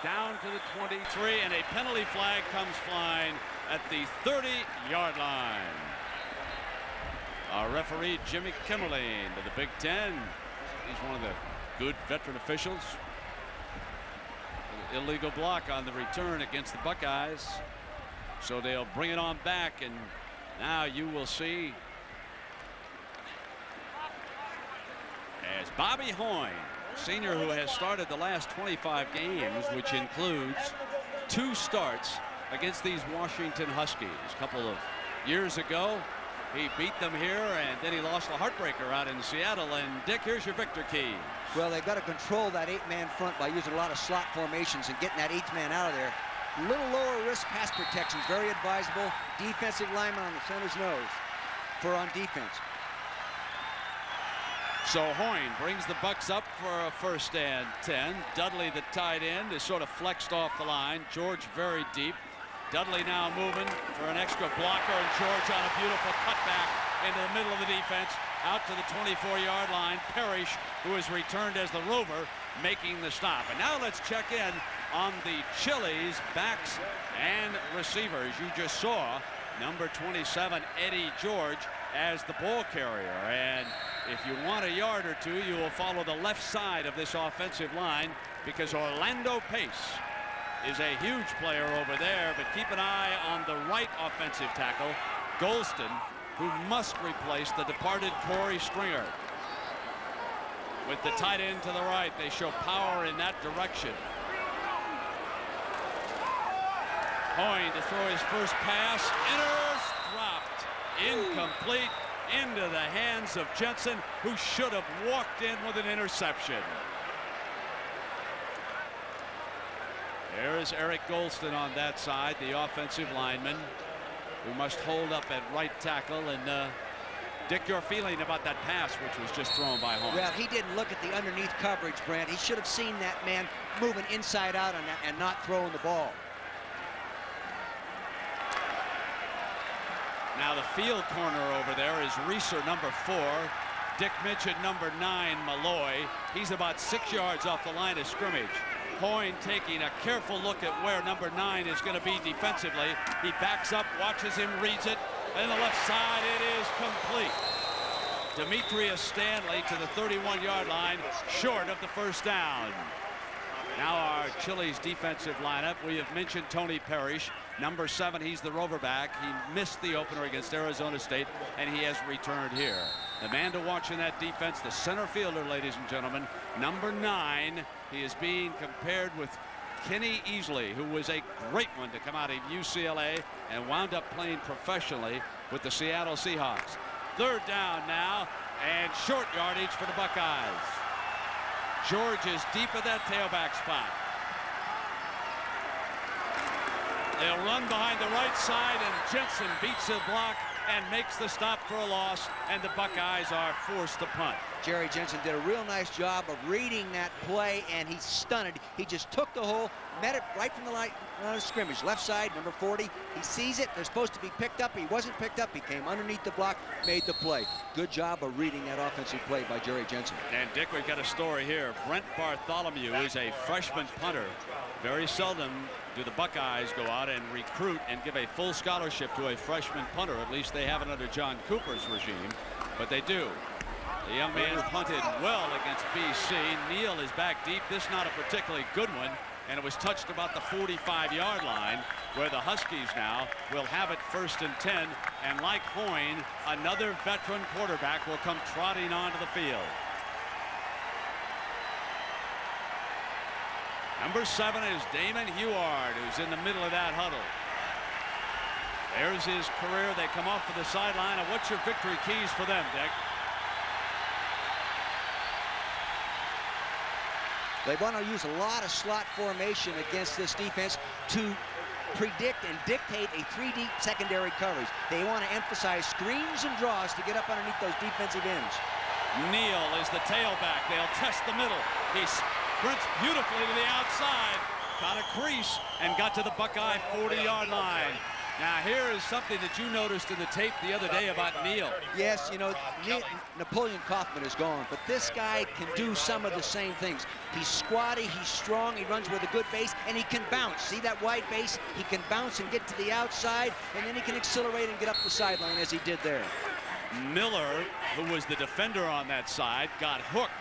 down to the 23, and a penalty flag comes flying at the 30-yard line. Our referee, Jimmy Kimmerling, to the Big Ten. He's one of the good veteran officials. An illegal block on the return against the Buckeyes. So they'll bring it on back, and now you will see as Bobby Hoyne, senior who has started the last 25 games, which includes 2 starts against these Washington Huskies. A couple of years ago, he beat them here, and then he lost a heartbreaker out in Seattle. And Dick, here's your victor key. Well, they've got to control that 8-man front by using a lot of slot formations and getting that 8th man out of there. A little lower risk pass protection is very advisable. Defensive lineman on the center's nose for on defense. So Hoyne brings the Bucks up for a 1st and 10. Dudley, the tight end, is sort of flexed off the line. George very deep. Dudley now moving for an extra blocker, and George on a beautiful cutback into the middle of the defense, out to the 24-yard line. Parrish, who has returned as the rover, making the stop. And now let's check in on the Chili's backs and receivers. You just saw number 27, Eddie George, as the ball carrier. And if you want a yard or two, you will follow the left side of this offensive line, because Orlando Pace is a huge player over there. But keep an eye on the right offensive tackle, Golston, who must replace the departed Corey Stringer. With the tight end to the right, they show power in that direction. Hoyne to throw his first pass. Dropped. Incomplete. Into the hands of Jensen, who should have walked in with an interception. There is Eric Golston on that side, the offensive lineman, who must hold up at right tackle. And Dick, your feeling about that pass, which was just thrown by Hoyne? Well, he didn't look at the underneath coverage, Brant. He should have seen that man moving inside out on that and not throwing the ball. Now the field corner over there is Reeser, number 4. Dick mentioned number 9, Malloy. He's about 6 yards off the line of scrimmage. Hoyne taking a careful look at where number 9 is going to be defensively. He backs up, watches him, reads it. And the left side, it is complete. Demetrius Stanley to the 31-yard line, short of the 1st down. Now our Chili's defensive lineup. We have mentioned Tony Parrish, number 7. He's the rover back. He missed the opener against Arizona State, and he has returned here. The man to watch in that defense, the center fielder, ladies and gentlemen, number 9. He is being compared with Kenny Easley, who was a great one to come out of UCLA and wound up playing professionally with the Seattle Seahawks. 3rd down now, and short yardage for the Buckeyes. George is deep at that tailback spot. They'll run behind the right side, and Jensen beats the block and makes the stop for a loss, and the Buckeyes are forced to punt. Jerry Jensen did a real nice job of reading that play, and he stunned. He just took the hole, met it right from the line of scrimmage. Left side, number 40. He sees it. They're supposed to be picked up. He wasn't picked up. He came underneath the block, made the play. Good job of reading that offensive play by Jerry Jensen. And Dick, we've got a story here. Brent Bartholomew is a freshman punter. Very seldom do the Buckeyes go out and recruit and give a full scholarship to a freshman punter. At least they haven't under John Cooper's regime, but they do. The young man punted well against BC. Neal is back deep. This not a particularly good one, and it was touched about the 45-yard line, where the Huskies now will have it 1st and 10. And like Hoyne, another veteran quarterback will come trotting onto the field. Number 7 is Damon Huard, who's in the middle of that huddle. There's his career. They come off to the sideline. And what's your victory keys for them, Dick? They want to use a lot of slot formation against this defense to predict and dictate a 3-deep secondary coverage. They want to emphasize screens and draws to get up underneath those defensive ends. Neal is the tailback. They'll test the middle. He sprints beautifully to the outside, got a crease, and got to the Buckeye 40-yard line. Now here is something that you noticed in the tape the other day about Neal. Yes, you know, Napoleon Kaufman is gone, but this guy can do some of the same things. He's squatty, he's strong, he runs with a good base, and he can bounce. See that wide base? He can bounce and get to the outside, and then he can accelerate and get up the sideline as he did there. Miller, who was the defender on that side, got hooked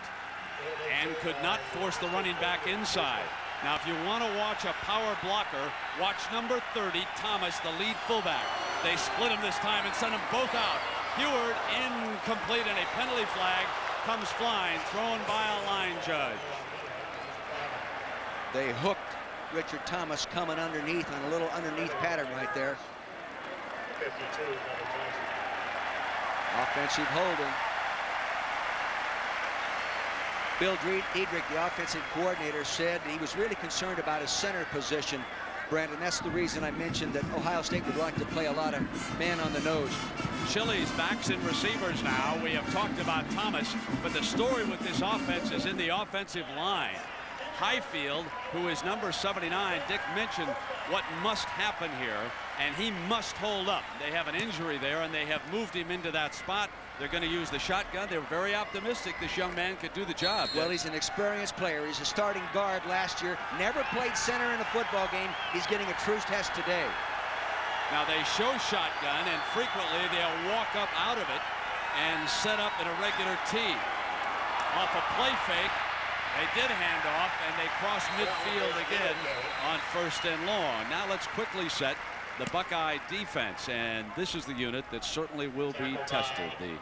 and could not force the running back inside. Now, if you want to watch a power blocker, watch number 30, Thomas, the lead fullback. They split him this time and sent them both out. Heward incomplete, and a penalty flag comes flying, thrown by a line judge. They hooked Richard Thomas coming underneath on a little underneath pattern right there. 52, Offensive holding. Bill Diedrich, the offensive coordinator, said he was really concerned about his center position, Brandon. That's the reason I mentioned that Ohio State would like to play a lot of man on the nose. Chili's backs and receivers now. We have talked about Thomas, but the story with this offense is in the offensive line. Highfield, who is number 79, Dick mentioned what must happen here, and he must hold up. They have an injury there, and they have moved him into that spot. They're going to use the shotgun. They're very optimistic this young man could do the job. Well, he's an experienced player. He's a starting guard last year. Never played center in a football game. He's getting a true test today. Now they show shotgun, and frequently they'll walk up out of it and set up in a regular tee. Off a play fake, they did hand off, and they cross midfield again on 1st and long. Now let's quickly set the Buckeye defense, and this is the unit that certainly will be tested. The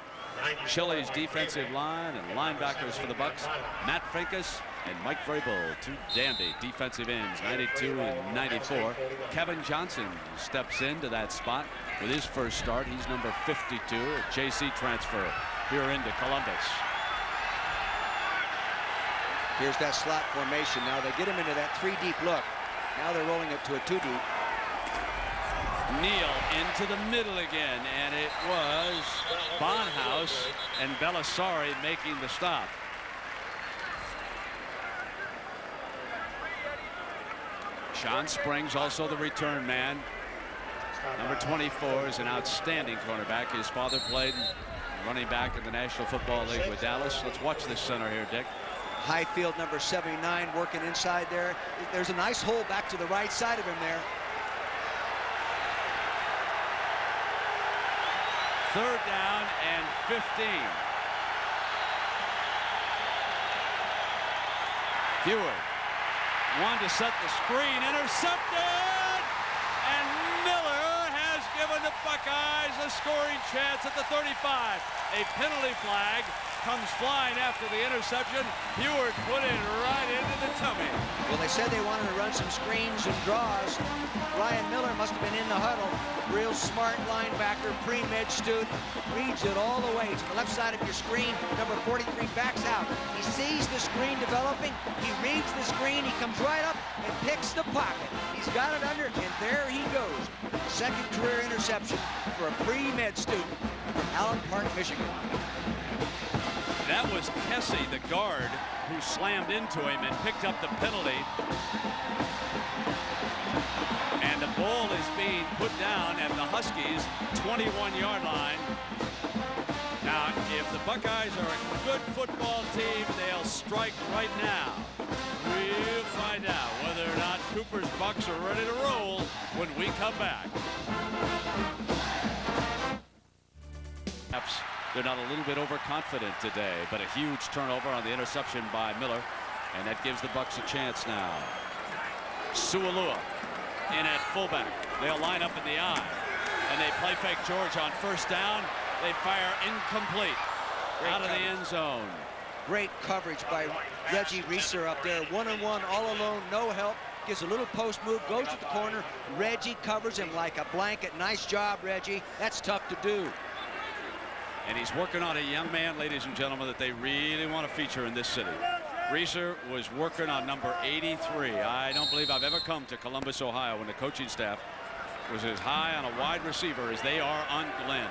Chili's defensive line and linebackers for the Bucks, Matt Finkus and Mike Vrable, two dandy defensive ends, 92 and 94. Kevin Johnson steps into that spot with his first start. He's number 52, a JC transfer here into Columbus. Here's that slot formation. Now they get him into that 3-deep look. Now they're rolling it to a 2-deep. Neal into the middle again, and it was Bonhouse and Belisari making the stop. Sean Springs, also the return man. Number 24 is an outstanding cornerback. His father played running back in the National Football League with Dallas. Let's watch this center here, Dick. Highfield, number 79, working inside there. There's a nice hole back to the right side of him there. 3rd down and 15. Heward wanted to set the screen, intercepted, and Miller has given the Buckeyes a scoring chance at the 35. A penalty flag comes flying after the interception. Heward put it right into the tummy. Well, they said they wanted to run some screens and draws. Ryan Miller must have been in the huddle. Real smart linebacker, pre-med student, reads it all the way to the left side of your screen. Number 43 backs out. He sees the screen developing. He reads the screen. He comes right up and picks the pocket. He's got it under, and there he goes. Second career interception for a pre-med student from Allen Park, Michigan. That was Kessie, the guard, who slammed into him and picked up the penalty. And the ball is being put down at the Huskies' 21-yard line. Now, if the Buckeyes are a good football team, they'll strike right now. We'll find out whether or not Cooper's Bucks are ready to roll when we come back. Perhaps they're not a little bit overconfident today, but a huge turnover on the interception by Miller, and that gives the Bucks a chance now. Sualua in at fullback. They'll line up in the I, and they play fake George on 1st down. They fire incomplete out of the end zone. Great coverage by Reggie Reeser up there. One-on-one, all alone, no help. Gives a little post move, goes to the corner. Reggie covers him like a blanket. Nice job, Reggie. That's tough to do. And he's working on a young man, ladies and gentlemen, that they really want to feature in this city. Reeser was working on number 83. I don't believe I've ever come to Columbus, Ohio, when the coaching staff was as high on a wide receiver as they are on Glenn.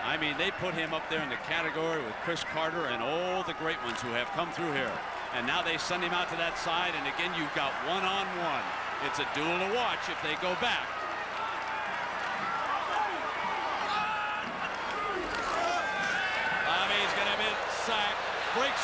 I mean, they put him up there in the category with Chris Carter and all the great ones who have come through here. And now they send him out to that side, and again, you've got one-on-one. It's a duel to watch if they go back.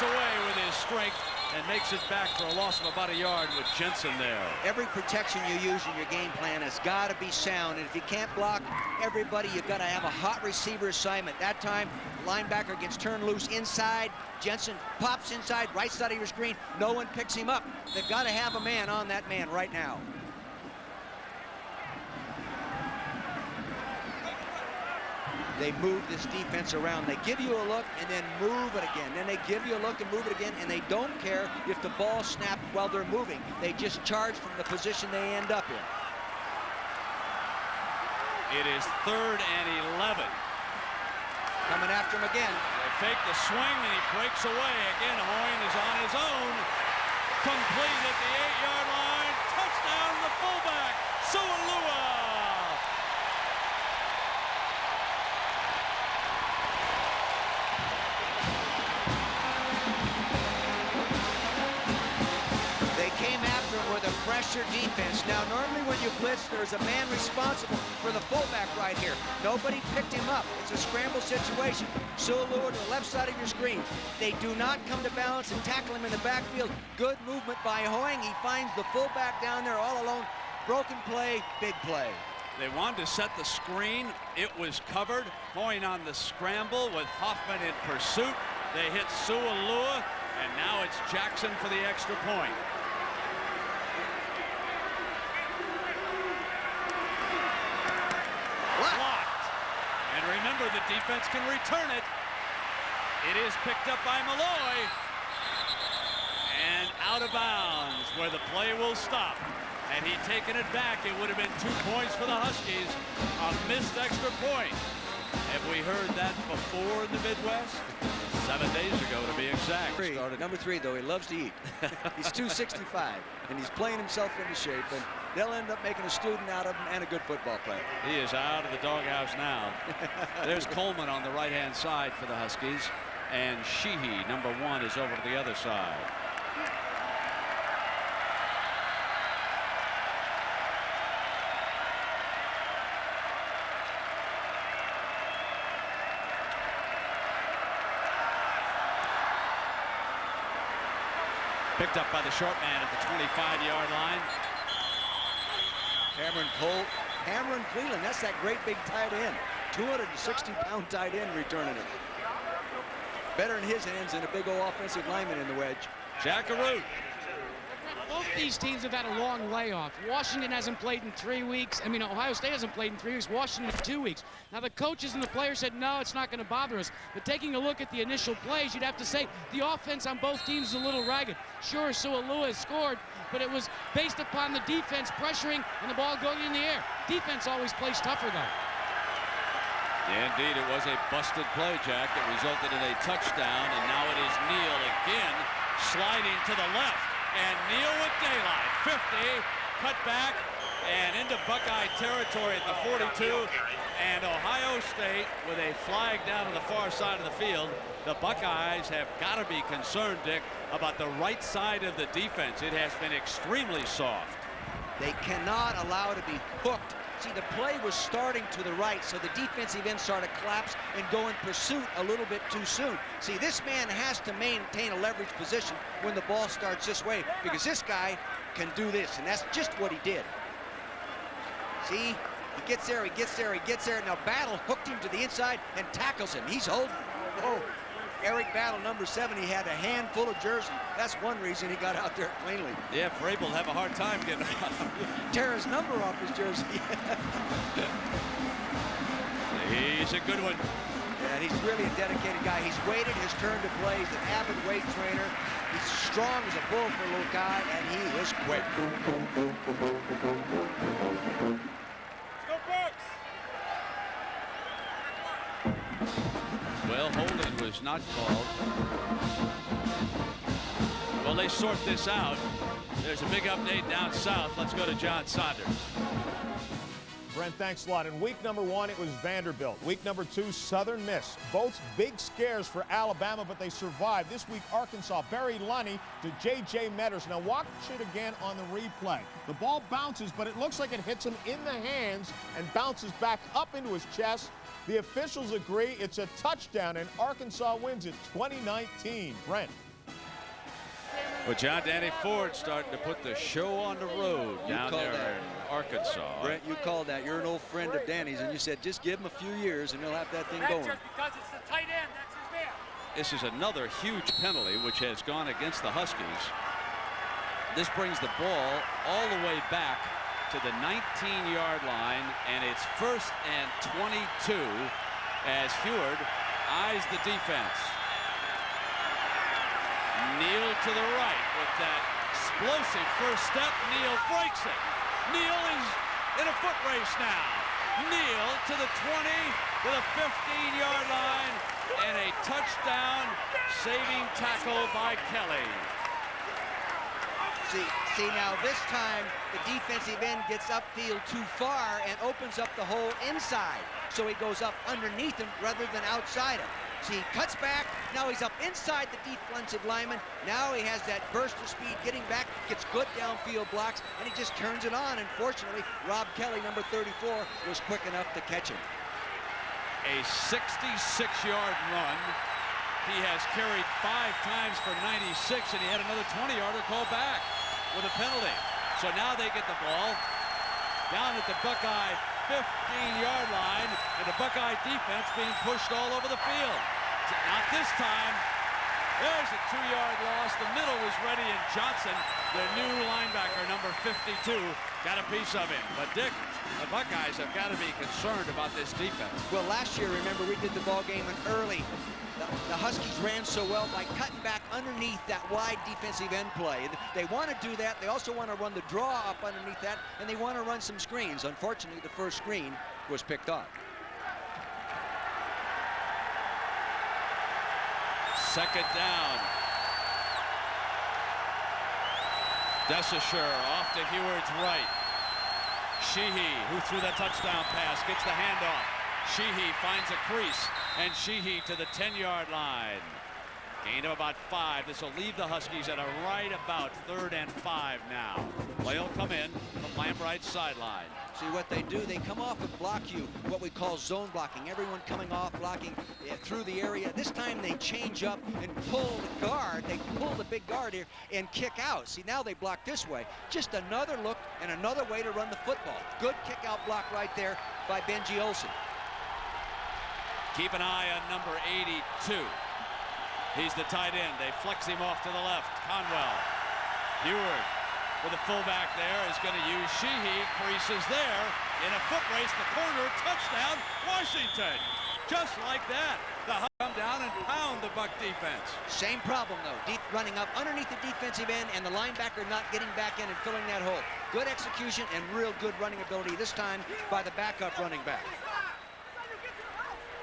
away with his strength and makes it back for a loss of about a yard with Jensen there. Every protection you use in your game plan has got to be sound, and if you can't block everybody, you've got to have a hot receiver assignment. That time, linebacker gets turned loose inside. Jensen pops inside, right side of your screen. No one picks him up. They've got to have a man on that man right now. They move this defense around. They give you a look and then move it again. Then they give you a look and move it again, and they don't care if the ball snapped while they're moving. They just charge from the position they end up in. It is 3rd and 11. Coming after him again. They fake the swing, and he breaks away. Again, Hoyne is on his own. Complete at the 8-yard line. Touchdown, the fullback, Sualua. With a pressure defense. Now, normally when you blitz, there's a man responsible for the fullback right here. Nobody picked him up. It's a scramble situation. Sualua to the left side of your screen. They do not come to balance and tackle him in the backfield. Good movement by Hoying. He finds the fullback down there all alone. Broken play, big play. They wanted to set the screen. It was covered. Hoying on the scramble with Hoffman in pursuit. They hit Sualua, and now it's Jackson for the extra point. Blocked. And remember, the defense can return it. It is picked up by Malloy. And out of bounds where the play will stop. Had he taken it back, it would have been 2 points for the Huskies. A missed extra point. Have we heard that before in the Midwest? 7 days ago, to be exact. Number 3, though, he loves to eat. He's 265, and he's playing himself into shape, and they'll end up making a student out of him and a good football player. He is out of the doghouse now. There's Coleman on the right-hand side for the Huskies, and Sheehy, number 1, is over to the other side. Picked up by the short man at the 25-yard line. Cameron Cleveland, that's that great big tight end. 260-pound tight end returning it. Better in his hands than a big old offensive lineman in the wedge. Jackaroo. Both these teams have had a long layoff. Washington hasn't played in 3 weeks. I mean, Ohio State hasn't played in 3 weeks. Washington in 2 weeks. Now, the coaches and the players said, no, it's not going to bother us. But taking a look at the initial plays, you'd have to say the offense on both teams is a little ragged. Sure, Sualua has scored, but it was based upon the defense pressuring and the ball going in the air. Defense always plays tougher, though. Yeah, indeed, it was a busted play, Jack. It resulted in a touchdown, and now it is Neal again sliding to the left. And Neal with daylight, 50, cut back, and into Buckeye territory at the 42. And Ohio State with a flag down to the far side of the field. The Buckeyes have got to be concerned, Dick, about the right side of the defense. It has been extremely soft. They cannot allow to be hooked. See, the play was starting to the right, so the defensive end started to collapse and go in pursuit a little bit too soon. See, this man has to maintain a leverage position when the ball starts this way, because this guy can do this, and that's just what he did. See, he gets there, he gets there, he gets there. Now Battle hooked him to the inside and tackles him. He's holding. Oh, Eric Battle, number 7, he had a handful of jersey. That's one reason he got out there cleanly. Yeah, Vrable will have a hard time getting out. Tear his number off his jersey. He's a good one. Yeah, he's really a dedicated guy. He's waited his turn to play. He's an avid weight trainer. He's strong as a bull for a little guy, and he is quick. Well, holding was not called. Well, they sort this out. There's a big update down south. Let's go to John Saunders. Brent, thanks a lot. In week number 1, it was Vanderbilt. Week number 2, Southern Miss. Both big scares for Alabama, but they survived. This week, Arkansas buried Lunny to J.J. Metters. Now watch it again on the replay. The ball bounces, but it looks like it hits him in the hands and bounces back up into his chest. The officials agree it's a touchdown, and Arkansas wins it 20-19. Brent. Well, John Danny Ford starting to put the show on the road down there in Arkansas. Brent, you called that. You're an old friend of Danny's, and you said just give him a few years and he'll have that thing going. Just because it's the tight end, that's his man. This is another huge penalty which has gone against the Huskies. This brings the ball all the way back to the 19-yard line, and it's 1st and 22 as Heward eyes the defense. Neal to the right with that explosive first step. Neal breaks it. Neal is in a foot race now. Neal to the 20, to the 15-yard line, and a touchdown saving tackle by Kelly. See now this time the defensive end gets upfield too far and opens up the hole inside. So he goes up underneath him rather than outside him. See, he cuts back, now he's up inside the defensive lineman. Now he has that burst of speed getting back, gets good downfield blocks, and he just turns it on. Unfortunately, Rob Kelly, number 34, was quick enough to catch him. A 66-yard run. He has carried 5 times for 96, and he had another 20-yarder called back with a penalty. So now they get the ball down at the Buckeye 15-yard line, and the Buckeye defense being pushed all over the field. Not this time. There's a 2-yard loss. The middle was ready, and Johnson, the new linebacker, number 52, got a piece of him. But Dick, the Buckeyes have got to be concerned about this defense. Well, last year, remember, we did the ball game and early. The Huskies ran so well by cutting back underneath that wide defensive end play. They want to do that. They also want to run the draw up underneath that, and they want to run some screens. Unfortunately, the first screen was picked off. Second down. Desisher off to Heward's right. Sheehy, who threw that touchdown pass, gets the handoff. Sheehy finds a crease, and Sheehy to the 10-yard line. Gain of about 5. This will leave the Huskies at a right about 3rd and 5 now. Play will come in from Lambright's sideline. See what they do, they come off and block you, what we call zone blocking. Everyone coming off, blocking through the area. This time they change up and pull the guard. They pull the big guard here and kick out. See, now they block this way. Just another look and another way to run the football. Good kick out block right there by Benji Olsen. Keep an eye on number 82. He's the tight end. They flex him off to the left. Conwell. Heward with a fullback there is going to use Sheehy. Creases there in a foot race. The corner. Touchdown, Washington. Just like that. The Huskies come down and pound the Buck defense. Same problem, though. Deep running up underneath the defensive end and the linebacker not getting back in and filling that hole. Good execution and real good running ability this time by the backup running back.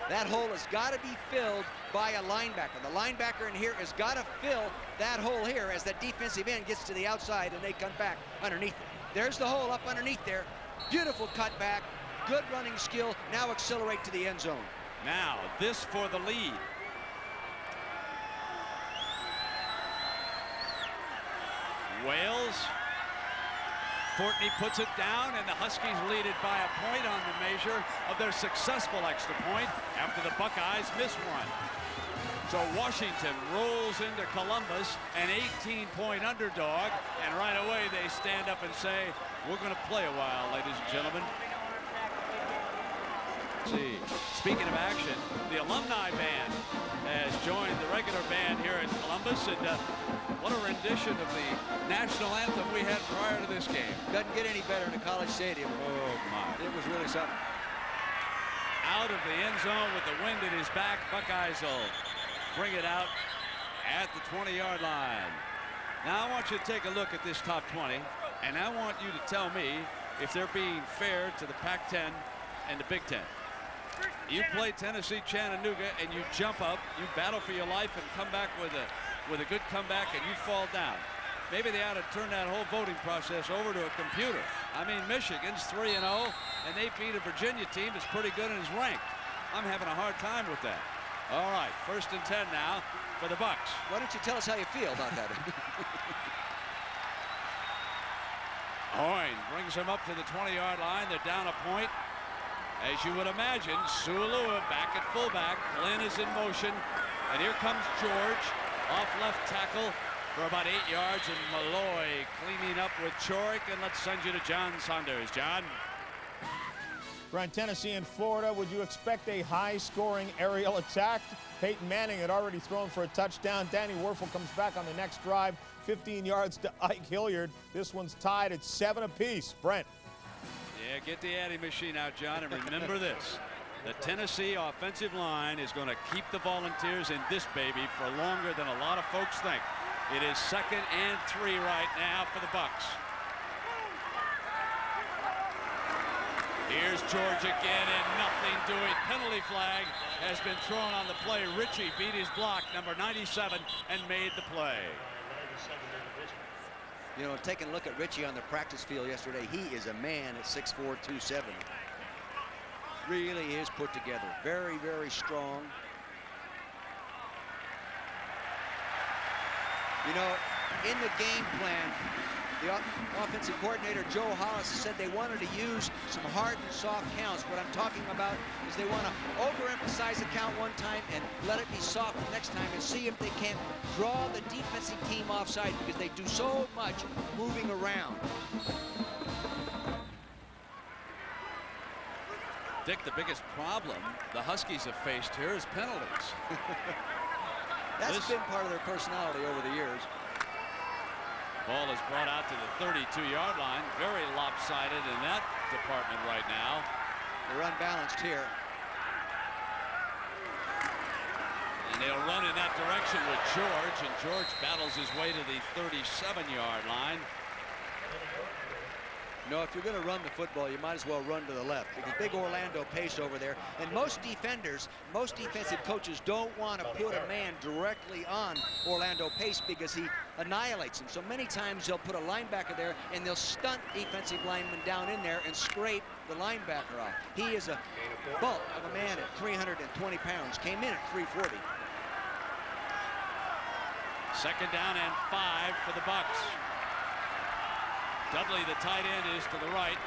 That hole has got to be filled by a linebacker. The linebacker in here has got to fill that hole here as that defensive end gets to the outside and they come back underneath it. There's the hole up underneath there. Beautiful cutback, good running skill. Now accelerate to the end zone. Now, this for the lead. Wales. Fortney puts it down, and the Huskies lead it by a point on the measure of their successful extra point after the Buckeyes miss one. So Washington rolls into Columbus, an 18-point underdog, and right away they stand up and say, we're going to play a while, ladies and gentlemen. See, speaking of action, the alumni band has joined the regular band here in Columbus, and what a rendition of the national anthem we had prior to this game. Doesn't get any better in a college stadium. Oh my. It was really something. Out of the end zone with the wind at his back, Buckeyes will bring it out at the 20-yard line. Now I want you to take a look at this top 20, and I want you to tell me if they're being fair to the Pac-10 and the Big Ten. You play Tennessee Chattanooga and you jump up, you battle for your life and come back with a good comeback and you fall down. Maybe they ought to turn that whole voting process over to a computer. I mean, Michigan's 3-0 and they beat a Virginia team that's pretty good and is ranked. I'm having a hard time with that. All right, 1st and 10 now for the Bucks. Why don't you tell us how you feel about that? Hoyne brings him up to the 20-yard line. They're down a point. As you would imagine, Sualua back at fullback. Glenn is in motion. And here comes George off left tackle. for about 8 yards, and Malloy cleaning up with Chorick. And let's send you to John Saunders. John? Brent, Tennessee and Florida, would you expect a high-scoring aerial attack? Peyton Manning had already thrown for a touchdown. Danny Werfel comes back on the next drive, 15 yards to Ike Hilliard. This one's tied at 7 apiece. Brent. Yeah, get the Addy machine out, John, and remember this. The Tennessee offensive line is going to keep the Volunteers in this baby for longer than a lot of folks think. It is 2nd and 3 right now for the Bucks. Here's George again, and nothing doing. Penalty flag has been thrown on the play. Ritchie beat his block, number 97, and made the play. You know, taking a look at Ritchie on the practice field yesterday, he is a man at 6'4", 270. Really is put together. Very, very strong. You know, in the game plan, the offensive coordinator, Joe Hollis, said they wanted to use some hard and soft counts. What I'm talking about is they want to overemphasize a count one time and let it be soft the next time and see if they can't draw the defensive team offside, because they do so much moving around. Dick, the biggest problem the Huskies have faced here is penalties. That's been part of their personality over the years. Ball is brought out to the 32-yard line. Very lopsided in that department right now. They're unbalanced here. And they'll run in that direction with George, and George battles his way to the 37-yard line. No, if you're going to run the football, you might as well run to the left, because big Orlando Pace over there. And most defenders, most defensive coaches don't want to put a man directly on Orlando Pace because he annihilates him. So many times they'll put a linebacker there and they'll stunt defensive linemen down in there and scrape the linebacker off. He is a bulk of a man at 320 pounds. Came in at 340. 2nd down and 5 for the Bucks. Dudley, the tight end, is to the right.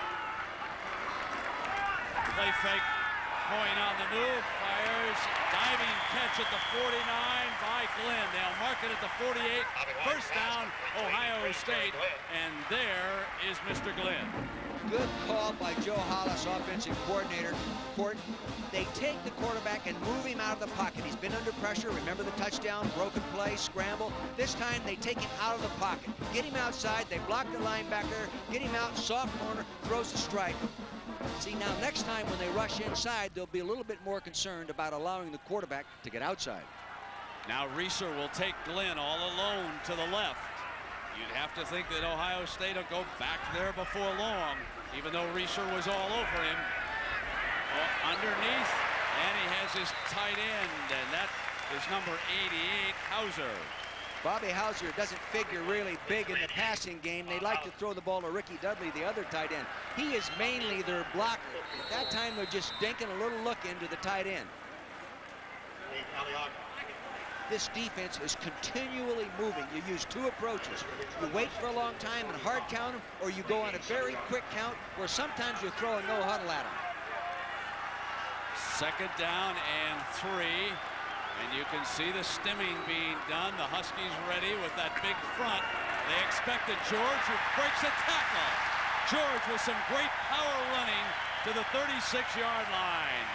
Play fake. Coyne on the move. Fires. Diving catch at the 49 by Glenn. They'll mark it at the 48. First down, Ohio State. And there is Mr. Glenn. Good call by Joe Hollis, offensive coordinator. They take the quarterback and move him out of the pocket. He's been under pressure. Remember the touchdown, broken play, scramble. This time they take him out of the pocket. Get him outside. They block the linebacker. Get him out, soft corner, throws a strike. See, now next time when they rush inside, they'll be a little bit more concerned about allowing the quarterback to get outside. Now Reeser will take Glenn all alone to the left. You'd have to think that Ohio State will go back there before long, even though Reeser was all over him. Underneath, and he has his tight end, and that is number 88, Hauser. Bobby Hauser doesn't figure really big in the passing game. They like to throw the ball to Ricky Dudley, the other tight end. He is mainly their blocker. At that time, they're just dinking a little look into the tight end. This defense is continually moving. You use two approaches. You wait for a long time and hard count them, or you go on a very quick count where sometimes you throw a no huddle at them. 2nd down and 3. And you can see the stimming being done. The Huskies ready with that big front. They expected George, who breaks a tackle. George with some great power running to the 36-yard line.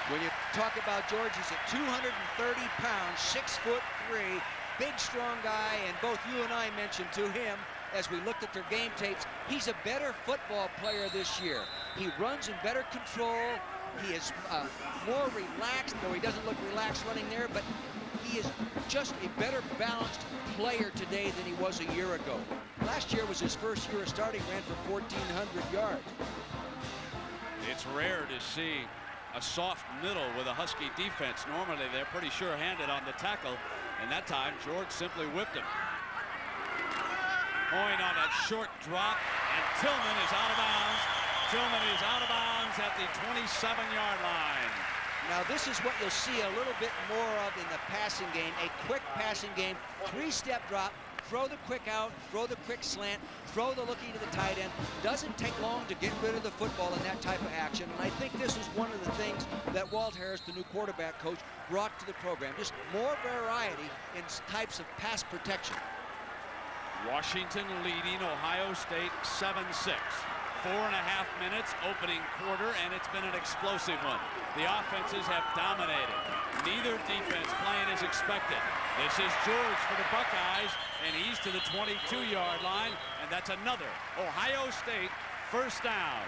When you talk about George, he's at 230 pounds, 6'3", big, strong guy, and both you and I mentioned to him as we looked at their game tapes, he's a better football player this year. He runs in better control. He is more relaxed, though he doesn't look relaxed running there, but he is just a better balanced player today than he was a year ago. Last year was his first year of starting, ran for 1,400 yards. It's rare to see a soft middle with a Husky defense. Normally, they're pretty sure-handed on the tackle, and that time, George simply whipped him. Coyne on that short drop, and Tillman is out of bounds. Tillman is out of bounds at the 27-yard line. Now, this is what you'll see a little bit more of in the passing game, a quick passing game, 3-step drop, throw the quick out, throw the quick slant, throw the looking to the tight end. Doesn't take long to get rid of the football in that type of action. And I think this is one of the things that Walt Harris, the new quarterback coach, brought to the program. Just more variety in types of pass protection. Washington leading Ohio State 7-6. 4.5 minutes opening quarter, and it's been an explosive one. The offenses have dominated. Neither defense playing as expected. This is George for the Buckeyes, and he's to the 22-yard line, and that's another Ohio State first down.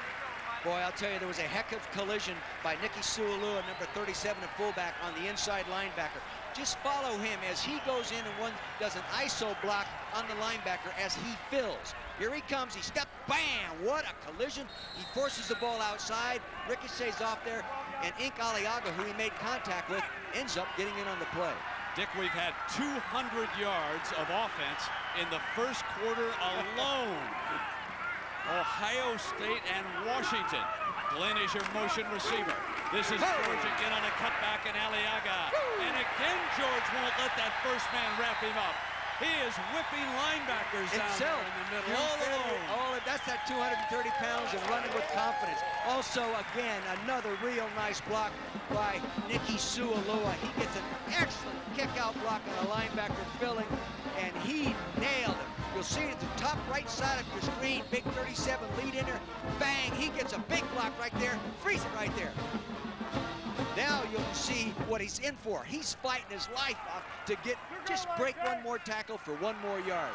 Boy, I'll tell you, there was a heck of collision by Nicky Sualua, number 37, a fullback, on the inside linebacker. Just follow him as he goes in and does an ISO block on the linebacker as he fills. Here he comes, he steps, bam! What a collision. He forces the ball outside, ricochets off there, and Ink Aliaga, who he made contact with, ends up getting in on the play. Dick, we've had 200 yards of offense in the first quarter alone. Ohio State and Washington. Glenn is your motion receiver. This is George again on a cutback, and Aliaga. And again, George won't let that first man wrap him up. He is whipping linebackers down there in the middle, all alone. That's that 230 pounds and running with confidence. Also, again, another real nice block by Nicky Sualua. He gets an excellent kick-out block on a linebacker filling, and he nailed it. You'll see it at the top right side of your screen, big 37 lead in there. Bang, he gets a big block right there, freeze it right there. Now you'll see what he's in for. He's fighting his life off to just break one more tackle for one more yard.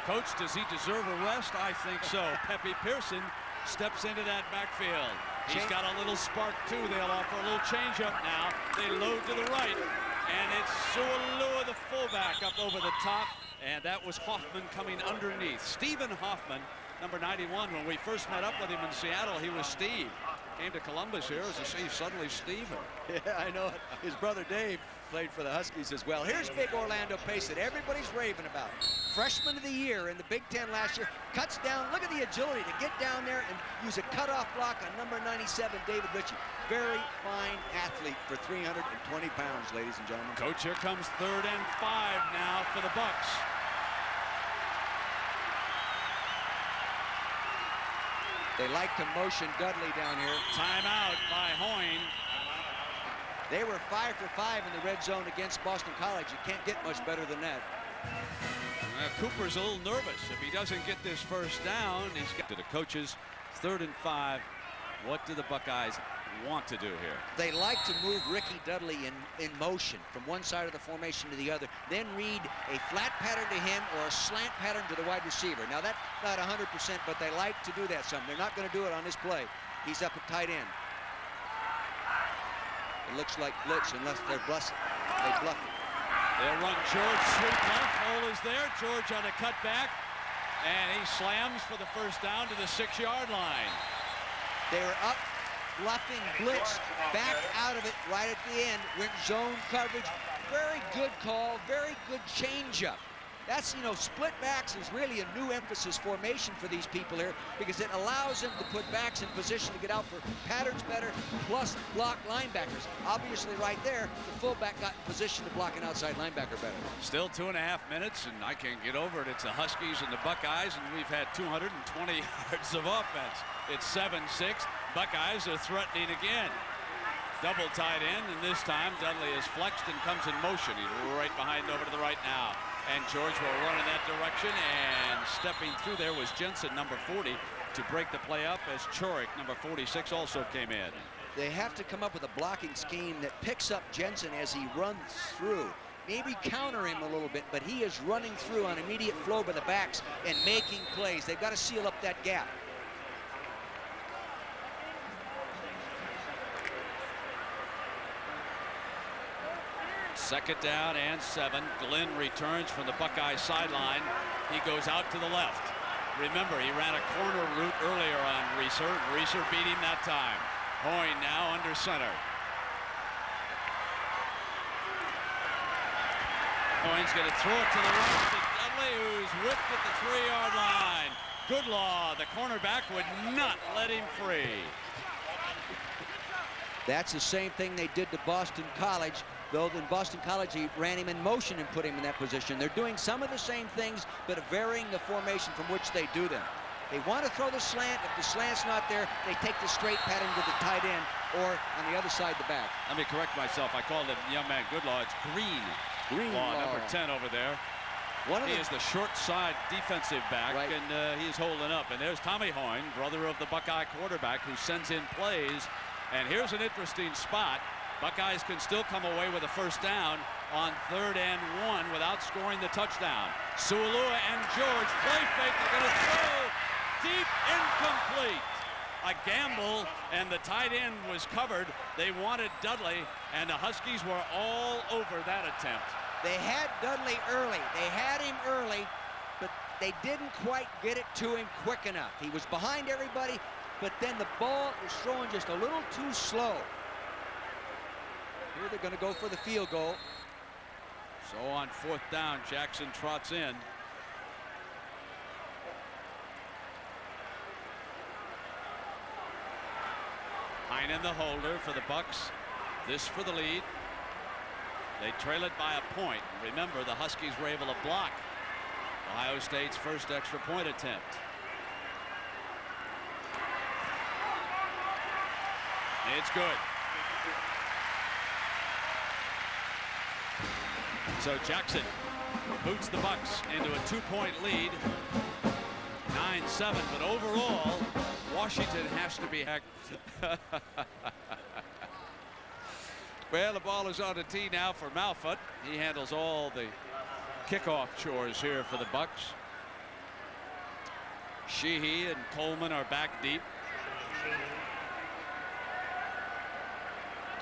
Coach, does he deserve a rest? I think so. Pepe Pearson steps into that backfield. He's got a little spark too. They'll offer a little changeup now. They load to the right, and it's Sualua, the fullback, up over the top, and that was Hoffman coming underneath. Stephen Hoffman, number 91. When we first met up with him in Seattle, he was Steve. Came to Columbus here as a Steve, suddenly Steven. Yeah, I know it. His brother Dave played for the Huskies as well. Here's big Orlando Pace that everybody's raving about. Freshman of the year in the Big Ten last year. Cuts down. Look at the agility to get down there and use a cutoff block on number 97, David Ritchie. Very fine athlete for 320 pounds, ladies and gentlemen. Coach, here comes 3rd and 5 now for the Bucks. They like to motion Dudley down here. Timeout by Hoyne. They were 5 for 5 in the red zone against Boston College. You can't get much better than that. Cooper's a little nervous. If he doesn't get this first down, he's got to the coaches. 3rd and 5. What do the Buckeyes want to do here? They like to move Ricky Dudley in motion from one side of the formation to the other, then read a flat pattern to him or a slant pattern to the wide receiver. Now that's not 100%, but they like to do that some. They're not going to do it on this play. He's up at tight end. It looks like blitz unless they're bluffing. They bluff it. They'll run George sweep left. Hole is there. George on a cutback, and he slams for the first down to the 6-yard line. They were up, bluffing blitz, back out of it right at the end, went zone coverage. Very good call, very good changeup. That's, split backs is really a new emphasis formation for these people here because it allows them to put backs in position to get out for patterns better, plus block linebackers. Obviously right there, the fullback got in position to block an outside linebacker better. Still 2.5 minutes, and I can't get over it. It's the Huskies and the Buckeyes, and we've had 220 yards of offense. It's 7-6. Buckeyes are threatening again. Double tight end, and this time Dudley is flexed and comes in motion. He's right behind over to the right now. And George will run in that direction, and stepping through there was Jensen, number 40, to break the play up as Chorik, number 46, also came in. They have to come up with a blocking scheme that picks up Jensen as he runs through. Maybe counter him a little bit, but he is running through on immediate flow by the backs and making plays. They've got to seal up that gap. Second down and 7. Glenn returns from the Buckeye sideline. He goes out to the left. Remember, he ran a corner route earlier on Reeser. Reeser beat him that time. Hoyne now under center. Hoyne's going to throw it to the right to Dudley, who's whipped at the 3-yard line. Goodlaw, the cornerback, would not let him free. That's the same thing they did to Boston College. though in Boston College he ran him in motion and put him in that position. They're doing some of the same things, but varying the formation from which they do them. They want to throw the slant. If the slant's not there, they take the straight pattern to the tight end or on the other side, the back. Let me correct myself. I called him young man Goodlaw. It's Green. Law, number 10 over there. He is the short side defensive back, right. And he's holding up. And there's Tommy Hoyne, brother of the Buckeye quarterback, who sends in plays. And here's an interesting spot. Buckeyes can still come away with a first down on 3rd and 1 without scoring the touchdown. Sualua and George play fake. They're going to throw deep, incomplete. A gamble, and the tight end was covered. They wanted Dudley, and the Huskies were all over that attempt. They had Dudley early. They had him early, but they didn't quite get it to him quick enough. He was behind everybody, but then the ball was thrown just a little too slow. Here they're going to go for the field goal. So on 4th down, Jackson trots in. Heinen the holder for the Bucks. This for the lead. They trail it by a point. Remember, the Huskies were able to block Ohio State's first extra point attempt. It's good. So Jackson boots the Bucks into a 2-point lead. 9-7, but overall, Washington has to be hacked. Well, the ball is on the tee now for Malfoot. He handles all the kickoff chores here for the Bucks. Sheehy and Coleman are back deep.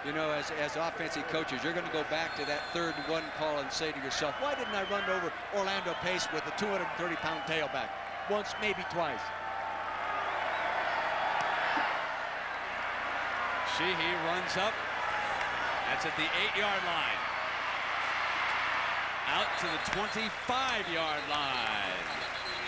You know, as offensive coaches, you're going to go back to that 3rd and 1 call and say to yourself, why didn't I run over Orlando Pace with a 230-pound tailback? Once, maybe twice. Sheehy runs up. That's at the 8-yard line. Out to the 25-yard line.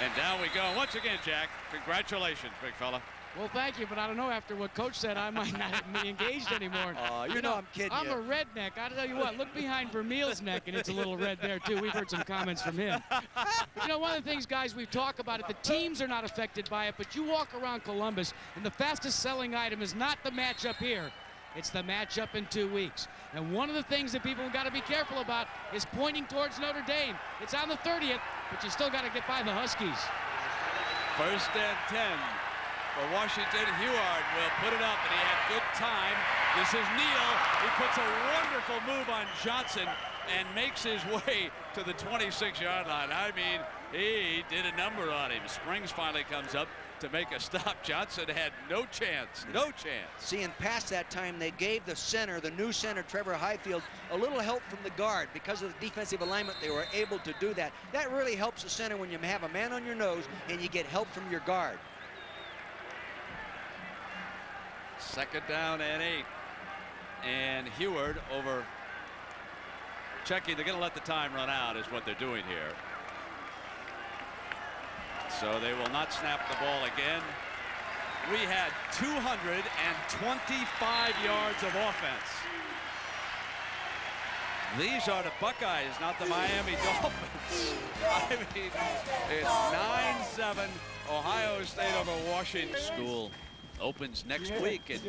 And down we go. Once again, Jack, congratulations, big fella. Well, thank you, but I don't know, after what Coach said, I might not be engaged anymore. You know I'm kidding I'm you. a redneck. I tell you what, look behind Vermeil's neck, and it's a little red there, too. We've heard some comments from him. You know, one of the things, guys, we've talked about it, the teams are not affected by it, but you walk around Columbus, and the fastest selling item is not the matchup here. It's the matchup in 2 weeks. And one of the things that people have got to be careful about is pointing towards Notre Dame. It's on the 30th, but you still got to get by the Huskies. 1st and 10 for Washington. Huard will put it up, and he had good time. This is Neal. He puts a wonderful move on Johnson and makes his way to the 26-yard line. I mean, he did a number on him. Springs finally comes up to make a stop. Johnson had no chance, no chance. See, and past that time, they gave the center, the new center, Trevor Highfield, a little help from the guard. Because of the defensive alignment, they were able to do that. That really helps the center when you have a man on your nose and you get help from your guard. 2nd down and 8. And Huard over checking. They're going to let the time run out is what they're doing here. So they will not snap the ball again. We had 225 yards of offense. These are the Buckeyes, not the Miami Dolphins. I mean, it's 9-7, Ohio State over Washington. School opens next week, and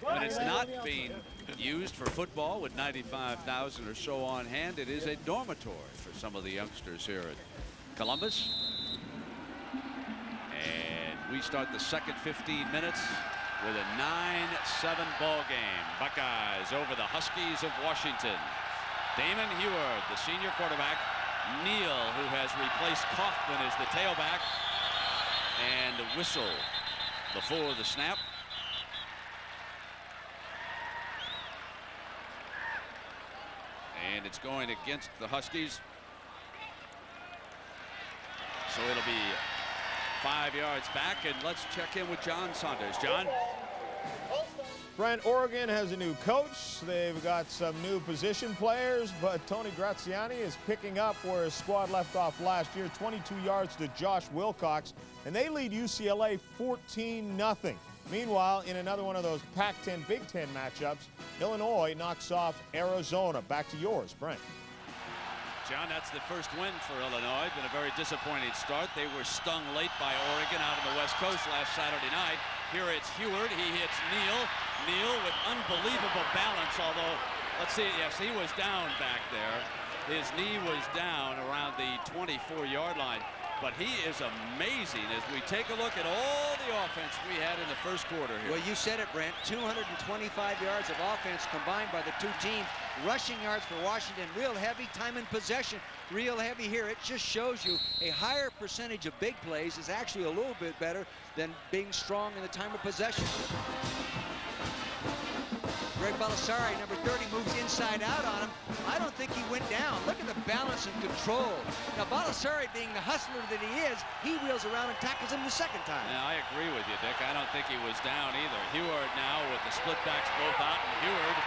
when it's not being used for football with 95,000 or so on hand, it is a dormitory for some of the youngsters here at Columbus. And we start the second 15 minutes with a 9-7 ball game. Buckeyes over the Huskies of Washington. Damon Huard, the senior quarterback. Neal, who has replaced Kaufman, as the tailback. And the whistle before the snap. And it's going against the Huskies. So it'll be 5 yards back, and let's check in with John Saunders. John? Brent, Oregon has a new coach. They've got some new position players, but Tony Graziani is picking up where his squad left off last year, 22 yards to Josh Wilcox, and they lead UCLA 14-0. Meanwhile, in another one of those Pac-10 Big Ten matchups, Illinois knocks off Arizona. Back to yours, Brent. John, that's the first win for Illinois. Been a very disappointing start. They were stung late by Oregon out on the West Coast last Saturday night. Here it's Heward. He hits Neal. Neal with unbelievable balance, although, let's see, yes, he was down back there. His knee was down around the 24-yard line. But he is amazing as we take a look at all the offense we had in the first quarter here. Well, you said it, Brent. 225 yards of offense combined by the two teams. Rushing yards for Washington, real heavy. Time in possession, real heavy here. It just shows you a higher percentage of big plays is actually a little bit better than being strong in the time of possession. Greg Balisari, number 30, moves inside out on him. I don't think he went down. Look at the balance and control. Now, Balisari, being the hustler that he is, he wheels around and tackles him the second time. Yeah, I agree with you, Dick. I don't think he was down either. Heward now with the split backs both out, and Heward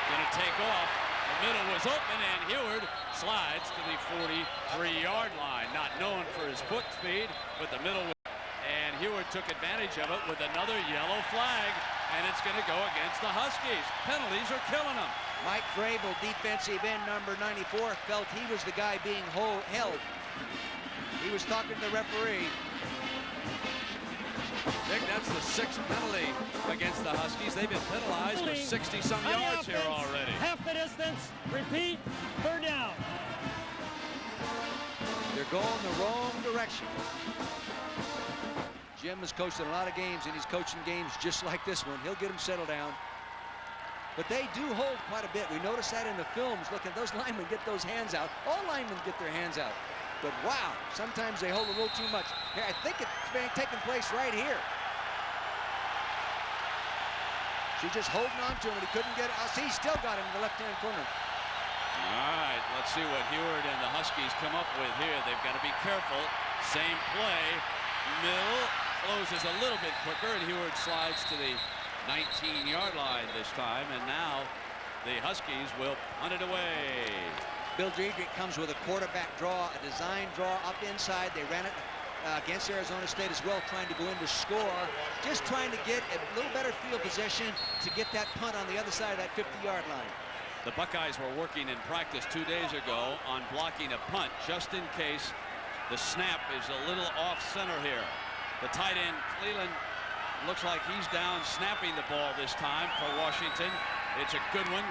going to take off. The middle was open, and Heward slides to the 43-yard line. Not known for his foot speed, but the middle was... And Heward took advantage of it with another yellow flag, and it's going to go against the Huskies. Penalties are killing them. Mike Vrable, defensive end number 94, felt he was the guy being held. He was talking to the referee. Dick, that's the 6th penalty against the Huskies. They've been penalized for 60-some yards here already. Half the distance. Repeat. 3rd down. They're going the wrong direction. Jim has coached in a lot of games, and he's coaching games just like this one. He'll get them settled down. But they do hold quite a bit. We notice that in the films. Look at those linemen get those hands out. All linemen get their hands out. But wow, sometimes they hold a little too much. Here, I think it's taking place right here. She's just holding on to him, and he couldn't get it. See, he still got him in the left-hand corner. All right, let's see what Heward and the Huskies come up with here. They've got to be careful. Same play. Middle closes a little bit quicker, and Heward slides to the 19-yard line this time, and now the Huskies will punt it away. Bill Diedrich comes with a quarterback draw, a design draw up inside. They ran it against Arizona State as well, trying to go in to score, just trying to get a little better field position to get that punt on the other side of that 50-yard line. The Buckeyes were working in practice 2 days ago on blocking a punt, just in case the snap is a little off center here. The tight end, Cleland, looks like he's down snapping the ball this time for Washington. It's a good one,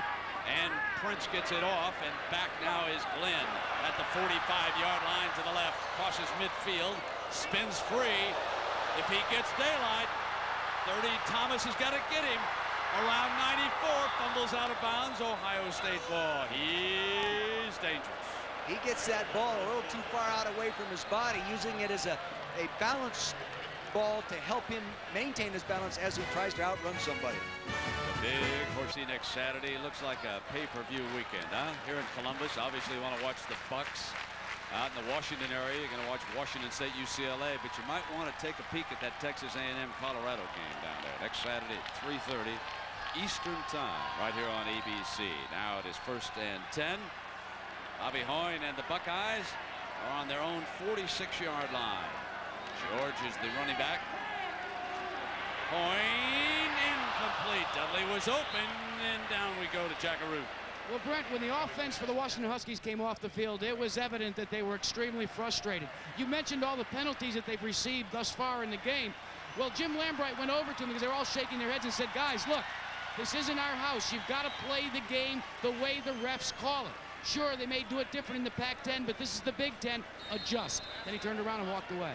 and Prince gets it off, and back now is Glenn at the 45-yard line to the left, crosses midfield, spins free. If he gets daylight, 30, Thomas has got to get him. Around 94, fumbles out of bounds. Ohio State ball. He's dangerous. He gets that ball a little too far out away from his body, using it as a balance ball to help him maintain his balance as he tries to outrun somebody. The big horsey next Saturday. Looks like a pay-per-view weekend, huh? Here in Columbus, obviously you want to watch the Bucks. Out in the Washington area, you're going to watch Washington State UCLA, but you might want to take a peek at that Texas A&M Colorado game down there next Saturday at 3:30 Eastern time, right here on ABC. Now it is 1st and 10. Bobby Hoyne and the Buckeyes are on their own 46-yard line. George is the running back. Hoyne incomplete. Dudley was open, and down we go to Jackaroo. Well, Brent, when the offense for the Washington Huskies came off the field, it was evident that they were extremely frustrated. You mentioned all the penalties that they've received thus far in the game. Well, Jim Lambright went over to them because they were all shaking their heads and said, guys, look, this isn't our house. You've got to play the game the way the refs call it. Sure, they may do it different in the Pac-10, but this is the Big Ten. Adjust. Then he turned around and walked away.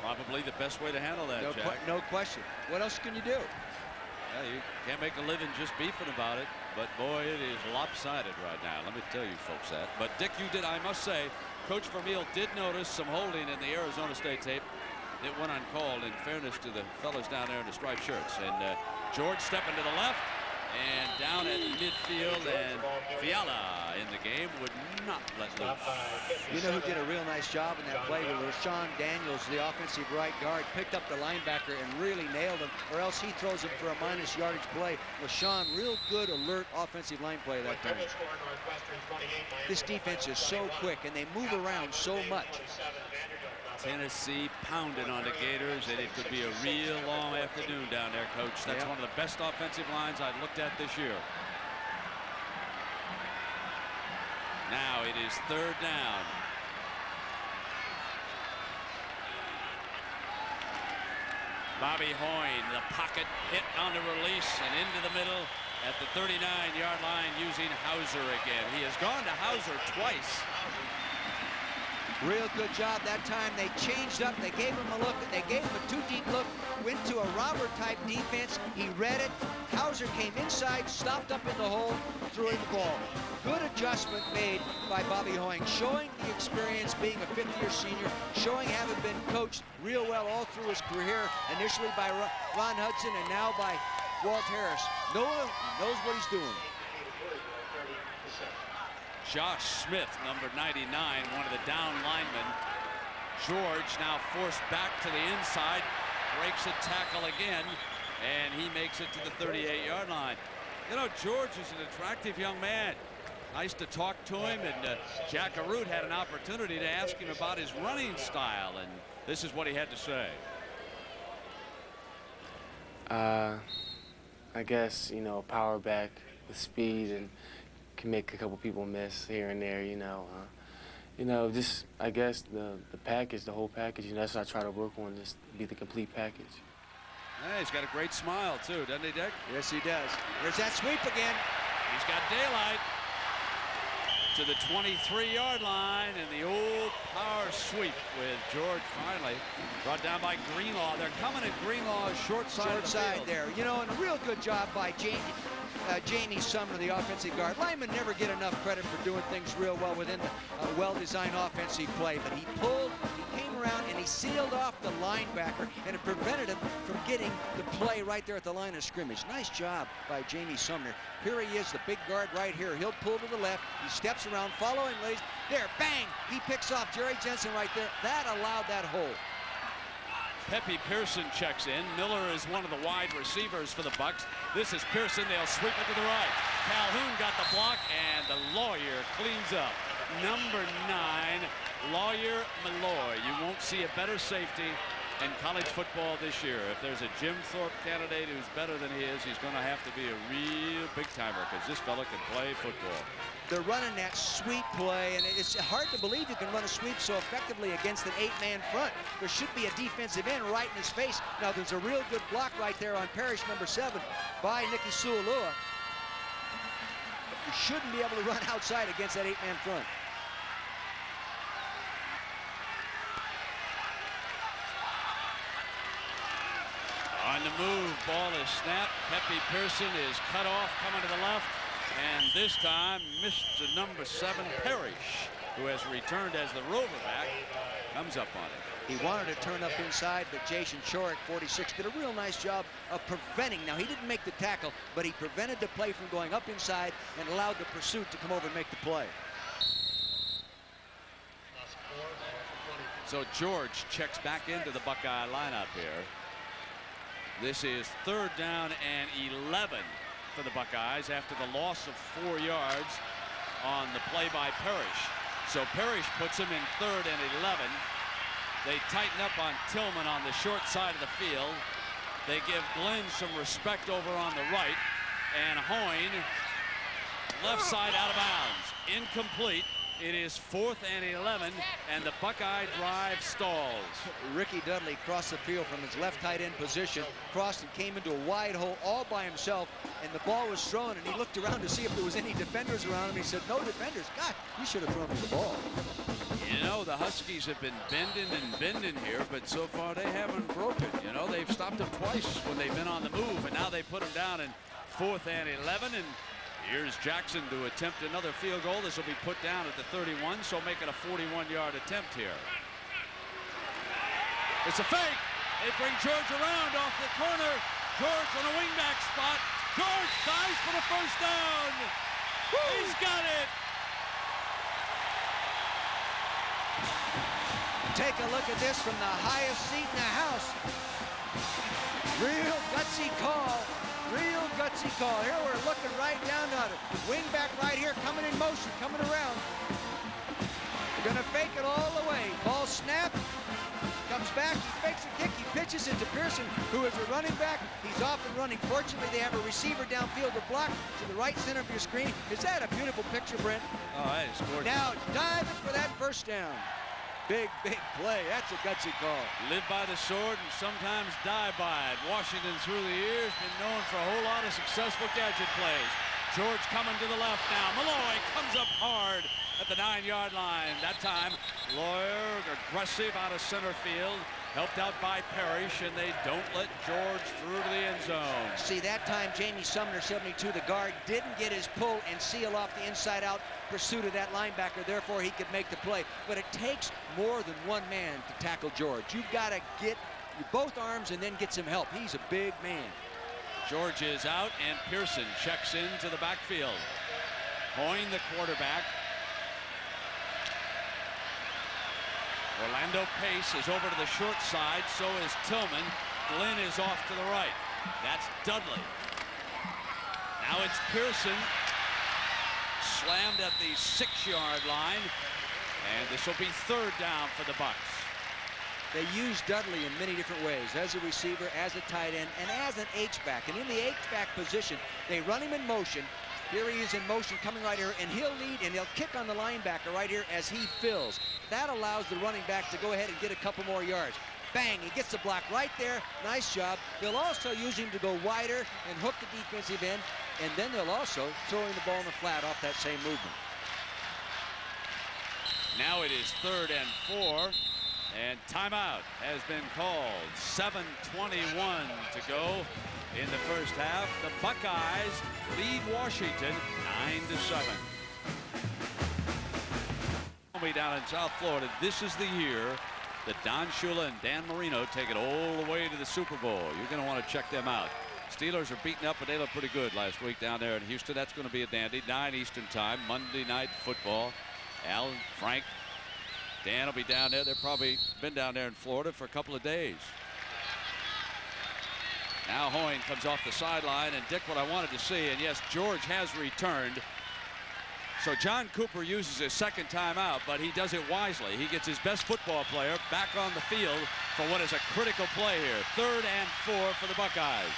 Probably the best way to handle that, Jack. No question. What else can you do? Yeah, you can't make a living just beefing about it, but boy, it is lopsided right now. Let me tell you folks that. But Dick, you did, I must say, Coach Vermeil did notice some holding in the Arizona State tape. It went uncalled, in fairness to the fellas down there in the striped shirts. And George stepping to the left and down at midfield, and Fiala in the game would not let loose. You know who did a real nice job in that play? Was Rashawn Daniels, the offensive right guard, picked up the linebacker and really nailed him, or else he throws him for a minus yardage play. Rashawn, real good, alert offensive line play that time. This defense is so quick, and they move around so much. Tennessee pounding on the Gators, and it could be a real long afternoon down there, Coach. That's one of the best offensive lines I've looked at this year. Now it is 3rd down. Bobby Hoyne, the pocket hit on the release and into the middle at the 39-yard line using Hauser again. He has gone to Hauser twice. Real good job that time. They changed up. They gave him a look. They gave him a 2-deep look. Went to a robber-type defense. He read it. Hauser came inside, stopped up in the hole, threw him the ball. Good adjustment made by Bobby Hoyne, showing the experience being a 5th-year senior, showing having been coached real well all through his career, initially by Ron Hudson and now by Walt Harris. Noah knows what he's doing. Josh Smith, number 99, one of the down linemen. George now forced back to the inside, breaks a tackle again, and he makes it to the 38-yard line. You know, George is an attractive young man. Nice to talk to him, and Jack Arute had an opportunity to ask him about his running style, and this is what he had to say. I guess, you know, power back with speed and can make a couple people miss here and there, you know. Just, I guess, the package, the whole package, you know, that's what I try to work on, just be the complete package. Hey, he's got a great smile, too, doesn't he, Dick? Yes, he does. There's that sweep again. He's got daylight to the 23-yard line, and the old power sweep with George finally brought down by Greenlaw. They're coming at Greenlaw's short side of the field. There, you know, and a real good job by Jamie Sumner, the offensive guard. Linemen never get enough credit for doing things real well within the well-designed offensive play, but he pulled, he came around, and he sealed off the linebacker, and it prevented him from getting the play right there at the line of scrimmage. Nice job by Jamie Sumner. Here he is, the big guard right here. He'll pull to the left. He steps around, following lays. There, bang! He picks off Jerry Jensen right there. That allowed that hole. Pepe Pearson checks in. Miller is one of the wide receivers for the Bucks. This is Pearson. They'll sweep it to the right. Calhoun got the block, and the Lawyer cleans up. Number 9, Lawyer Malloy. You won't see a better safety in college football this year. If there's a Jim Thorpe candidate who's better than he is, he's going to have to be a real big-timer, because this fella can play football. They're running that sweep play, and it's hard to believe you can run a sweep so effectively against an 8-man front. There should be a defensive end right in his face. Now, there's a real good block right there on Parrish, number 7, by Nicky Sualua. But you shouldn't be able to run outside against that 8-man front. On the move, ball is snapped. Pepe Pearson is cut off, coming to the left. And this time, Mr. number 7, Parrish, who has returned as the rover back, comes up on it. He wanted to turn up inside, but Jason Chorick, 46, did a real nice job of preventing. Now, he didn't make the tackle, but he prevented the play from going up inside and allowed the pursuit to come over and make the play. So George checks back into the Buckeye lineup here. This is 3rd down and 11 for the Buckeyes after the loss of 4 yards on the play by Parrish. So Parrish puts him in 3rd and 11. They tighten up on Tillman on the short side of the field. They give Glenn some respect over on the right. And Hoyne, left side out of bounds. Incomplete. It is 4th and 11, and the Buckeye drive stalls. Ricky Dudley crossed the field from his left tight end position, crossed and came into a wide hole all by himself, and the ball was thrown, and he looked around to see if there was any defenders around him. He said, no defenders. God, you should have thrown me the ball. You know, the Huskies have been bending here, but so far they haven't broken. You know, they've stopped them twice when they've been on the move, and now they put them down in 4th and 11, and here's Jackson to attempt another field goal. This will be put down at the 31, so make it a 41-yard attempt here. It's a fake. They bring George around off the corner. George on a wingback spot. George dives for the 1st down. Woo! He's got it. Take a look at this from the highest seat in the house. Real gutsy call. Real gutsy call. Here we're looking right down on it. Wing back right here, coming in motion, coming around. They're gonna fake it all the way. Ball snapped, comes back, he fakes a kick, he pitches it to Pearson, who is a running back. He's off and running. Fortunately, they have a receiver downfield to block to the right center of your screen. Is that a beautiful picture, Brent? Oh, that is gorgeous. Now, diving for that first down. Big play. That's a gutsy call. Live by the sword and sometimes die by it. Washington, through the years, been known for a whole lot of successful gadget plays. George coming to the left now. Malloy comes up hard at the 9-yard line. That time, Lawyer aggressive out of center field, helped out by Parrish, and they don't let George through to the end zone. See, that time, Jamie Sumner, 72, the guard, didn't get his pull and seal off the inside-out pursuit of that linebacker. Therefore, he could make the play. But it takes more than one man to tackle George. You've got to get both arms and then get some help. He's a big man. George is out, and Pearson checks into the backfield. Hoyne, the quarterback. Orlando Pace is over to the short side, so is Tillman. Glenn is off to the right. That's Dudley. Now it's Pearson. Slammed at the 6-yard line, and this will be 3rd down for the Bucks. They use Dudley in many different ways, as a receiver, as a tight end, and as an H-back. And in the H-back position, they run him in motion. Here he is in motion, coming right here, and he'll lead, and he'll kick on the linebacker right here as he fills. That allows the running back to go ahead and get a couple more yards. Bang, he gets the block right there. Nice job. They'll also use him to go wider and hook the defensive end, and then they'll also throw him the ball in the flat off that same movement. Now it is 3rd and 4. And timeout has been called. 7:21 to go in the first half. The Buckeyes lead Washington 9-7. Down in South Florida, this is the year that Don Shula and Dan Marino take it all the way to the Super Bowl. You're going to want to check them out. Steelers are beaten up, but they look pretty good last week down there in Houston. That's going to be a dandy. 9 Eastern time, Monday Night Football. Al, Frank, Dan will be down there. They've probably been down there in Florida for a couple of days. Now Hoyne comes off the sideline, and Dick, what I wanted to see, and yes, George has returned. So John Cooper uses his second timeout, but he does it wisely. He gets his best football player back on the field for what is a critical play here. 3rd and 4 for the Buckeyes.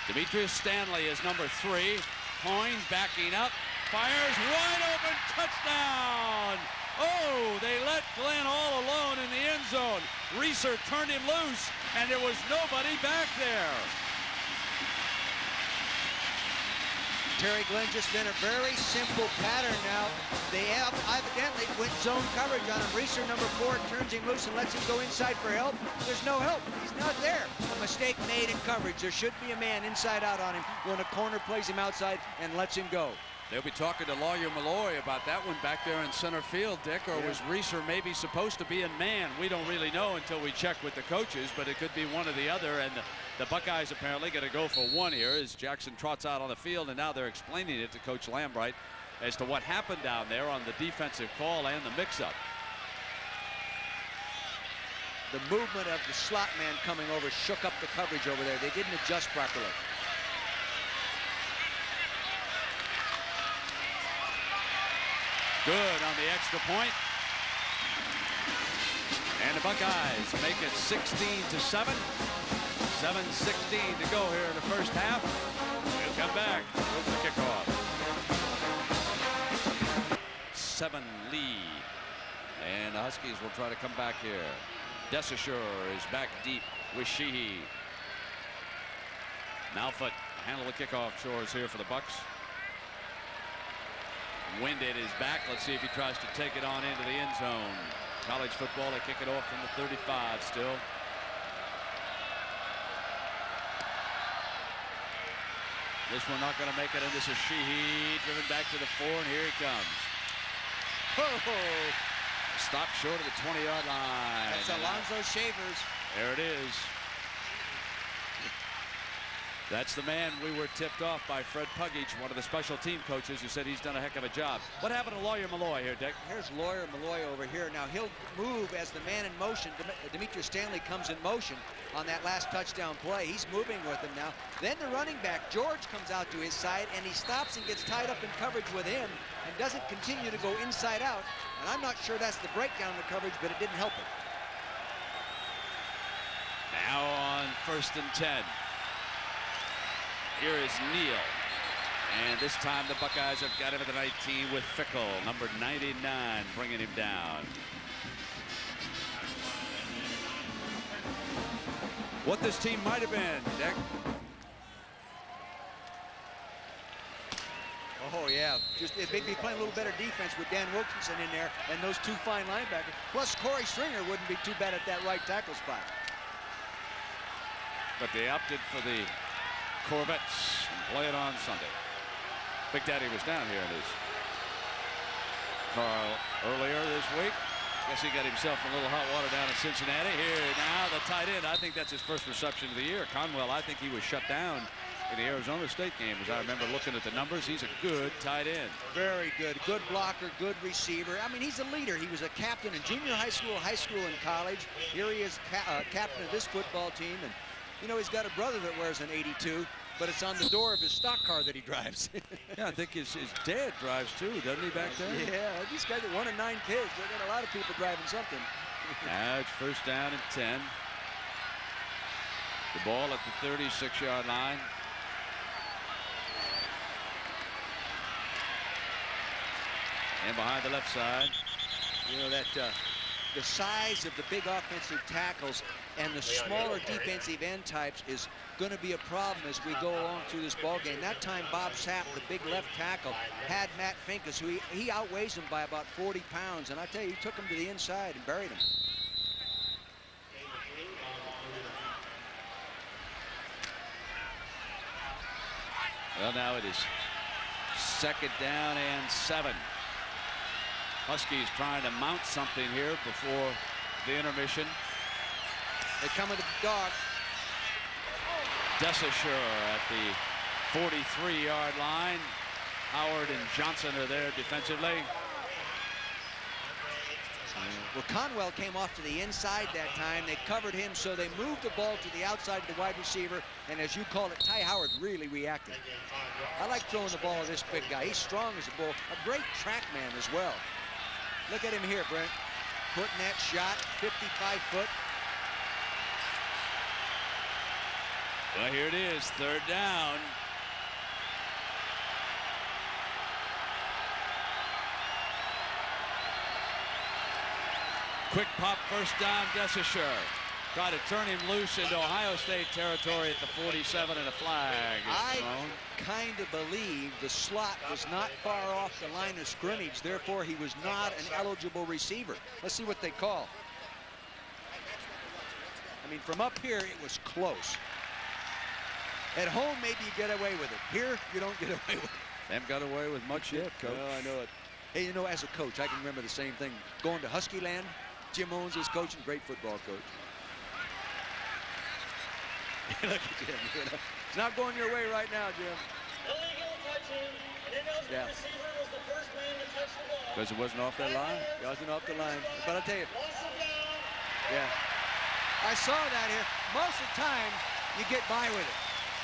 Demetrius Stanley is number 3. Hoyne backing up. Fires, wide open, touchdown! Oh, they let Glenn all alone in the end zone. Reeser turned him loose, and there was nobody back there. Terry Glenn just been a very simple pattern now. They have evidently went zone coverage on him. Reeser, number 4, turns him loose and lets him go inside for help. There's no help. He's not there. A mistake made in coverage. There should be a man inside out on him when a corner plays him outside and lets him go. They'll be talking to Lawyer Malloy about that one back there in center field, Dick, or was Reeser maybe supposed to be in man? We don't really know until we check with the coaches, but it could be one or the other, and the Buckeyes apparently going to go for one here as Jackson trots out on the field, and now they're explaining it to Coach Lambright as to what happened down there on the defensive call and the mix-up. The movement of the slot man coming over shook up the coverage over there. They didn't adjust properly. Good on the extra point. And the Buckeyes make it 16-7. 7:16 to go here in the first half. We'll come back. Here's the kickoff. 7 lead. And the Huskies will try to come back here. Desashore is back deep with Sheehy. Malfoot handle the kickoff chores here for the Bucks. Winded is back. Let's see if he tries to take it on into the end zone. College football, they kick it off from the 35 still. This one not going to make it, and this is Sheehy driven back to the 4, and here he comes. Stop short of the 20-yard line. That's Alonzo Shavers. There it is. That's the man we were tipped off by Fred Puggage, one of the special team coaches, who said he's done a heck of a job. What happened to Lawyer Malloy here, Dick? Here's Lawyer Malloy over here. Now he'll move as the man in motion. Demetrius Stanley comes in motion on that last touchdown play. He's moving with him now. Then the running back, George, comes out to his side, and he stops and gets tied up in coverage with him and doesn't continue to go inside out. And I'm not sure that's the breakdown in the coverage, but it didn't help him. Now on 1st and 10. Here is Neal. And this time the Buckeyes have got him at the 19 with Fickle, number 99, bringing him down. What this team might have been, Dick. Oh, yeah. Just if they'd be playing a little better defense with Dan Wilkinson in there and those two fine linebackers. Plus, Corey Stringer wouldn't be too bad at that right tackle spot. But they opted for the Corvettes and play it on Sunday. Big Daddy was down here in his car earlier this week. Guess he got himself a little hot water down in Cincinnati. Here now the tight end. I think that's his first reception of the year. Conwell, I think he was shut down in the Arizona State game. As I remember looking at the numbers, he's a good tight end. Very good. Good blocker, good receiver. I mean, he's a leader. He was a captain in junior high school, and college. Here he is, captain of this football team. And, you know, he's got a brother that wears an 82, but it's on the door of his stock car that he drives. Yeah, I think his dad drives too, doesn't he, back there? Yeah, these guys are 1 of 9 kids. They got a lot of people driving something. Now it's 1st down and 10. The ball at the 36-yard line. And behind the left side. You know, that the size of the big offensive tackles and the smaller defensive end types is going to be a problem as we go along through this ball game. That time, Bob Sapp, the big left tackle, had Matt Finkus, who he outweighs him by about 40 pounds. And I tell you, he took him to the inside and buried him. Well, now it is 2nd down and 7. Huskies trying to mount something here before the intermission. They come with the dog. Desisher at the 43-yard line. Howard and Johnson are there defensively. Well, Conwell came off to the inside that time. They covered him, so they moved the ball to the outside of the wide receiver. And as you call it, Ty Howard really reacted. I like throwing the ball at this big guy. He's strong as a bull. A great track man as well. Look at him here, Brent. Putting that shot, 55 foot. Well, here it is, 3rd down. Quick pop, 1st down, Desisher. Try to turn him loose into Ohio State territory at the 47, and a flag is thrown. I kind of believe the slot was not far off the line of scrimmage. Therefore, he was not an eligible receiver. Let's see what they call. I mean, from up here, it was close. At home, maybe you get away with it. Here, you don't get away with it. They haven't got away with much yet, Coach. No, I know it. Hey, you know, as a coach, I can remember the same thing. Going to Husky Land, Jim Owens was coaching, great football coach. Look at Jim. You know, it's not going your way right now, Jim. Illegal touching. An ineligible Yeah. receiver was the first man to touch the ball. Because it wasn't off that line? It wasn't off the line. But I'll tell you, Lost him down. yeah. I saw that here. Most of the time, you get by with it.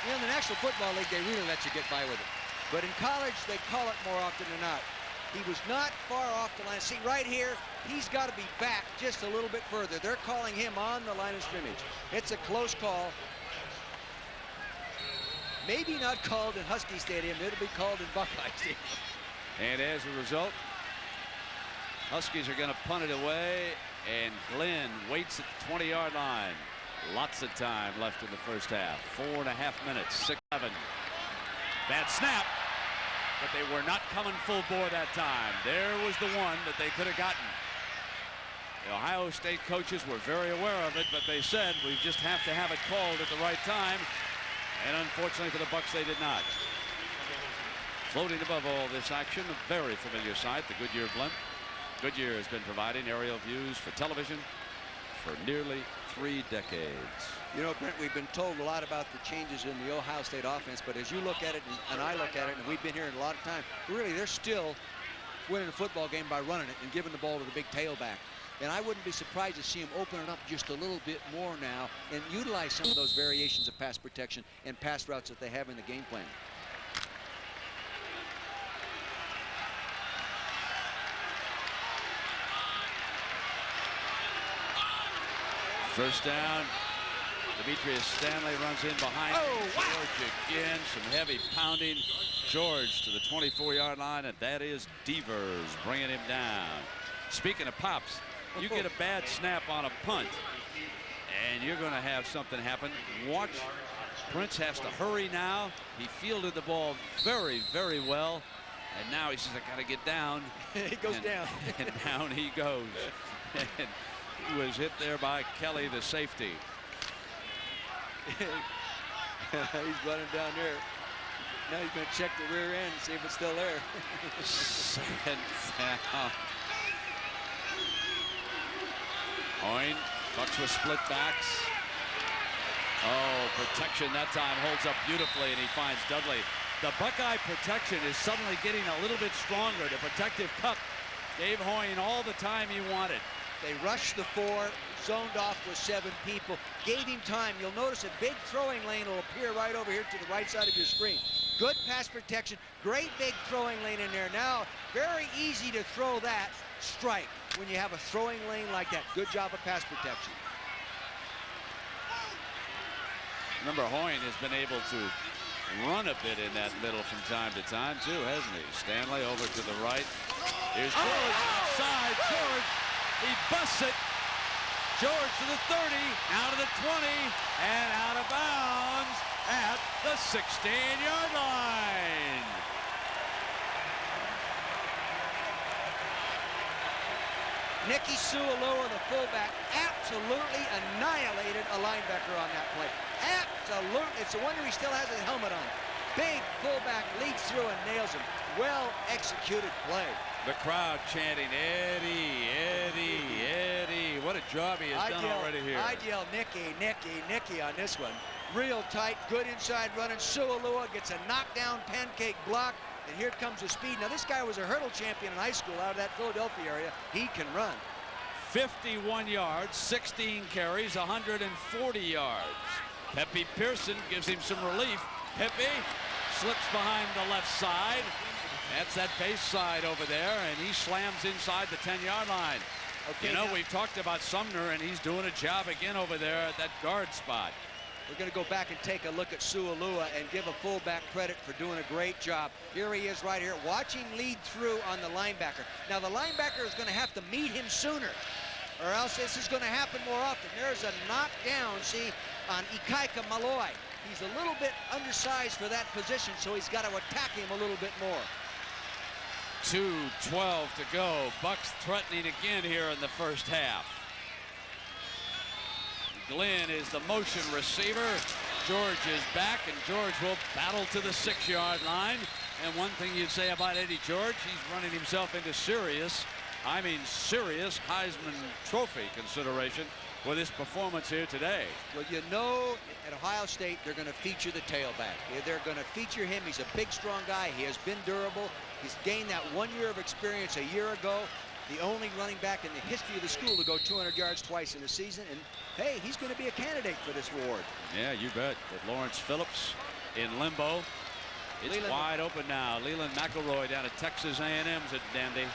You know, in the National Football League, they really let you get by with it. But in college, they call it more often than not. He was not far off the line. See, right here, he's got to be back just a little bit further. They're calling him on the line of scrimmage. It's a close call. Maybe not called in Husky Stadium. It'll be called in Buckeye Stadium. And as a result, Huskies are going to punt it away, and Glenn waits at the 20-yard line. Lots of time left in the first half. 4.5 minutes, 6-7. Bad snap, but they were not coming full bore that time. There was the one that they could have gotten. The Ohio State coaches were very aware of it, but they said we just have to have it called at the right time. And unfortunately for the Bucs, they did not. Floating above all this action, a very familiar sight, the Goodyear blimp. Goodyear has been providing aerial views for television for nearly 3 decades. You know, Brent, we've been told a lot about the changes in the Ohio State offense, but as you look at it and I look at it, and we've been here a lot of time, really they're still winning a football game by running it and giving the ball to the big tailback. And I wouldn't be surprised to see him open it up just a little bit more now and utilize some of those variations of pass protection and pass routes that they have in the game plan. First down. Demetrius Stanley runs in behind George again. Some heavy pounding. George to the 24-yard line, and that is Devers bringing him down. Speaking of pops, you get a bad snap on a punt, and you're going to have something happen. Watch. Prince has to hurry now. He fielded the ball very, very well, and now he says, I got to get down. He goes down. And down he goes. And he was hit there by Kelly, the safety. He's running down there. Now he's going to check the rear end and see if it's still there. Second down. Hoyne, Bucks with split backs. Oh, protection that time holds up beautifully, and he finds Dudley. The Buckeye protection is suddenly getting a little bit stronger. The protective cup gave Hoyne all the time he wanted. They rushed the 4, zoned off with 7 people, gave him time. You'll notice a big throwing lane will appear right over here to the right side of your screen. Good pass protection, great big throwing lane in there. Now, very easy to throw that strike when you have a throwing lane like that. Good job of pass protection. Remember, Hoyne has been able to run a bit in that middle from time to time, too, hasn't he? Stanley over to the right. Here's George outside. George, he busts it. George to the 30, out of the 20, and out of bounds at the 16-yard line. Nicky Sualua, the fullback, absolutely annihilated a linebacker on that play. Absolutely. It's a wonder he still has his helmet on. Big fullback leads through and nails him. Well executed play. The crowd chanting, Eddie, Eddie, Eddie. What a job he has done already here. I'd yell Nicky, Nicky, Nicky on this one. Real tight, good inside running. Sualua gets a knockdown pancake block. And here comes the speed. Now, this guy was a hurdle champion in high school out of that Philadelphia area. He can run. 51 yards, 16 carries, 140 yards. Pepe Pearson gives him some relief. Pepe slips behind the left side. That's that base side over there, and he slams inside the 10-yard line. Okay, you know, we've talked about Sumner, and he's doing a job again over there at that guard spot. We're going to go back and take a look at Sualua and give a fullback credit for doing a great job. Here he is right here, watching lead through on the linebacker. Now, the linebacker is going to have to meet him sooner, or else this is going to happen more often. There's a knockdown, see, on Ikaika Malloy. He's a little bit undersized for that position, so he's got to attack him a little bit more. 2:12 to go. Bucks threatening again here in the first half. Glenn is the motion receiver. George is back, and George will battle to the 6-yard line. And one thing you'd say about Eddie George, he's running himself into serious Heisman Trophy consideration with his performance here today. Well, you know, at Ohio State, they're going to feature the tailback. They're going to feature him. He's a big, strong guy. He has been durable. He's gained that 1 year of experience a year ago. The only running back in the history of the school to go 200 yards twice in a season. And, hey, he's going to be a candidate for this award. Yeah, you bet. With Lawrence Phillips in limbo. It's Leland wide open now. Leland McElroy down at Texas A&M's at Dandy.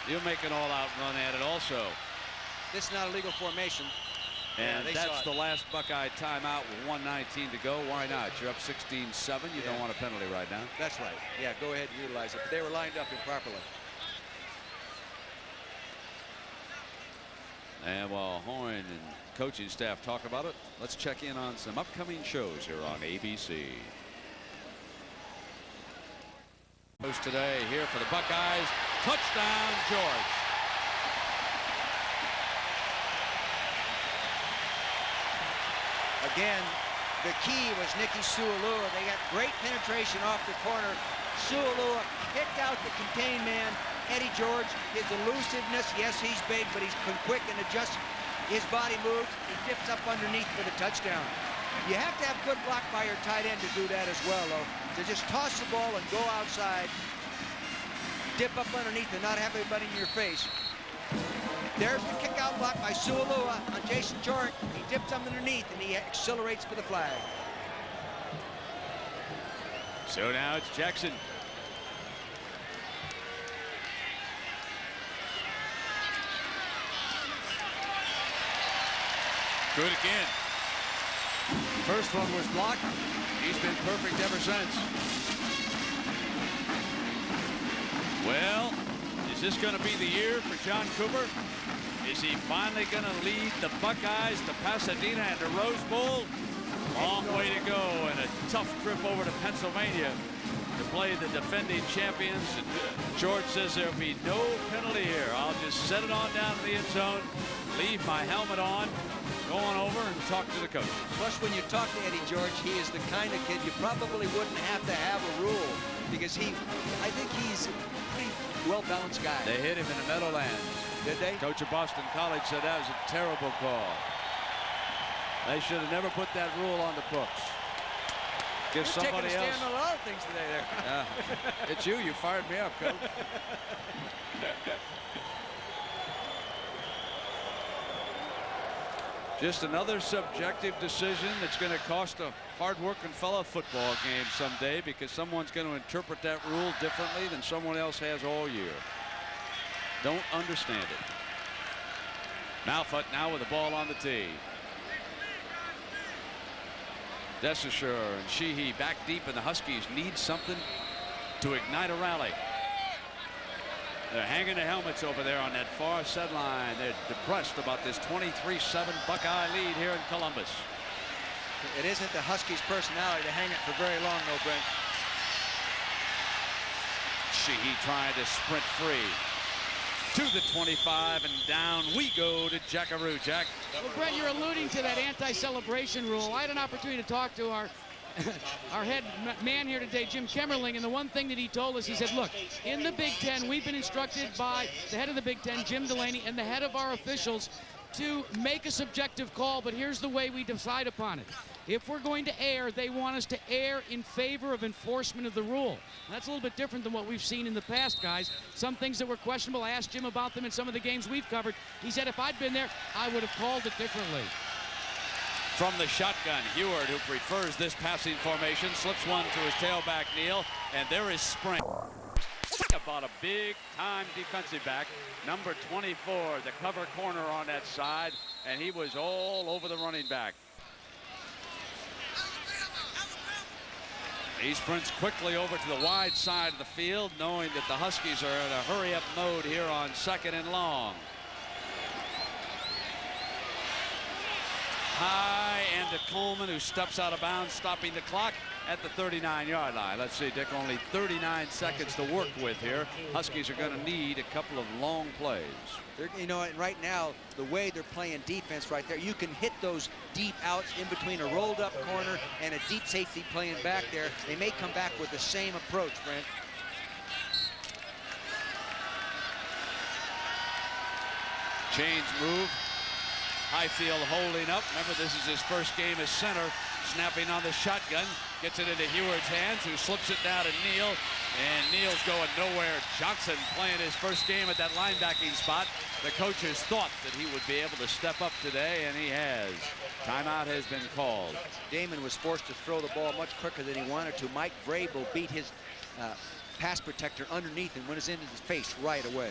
He'll make an all-out run at it also. This is not a legal formation. And that's the last Buckeye timeout with 1:19 to go. Why not? You're up 16-7. You don't want a penalty right now. That's right. Yeah, go ahead and utilize it. But they were lined up improperly. And while Hoyne and coaching staff talk about it, let's check in on some upcoming shows here on ABC. Shows today here for the Buckeyes. Touchdown, George. Again, the key was Nicky Sualua. They got great penetration off the corner. Sualua kicked out the contained man. Eddie George, his elusiveness, yes, he's big, but he's quick and adjusts. his body moves, he dips up underneath for the touchdown. You have to have good block by your tight end to do that as well, though. To just toss the ball and go outside, dip up underneath and not have everybody in your face. There's the kick out block by Sualua on Jason Jordan. He dips up underneath and he accelerates for the flag. So now it's Jackson. Good again. First one was blocked. He's been perfect ever since. Well, is this going to be the year for John Cooper? Is he finally going to lead the Buckeyes to Pasadena and the Rose Bowl? Long way to go and a tough trip over to Pennsylvania to play the defending champions. And George says there'll be no penalty here. I'll just set it on down to the end zone, leave my helmet on, go on over and talk to the coach. Plus, when you talk to Eddie George, he is the kind of kid you probably wouldn't have to have a rule because I think he's a pretty well-balanced guy. They hit him in the Meadowlands. Did they? Coach of Boston College said that was a terrible call. They should have never put that rule on the books. Give somebody taking a else. stand on a lot of things today there. Yeah. It's you. You fired me up, Coach. Just another subjective decision that's going to cost a hard-working fella a football game someday because someone's going to interpret that rule differently than someone else has all year. Don't understand it. Malfoot now with the ball on the tee. Desesher and Sheehy back deep, and the Huskies need something to ignite a rally. They're hanging their helmets over there on that far sideline. They're depressed about this 23-7 Buckeye lead here in Columbus. It isn't the Huskies' personality to hang it for very long, though, Brent. Sheehy trying to sprint free to the 25, and down we go to Jackaroo. Jack. Well, Brent, you're alluding to that anti-celebration rule. I had an opportunity to talk to our head man here today, Jim Kemmerling, and the one thing that he told us, he said, look, in the Big Ten, we've been instructed by the head of the Big Ten, Jim Delaney, and the head of our officials to make a subjective call, but here's the way we decide upon it. If we're going to err, they want us to err in favor of enforcement of the rule. That's a little bit different than what we've seen in the past, guys. Some things that were questionable, I asked Jim about them in some of the games we've covered. He said if I'd been there, I would have called it differently. From the shotgun, Heward, who prefers this passing formation, slips one to his tailback, Neal, and there is Spring. About a big-time defensive back, number 24, the cover corner on that side, and he was all over the running back. He sprints quickly over to the wide side of the field, knowing that the Huskies are in a hurry-up mode here on 2nd and long. High and to Coleman, who steps out of bounds, stopping the clock at the 39-yard line. Let's see, Dick, only 39 seconds to work with here. Huskies are going to need a couple of long plays. You know, right now, the way they're playing defense right there, you can hit those deep outs in between a rolled-up corner and a deep safety playing back there. They may come back with the same approach, Brent. Chains move. Highfield holding up. Remember, this is his first game as center. Snapping on the shotgun. Gets it into Heward's hands, who slips it down to Neal. And Neal's going nowhere. Johnson playing his first game at that linebacking spot. The coaches thought that he would be able to step up today, and he has. Timeout has been called. Damon was forced to throw the ball much quicker than he wanted to. Mike Vrable beat his pass protector underneath and went into his face right away.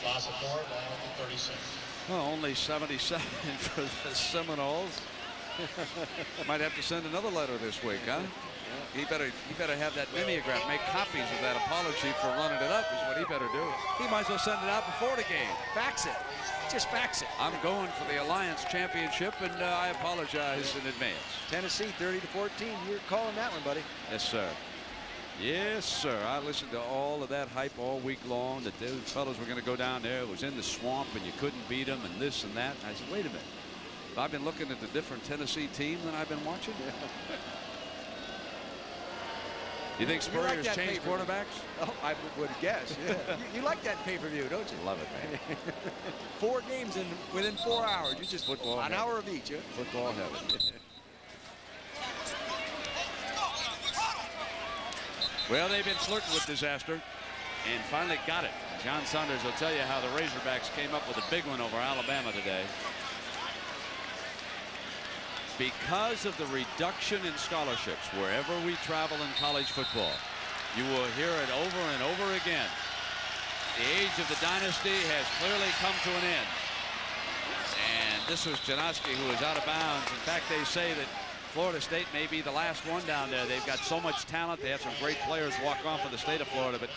Loss of 4, ball 36. Well, only 77 for the Seminoles. Might have to send another letter this week, huh? He better have that mimeograph, make copies of that apology for running it up is what he better do. He might as well send it out before the game. Fax it. Just fax it. I'm going for the Alliance Championship, and I apologize in advance. Tennessee 30-14. You're calling that one, buddy. Yes, sir. Yes, sir. I listened to all of that hype all week long that those fellows were going to go down there. It was in the swamp, and you couldn't beat them, and this and that. And I said, wait a minute. I've been looking at the different Tennessee team than I've been watching. You think You like Spurrier's that changed pay-per-view. quarterbacks? Oh, I would guess. Yeah. you like that pay-per-view, don't you? Love it, man. 4 games within 4 hours. You just Football an heaven. hour of each. Huh? Football heaven. Well, they've been flirting with disaster and finally got it. John Saunders will tell you how the Razorbacks came up with a big one over Alabama today. Because of the reduction in scholarships wherever we travel in college football, you will hear it over and over again. The age of the dynasty has clearly come to an end. And this was Janoski who was out of bounds. In fact, they say that Florida State may be the last one down there. They've got so much talent. They have some great players walk on for the state of Florida, but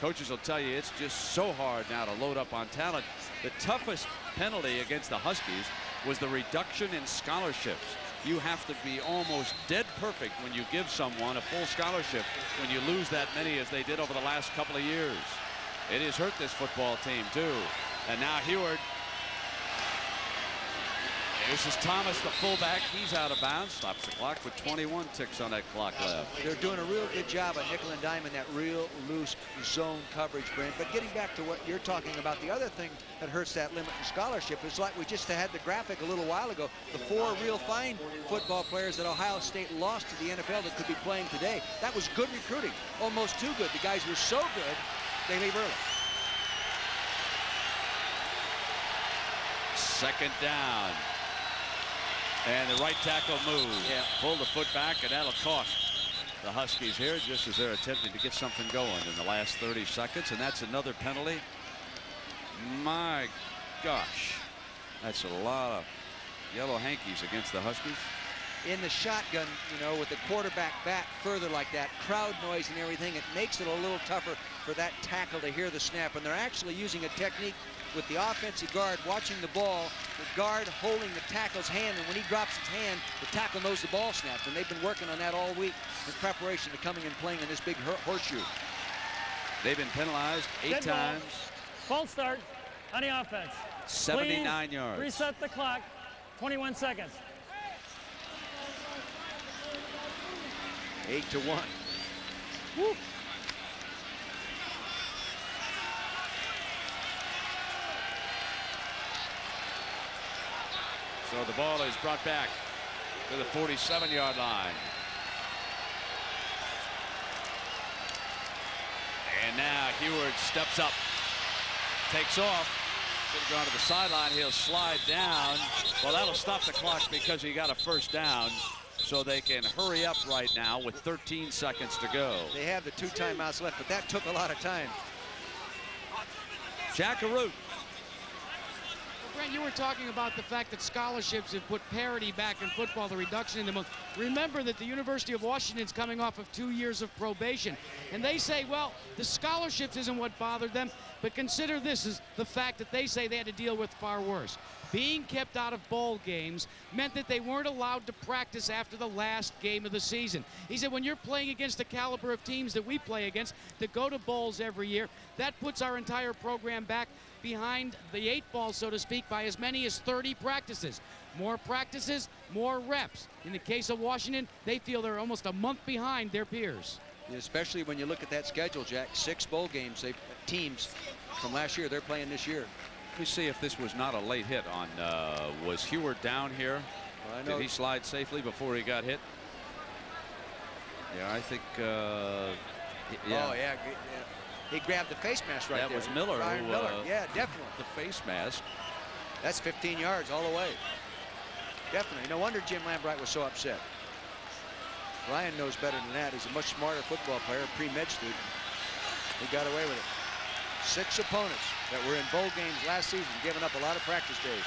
coaches will tell you it's just so hard now to load up on talent. The toughest penalty against the Huskies was the reduction in scholarships. You have to be almost dead perfect when you give someone a full scholarship when you lose that many as they did over the last couple of years. It has hurt this football team too. And now Heward. This is Thomas, the fullback. He's out of bounds. Stops the clock with 21 ticks on that clock left. They're doing a real good job of nickel and dime in that real loose zone coverage, Brent. But getting back to what you're talking about, the other thing that hurts that limit in scholarship is like we just had the graphic a little while ago. The 4 real fine football players that Ohio State lost to the NFL that could be playing today. That was good recruiting. Almost too good. The guys were so good, they leave early. Second down. And the right tackle moves. Yeah. Pull the foot back, and that'll cost the Huskies here just as they're attempting to get something going in the last 30 seconds. And that's another penalty. My gosh. That's a lot of yellow hankies against the Huskies. In the shotgun, you know, with the quarterback back further like that, crowd noise and everything, it makes it a little tougher for that tackle to hear the snap. And they're actually using a technique with the offensive guard watching the ball, the guard holding the tackle's hand, and when he drops his hand, the tackle knows the ball snapped. And they've been working on that all week in preparation to coming and playing in this big horseshoe. They've been penalized 8 times. False start on the offense. 79 Please yards. reset the clock. 21 seconds. 8-1. Woo. So the ball is brought back to the 47-yard line. And now Heward steps up, takes off. Should have gone to the sideline. He'll slide down. Well, that'll stop the clock because he got a first down. So they can hurry up right now with 13 seconds to go. They have the 2 timeouts left, but that took a lot of time. Jackaroo. Brent, you were talking about the fact that scholarships have put parity back in football, the reduction in them. Remember that the University of Washington's coming off of 2 years of probation. And they say, well, the scholarships isn't what bothered them, but consider this is the fact that they say they had to deal with far worse. Being kept out of bowl games meant that they weren't allowed to practice after the last game of the season. He said when you're playing against the caliber of teams that we play against that go to bowls every year, that puts our entire program back behind the 8 ball, so to speak, by as many as 30 practices. More practices, more reps. In the case of Washington, they feel they're almost a month behind their peers. Especially when you look at that schedule, Jack. 6 bowl games, teams from last year, they're playing this year. Let me see if this was not a late hit on, was Heward down here? Well, I know. Did he slide safely before he got hit? Yeah, I think, yeah. Oh, yeah. He grabbed the face mask right there. That was Miller. Ryan who, Miller. Yeah, definitely. The face mask. That's 15 yards all the way. Definitely. No wonder Jim Lambright was so upset. Ryan knows better than that. He's a much smarter football player, pre-med student. He got away with it. 6 opponents that were in bowl games last season, giving up a lot of practice days.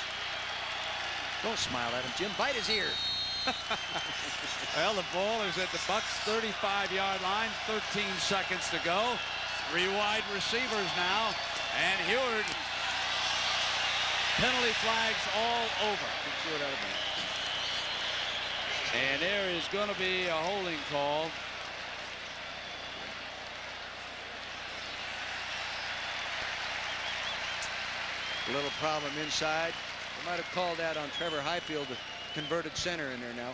Don't smile at him, Jim. Bite his ear. Well, the ball is at the Bucs' 35-yard line. 13 seconds to go. 3 wide receivers now. And Heward, penalty flags all over. And there is going to be a holding call. A little problem inside. They might have called that on Trevor Highfield, the converted center in there now.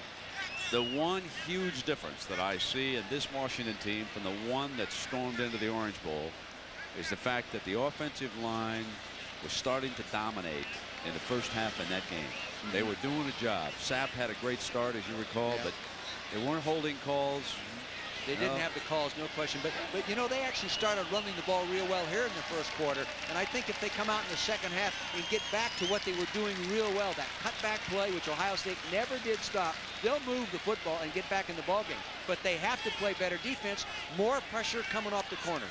The one huge difference that I see in this Washington team from the one that stormed into the Orange Bowl is the fact that the offensive line was starting to dominate in the first half in that game. They were doing a job. Sapp had a great start, as you recall, but they weren't holding calls. They didn't have the calls, no question. But you know, they actually started running the ball real well here in the first quarter. And I think if they come out in the second half and get back to what they were doing real well, that cutback play, which Ohio State never did stop, they'll move the football and get back in the ball game. But they have to play better defense, more pressure coming off the corner.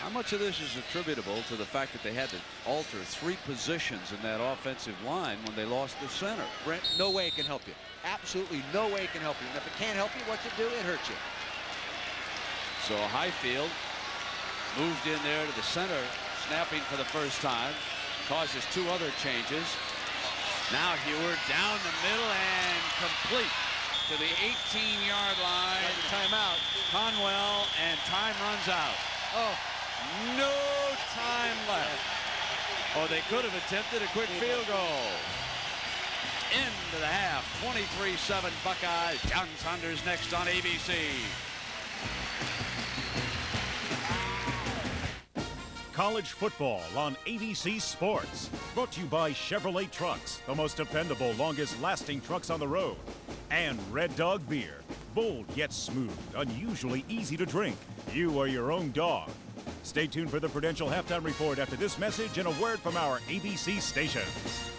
How much of this is attributable to the fact that they had to alter 3 positions in that offensive line when they lost the center? Brent, no way it can help you. Absolutely no way it can help you. And if it can't help you, what's it do? It hurts you. So Highfield moved in there to the center, snapping for the first time, causes 2 other changes. Now Heward down the middle and complete to the 18-yard line. Timeout. Conwell, and time runs out. Oh, no time left. Oh, they could have attempted a quick field goal. Into the half, 23-7 Buckeyes. John Saunders next on ABC. College football on ABC Sports. Brought to you by Chevrolet Trucks, the most dependable, longest-lasting trucks on the road. And Red Dog Beer. Bold yet smooth, unusually easy to drink. You are your own dog. Stay tuned for the Prudential Halftime Report after this message and a word from our ABC stations.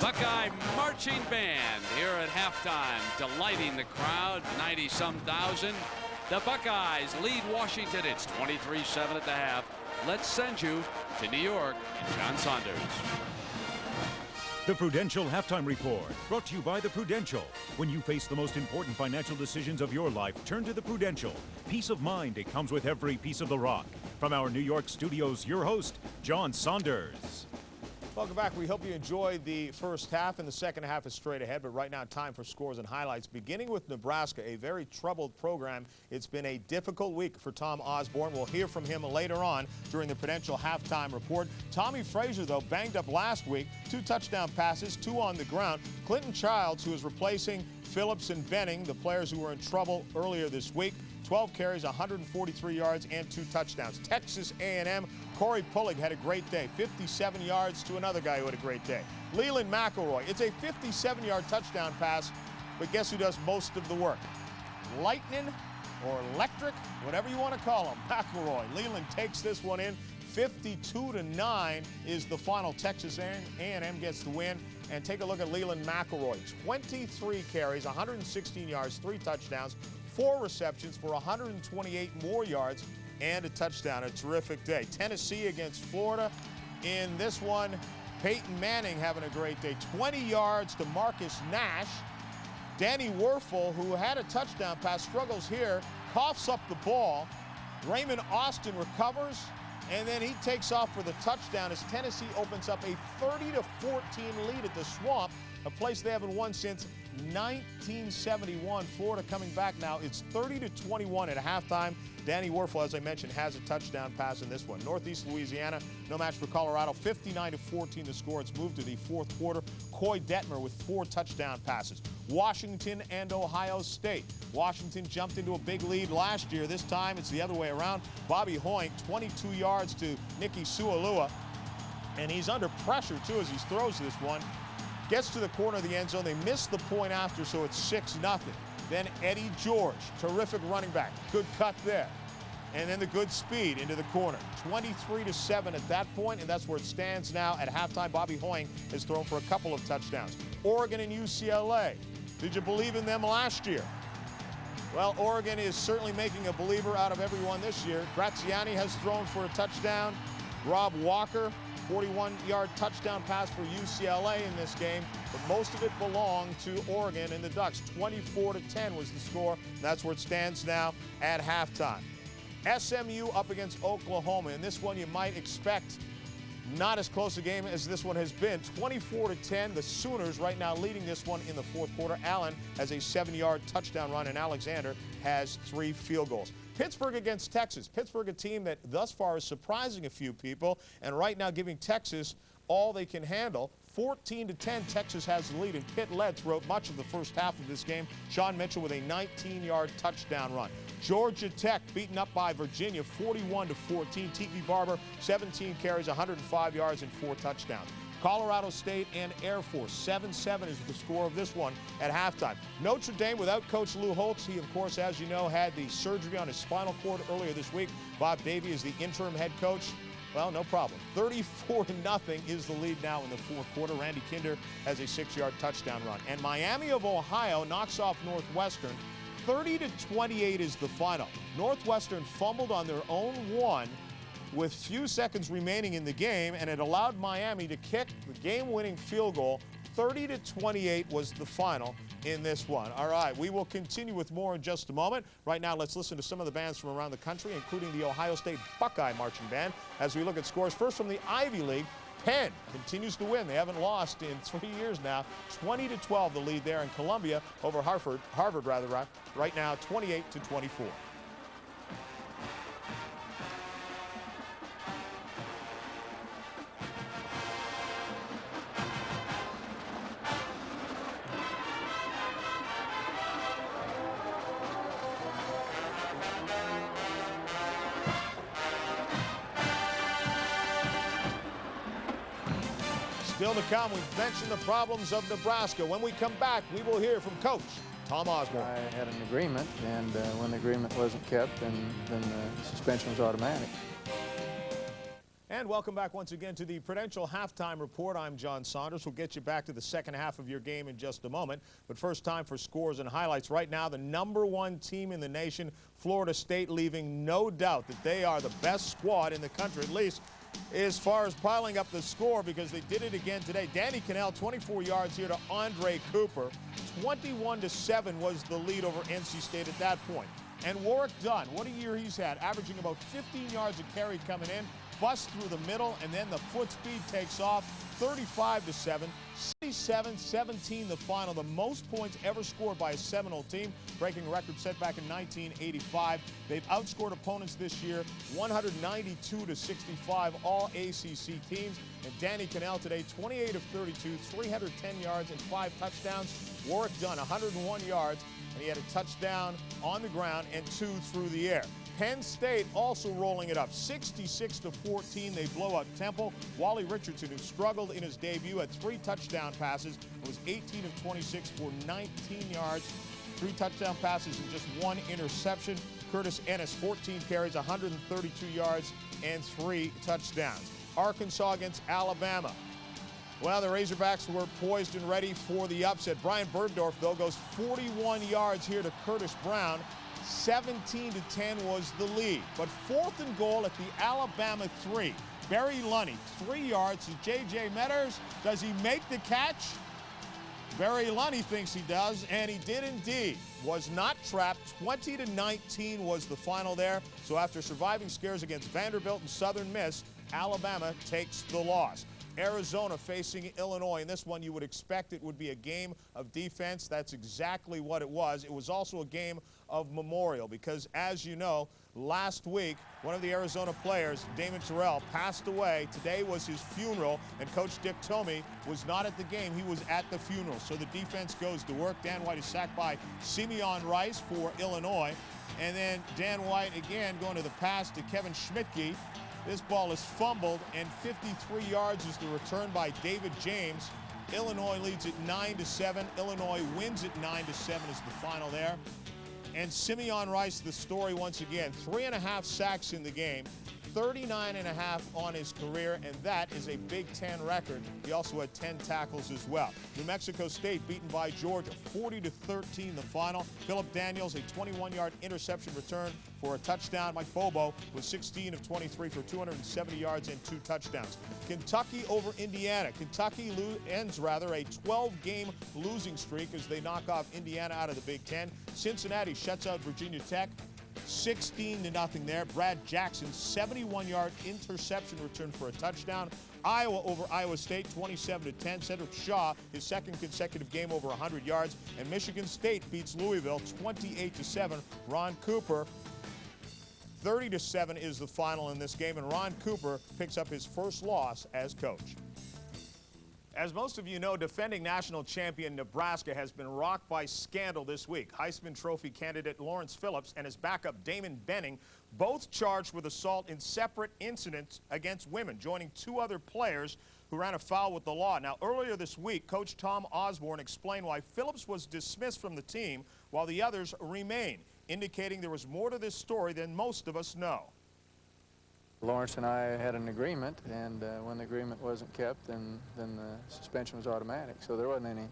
Buckeye marching band here at halftime, delighting the crowd, 90-some thousand. The Buckeyes lead Washington. It's 23-7 at the half. Let's send you to New York and John Saunders. The Prudential Halftime Report, brought to you by the Prudential. When you face the most important financial decisions of your life, turn to the Prudential. Peace of mind, it comes with every piece of the rock. From our New York studios, your host, John Saunders. Welcome back. We hope you enjoyed the first half, and the second half is straight ahead. But right now, time for scores and highlights. Beginning with Nebraska, a very troubled program. It's been a difficult week for Tom Osborne. We'll hear from him later on during the Prudential Halftime Report. Tommy Frazier, though, banged up last week. 2 touchdown passes, 2 on the ground. Clinton Childs, who is replacing Phillips and Benning, the players who were in trouble earlier this week. 12 carries, 143 yards, and 2 touchdowns. Texas A&M, Corey Pullig had a great day. 57 yards to another guy who had a great day. Leland McElroy, it's a 57-yard touchdown pass, but guess who does most of the work? Lightning or electric, whatever you want to call him, McElroy. Leland takes this one in. 52-9 is the final. Texas A&M gets the win. And take a look at Leland McElroy. 23 carries, 116 yards, 3 touchdowns, 4 receptions for 128 more yards and a touchdown. A terrific day. Tennessee against Florida. In this one, Peyton Manning having a great day. 20 yards to Marcus Nash. Danny Werfel, who had a touchdown pass, struggles here, coughs up the ball. Raymond Austin recovers, and then he takes off for the touchdown as Tennessee opens up a 30-14 lead at the Swamp, a place they haven't won since 1971. Florida coming back now. It's 30-21 at halftime. Danny Werfel, as I mentioned, has a touchdown pass in this one. Northeast Louisiana, no match for Colorado. 59-14 the score. It's moved to the fourth quarter. Coy Detmer with 4 touchdown passes. Washington and Ohio State. Washington jumped into a big lead last year. This time it's the other way around. Bobby Hoying, 22 yards to Nicky Sualua. And he's under pressure, too, as he throws this one. Gets to the corner of the end zone. They miss the point after, so it's 6-0. Then Eddie George, terrific running back. Good cut there. And then the good speed into the corner. 23-7 at that point, and that's where it stands now at halftime. Bobby Hoying has thrown for a couple of touchdowns. Oregon and UCLA. Did you believe in them last year? Well, Oregon is certainly making a believer out of everyone this year. Graziani has thrown for a touchdown. Rob Walker 41-yard touchdown pass for UCLA in this game, but most of it belonged to Oregon and the Ducks. 24-10 was the score. That's where it stands now at halftime. SMU up against Oklahoma. In this one, you might expect not as close a game as this one has been. 24-10. The Sooners right now leading this one in the fourth quarter. Allen has a 7-yard touchdown run, and Alexander has 3 field goals. Pittsburgh against Texas. Pittsburgh, a team that thus far is surprising a few people, and right now giving Texas all they can handle. 14-10, Texas has the lead, and Pitt led throughout much of the first half of this game. Sean Mitchell with a 19-yard touchdown run. Georgia Tech beaten up by Virginia 41-14. Tiki Barber, 17 carries, 105 yards, and 4 touchdowns. Colorado State and Air Force, 7-7 is the score of this one at halftime. Notre Dame without Coach Lou Holtz. He, of course, as you know, had the surgery on his spinal cord earlier this week. Bob Davie is the interim head coach. Well, no problem. 34-0 is the lead now in the fourth quarter. Randy Kinder has a 6-yard touchdown run. And Miami of Ohio knocks off Northwestern. 30-28 is the final. Northwestern fumbled on their own one with few seconds remaining in the game, and it allowed Miami to kick the game-winning field goal. 30-28 was the final in this one. All right, we will continue with more in just a moment. Right now, let's listen to some of the bands from around the country, including the Ohio State Buckeye Marching Band, as we look at scores. First from the Ivy League, Penn continues to win. They haven't lost in 3 years now. 20-12 the lead there in Columbia over Harvard right now 28-24. Still to come, we've mentioned the problems of Nebraska. When we come back, we will hear from Coach Tom Osborne. I had an agreement, and when the agreement wasn't kept, then the suspension was automatic. And welcome back once again to the Prudential Halftime Report. I'm John Saunders. We'll get you back to the second half of your game in just a moment. But first, time for scores and highlights. Right now, the #1 team in the nation, Florida State, leaving no doubt that they are the best squad in the country, at least as far as piling up the score, because they did it again today. Danny Cannell, 24 yards here to Andre Cooper. 21-7 was the lead over NC State at that point. And Warwick Dunn, what a year he's had, averaging about 15 yards a carry coming in, bust through the middle, and then the foot speed takes off. 35-7, 67-17 the final, the most points ever scored by a Seminole team, breaking a record set back in 1985. They've outscored opponents this year 192-65, all ACC teams. And Danny Cannell today, 28 of 32, 310 yards and 5 touchdowns. Warwick Dunn, 101 yards, and he had a touchdown on the ground and 2 through the air. Penn State also rolling it up, 66-14. They blow out Temple. Wally Richardson, who struggled in his debut, had 3 touchdown passes. It was 18 of 26 for 19 yards, 3 touchdown passes and just 1 interception. Curtis Ennis, 14 carries, 132 yards and 3 touchdowns. Arkansas against Alabama. Well, the Razorbacks were poised and ready for the upset. Brian Bergdorf, though, goes 41 yards here to Curtis Brown. 17-10 was the lead. But 4th and goal at the Alabama 3. Barry Lunny, 3 yards to J.J. Metters. Does he make the catch? Barry Lunny thinks he does, and he did indeed. Was not trapped. 20-19 was the final there. So after surviving scares against Vanderbilt and Southern Miss, Alabama takes the loss. Arizona facing Illinois. In this one, you would expect it would be a game of defense. That's exactly what it was. It was also a game of memorial because, as you know, last week, one of the Arizona players, Damon Terrell, passed away. Today was his funeral, and Coach Dick Tomey was not at the game. He was at the funeral. So the defense goes to work. Dan White is sacked by Simeon Rice for Illinois. And then Dan White again going to the pass to Kevin Schmidtke. This ball is fumbled, and 53 yards is the return by David James. Illinois leads at 9-7. Illinois wins at 9-7 is the final there. And Simeon Rice, the story once again, 3.5 sacks in the game. 39.5 on his career, and that is a Big Ten record. He also had 10 tackles as well. New Mexico State beaten by Georgia, 40-13 the final. Philip Daniels, a 21-yard interception return for a touchdown. Mike Vrable was 16 of 23 for 270 yards and 2 touchdowns. Kentucky over Indiana. Kentucky ends a 12-game losing streak as they knock off Indiana out of the Big Ten. Cincinnati shuts out Virginia Tech 16-0 there. Brad Jackson, 71-yard interception return for a touchdown. Iowa over Iowa State, 27-10. Cedric Shaw, his second consecutive game over 100 yards. And Michigan State beats Louisville 28-7. Ron Cooper, 30-7 is the final in this game, and Ron Cooper picks up his first loss as coach. As most of you know, defending national champion Nebraska has been rocked by scandal this week. Heisman Trophy candidate Lawrence Phillips and his backup Damon Benning, both charged with assault in separate incidents against women, joining 2 other players who ran afoul with the law. Now, earlier this week, Coach Tom Osborne explained why Phillips was dismissed from the team while the others remain, indicating there was more to this story than most of us know. Lawrence and I had an agreement, and when the agreement wasn't kept, then the suspension was automatic. So there wasn't any.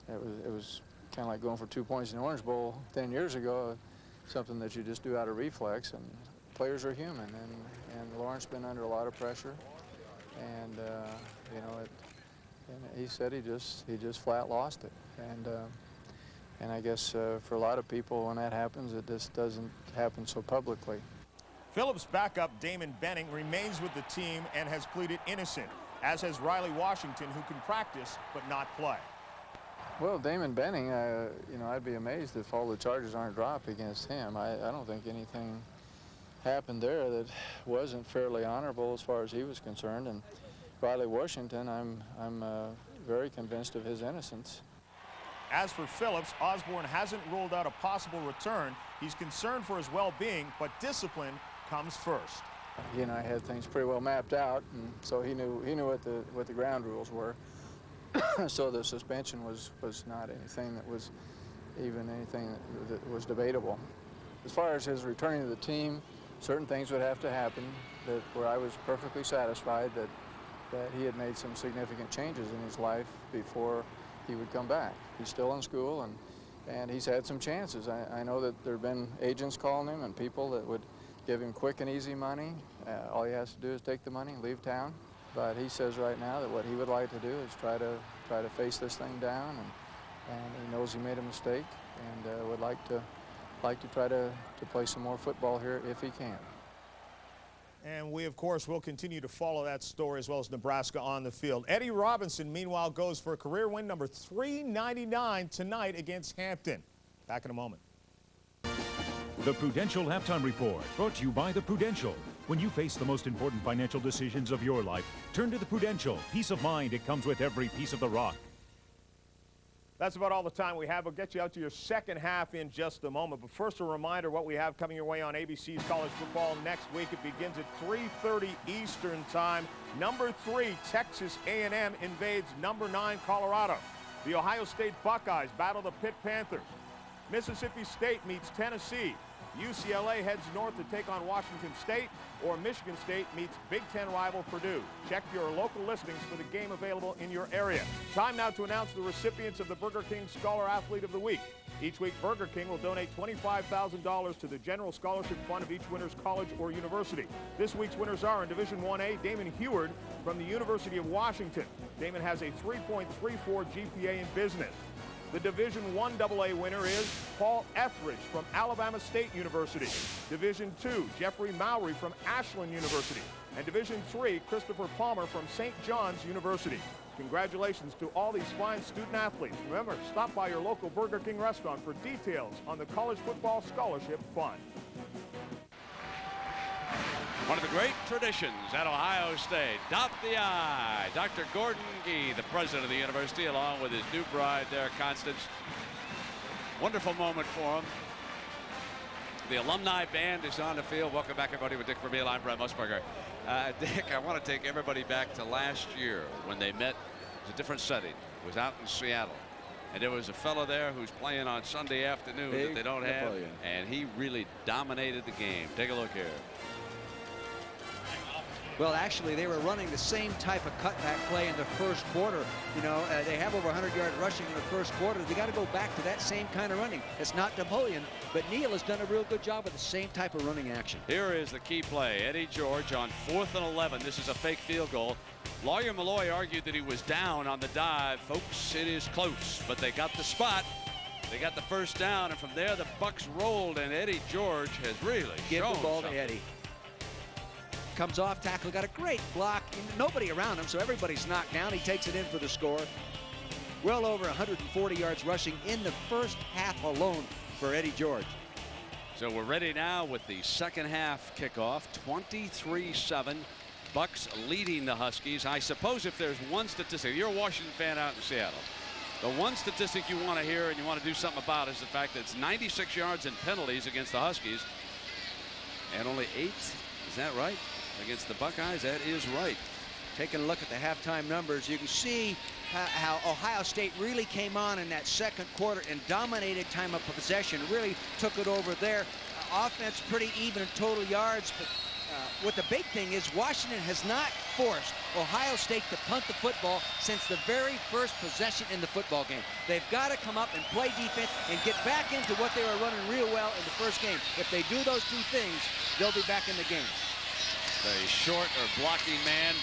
It was kind of like going for 2 points in the Orange Bowl 10 years ago, something that you just do out of reflex. And players are human, and Lawrence been under a lot of pressure, and you know, and he said he just flat lost it, and I guess for a lot of people, when that happens, it just doesn't happen so publicly. Phillips' backup, Damon Benning, remains with the team and has pleaded innocent, as has Riley Washington, who can practice but not play. Well, Damon Benning, you know, I'd be amazed if all the charges aren't dropped against him. I don't think anything happened there that wasn't fairly honorable as far as he was concerned. And Riley Washington, I'm very convinced of his innocence. As for Phillips, Osborne hasn't ruled out a possible return. He's concerned for his well-being, but discipline comes first. He and I had things pretty well mapped out, and so he knew what the ground rules were. So the suspension was not anything that was even anything that was debatable. As far as his returning to the team, certain things would have to happen where I was perfectly satisfied that he had made some significant changes in his life before he would come back. He's still in school, and he's had some chances. I know that there have been agents calling him and people that would give him quick and easy money. All he has to do is take the money and leave town. But he says right now that what he would like to do is try to face this thing down, and he knows he made a mistake, and would like to try to play some more football here if he can. And we, of course, will continue to follow that story as well as Nebraska on the field. Eddie Robinson, meanwhile, goes for a career win number 399 tonight against Hampton. Back in a moment. The Prudential Halftime Report, brought to you by the Prudential. When you face the most important financial decisions of your life, turn to the Prudential. Peace of mind, it comes with every piece of the rock. That's about all the time we have. We'll get you out to your second half in just a moment. But first, a reminder what we have coming your way on ABC's College Football next week. It begins at 3:30 Eastern Time. Number 3, Texas A&M invades number 9, Colorado. The Ohio State Buckeyes battle the Pitt Panthers. Mississippi State meets Tennessee. UCLA heads north to take on Washington State, or Michigan State meets Big Ten rival Purdue. Check your local listings for the game available in your area. Time now to announce the recipients of the Burger King Scholar Athlete of the Week. Each week, Burger King will donate $25,000 to the general scholarship fund of each winner's college or university. This week's winners are in Division 1A, Damon Heward from the University of Washington. Damon has a 3.34 GPA in business. The Division I AA winner is Paul Etheridge from Alabama State University. Division II, Jeffrey Mowry from Ashland University. And Division III, Christopher Palmer from St. John's University. Congratulations to all these fine student athletes. Remember, stop by your local Burger King restaurant for details on the College Football Scholarship Fund. One of the great traditions at Ohio State. Dot the I. Dr. Gordon Gee, the president of the university, along with his new bride there, Constance. Wonderful moment for him. The alumni band is on the field. Welcome back, everybody, with Dick Vrable. I'm Brent Musburger. Dick, I want to take everybody back to last year when they met. It was a different setting. It was out in Seattle. And there was a fellow there who's playing on Sunday afternoon that they don't have. And he really dominated the game. Take a look here. Well, actually, they were running the same type of cutback play in the first quarter. You know, they have over 100-yard rushing in the first quarter. They got to go back to that same kind of running. It's not Napoleon, but Neal has done a real good job with the same type of running action. Here is the key play. Eddie George on 4th and 11. This is a fake field goal. Lawyer Malloy argued that he was down on the dive. Folks, it is close, but they got the spot. They got the first down, and from there the Bucks rolled, and Eddie George has really Give shown the ball something. to Eddie. Comes off tackle, got a great block. Nobody around him, so everybody's knocked down. He takes it in for the score. Well over 140 yards rushing in the first half alone for Eddie George. So we're ready now with the second half kickoff. 23-7. Bucks leading the Huskies. I suppose if there's one statistic, you're a Washington fan out in Seattle. The one statistic you want to hear and you want to do something about is the fact that it's 96 yards in penalties against the Huskies and only 8. Is that right? Against the Buckeyes? That is right. Taking a look at the halftime numbers, you can see how Ohio State really came on in that second quarter and dominated time of possession, really took it over there. Offense pretty even in total yards, but what the big thing is, Washington has not forced Ohio State to punt the football since the very first possession in the football game. They've got to come up and play defense and get back into what they were running real well in the first game. If they do those two things, they'll be back in the game. The short or blocking man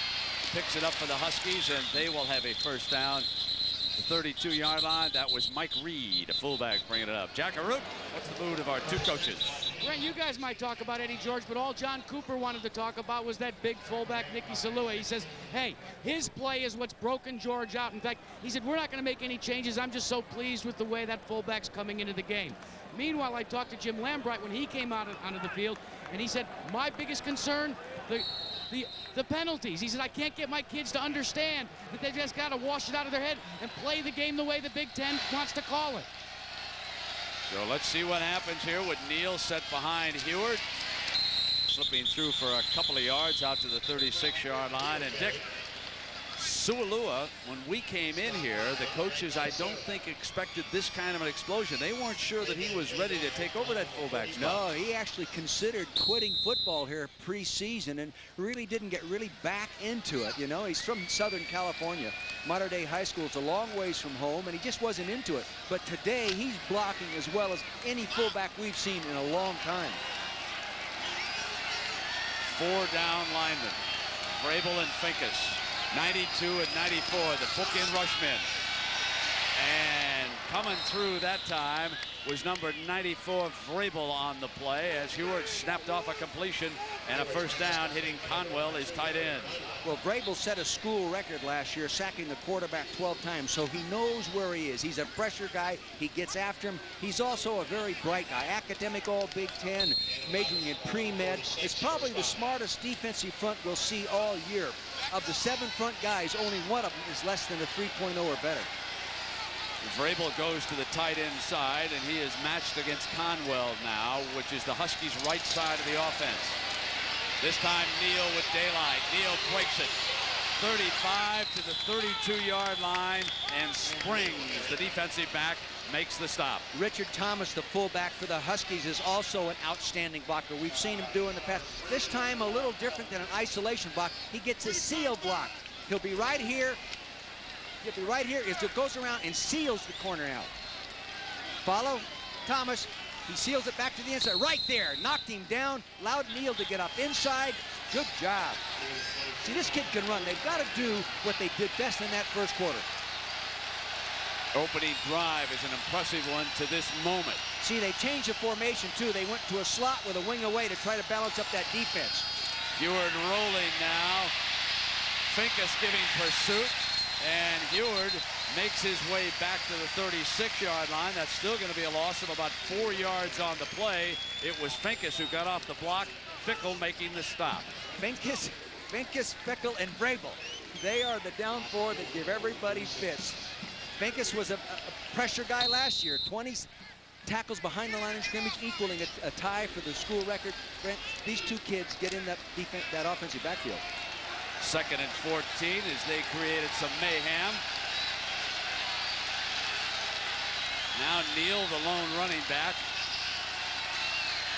picks it up for the Huskies, and they will have a first down. The 32-yard line. That was Mike Reed, a fullback, bringing it up. Jack Arute, what's the mood of our two coaches? Brent, you guys might talk about Eddie George, but all John Cooper wanted to talk about was that big fullback, Nicky Salua. He says, hey, his play is what's broken George out. In fact, he said, we're not going to make any changes. I'm just so pleased with the way that fullback's coming into the game. Meanwhile, I talked to Jim Lambright when he came out onto the field, and he said, my biggest concern, the penalties. He said, I can't get my kids to understand that they've just got to wash it out of their head and play the game the way the Big Ten wants to call it. So let's see what happens here with Neal set behind Heward. Slipping through for a couple of yards out to the 36-yard line. And Dick Sualua, when we came in here, the coaches, I don't think, expected this kind of an explosion. They weren't sure that he was ready to take over that fullback spot. No, he actually considered quitting football here preseason and really didn't get back into it. You know, he's from Southern California. Mater Dei High School is a long ways from home, and he just wasn't into it. But today, he's blocking as well as any fullback we've seen in a long time. 4 down linemen, Vrable and Finkus. 92 and 94, the bookend rushmen. And coming through that time was number 94, Vrable, on the play as Heward snapped off a completion and a first down, hitting Conwell, his tight end. Well, Vrable set a school record last year, sacking the quarterback 12 times, so he knows where he is. He's a pressure guy. He gets after him. He's also a very bright guy, academic all Big Ten, majoring in pre-med. It's probably the smartest defensive front we'll see all year. Of the 7 front guys, only one of them is less than a 3.0 or better. Vrable goes to the tight end side, and he is matched against Conwell now, which is the Huskies' right side of the offense. This time Neal with daylight. Neal breaks it. 35 to the 32-yard line and springs. The defensive back makes the stop. Richard Thomas, the fullback for the Huskies, is also an outstanding blocker. We've seen him do in the past. This time a little different than an isolation block. He gets a seal block. He'll be right here. He'll be right here as it goes around and seals the corner out. Follow Thomas. He seals it back to the inside. Right there. Knocked him down. Allowed Neal to get up inside. Good job. See, this kid can run. They've got to do what they did best in that first quarter. Opening drive is an impressive one to this moment. See, they changed the formation, too. They went to a slot with a wing away to try to balance up that defense. Heward rolling now. Finkus giving pursuit. And Heward makes his way back to the 36-yard line. That's still going to be a loss of about 4 yards on the play. It was Finkus who got off the block. Fickle making the stop. Finkus, Fickle, and Vrable. They are the down 4 that give everybody fits. Finkus was a pressure guy last year. 20 tackles behind the line of scrimmage, equaling a tie for the school record. Brent, these two kids get in that offensive backfield. 2nd and 14 as they created some mayhem. Now Neal, the lone running back.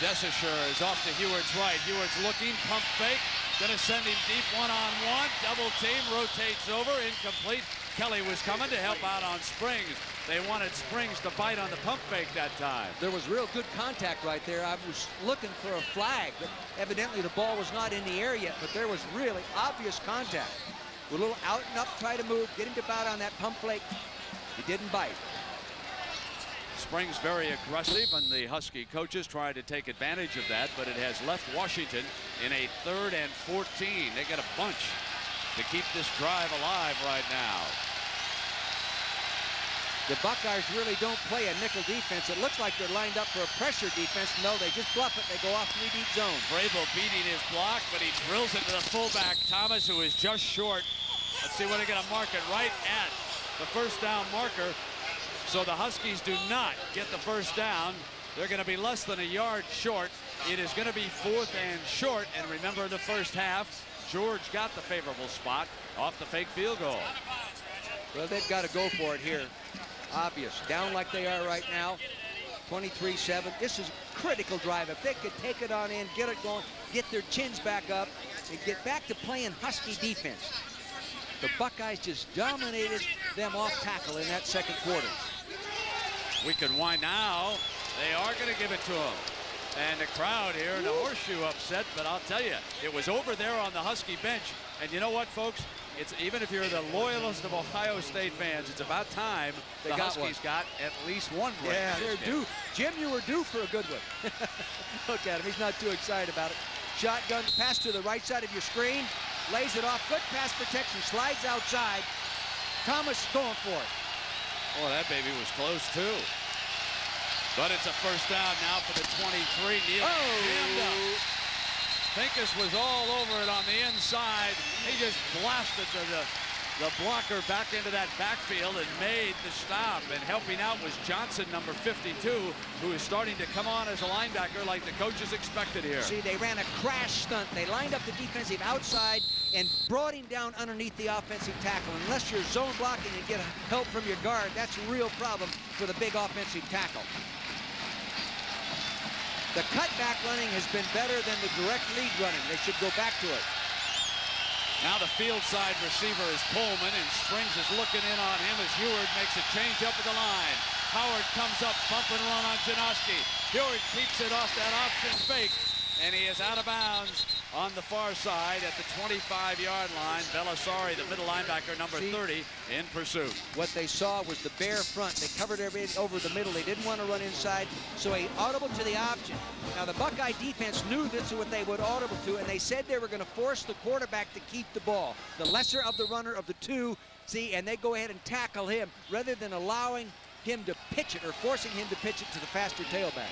Desisher is off to Heward's right. Heward's looking, pump fake, Gonna send him deep one-on-one. Double team, rotates over, incomplete. Kelly was coming to help out on Springs. They wanted Springs to bite on the pump fake that time. There was real good contact right there. I was looking for a flag, but evidently the ball was not in the air yet, but there was really obvious contact. A little out and up, try to move, get him to bite on that pump fake. He didn't bite. Springs very aggressive, and the Husky coaches tried to take advantage of that, but it has left Washington in a 3rd and 14. They got a bunch to keep this drive alive right now. The Buckeyes really don't play a nickel defense. It looks like they're lined up for a pressure defense. No, they just bluff it. They go off 3 deep zone. Vrable beating his block, but he drills it to the fullback, Thomas, who is just short. Let's see what they're going to mark it right at the first down marker. So the Huskies do not get the first down. They're going to be less than a yard short. It is going to be 4th and short. And remember, the first half, George got the favorable spot off the fake field goal. Well, they've got to go for it here. Obvious. Down like they are right now. 23-7. This is a critical drive. If they could take it on in, get it going, get their chins back up, and get back to playing Husky defense. The Buckeyes just dominated them off tackle in that second quarter. We could wind now. They are going to give it to him. And the crowd here in the horseshoe upset, but I'll tell you, it was over there on the Husky bench. And you know what, folks? It's even if you're the loyalist of Ohio State fans, it's about time the Huskies got at least one break. Yeah, they're due. Jim, you were due for a good one. Look at him. He's not too excited about it. Shotgun pass to the right side of your screen. Lays it off. Good pass protection. Slides outside. Thomas going for it. Oh, that baby was close, too. But it's a first down now for the 23. Neal jammed up. Pincus was all over it on the inside. He just blasted the blocker back into that backfield and made the stop. And helping out was Johnson, number 52, who is starting to come on as a linebacker like the coaches expected here. See, they ran a crash stunt. They lined up the defensive outside and brought him down underneath the offensive tackle. Unless you're zone blocking and get help from your guard, that's a real problem for the big offensive tackle. The cutback running has been better than the direct lead running. They should go back to it. Now the field side receiver is Coleman, and Springs is looking in on him as Heward makes a change up at the line. Howard comes up, bump and run on Janoski. Heward keeps it off that option fake, and he is out of bounds on the far side at the 25-yard line. Belisari, the middle linebacker, number 30, in pursuit. What they saw was the bare front. They covered everything over the middle. They didn't want to run inside, so he audible to the option. Now, the Buckeye defense knew this is what they would audible to, and they said they were going to force the quarterback to keep the ball. The lesser of the runner of the two, see, and they go ahead and tackle him rather than allowing him to pitch it or forcing him to pitch it to the faster tailback.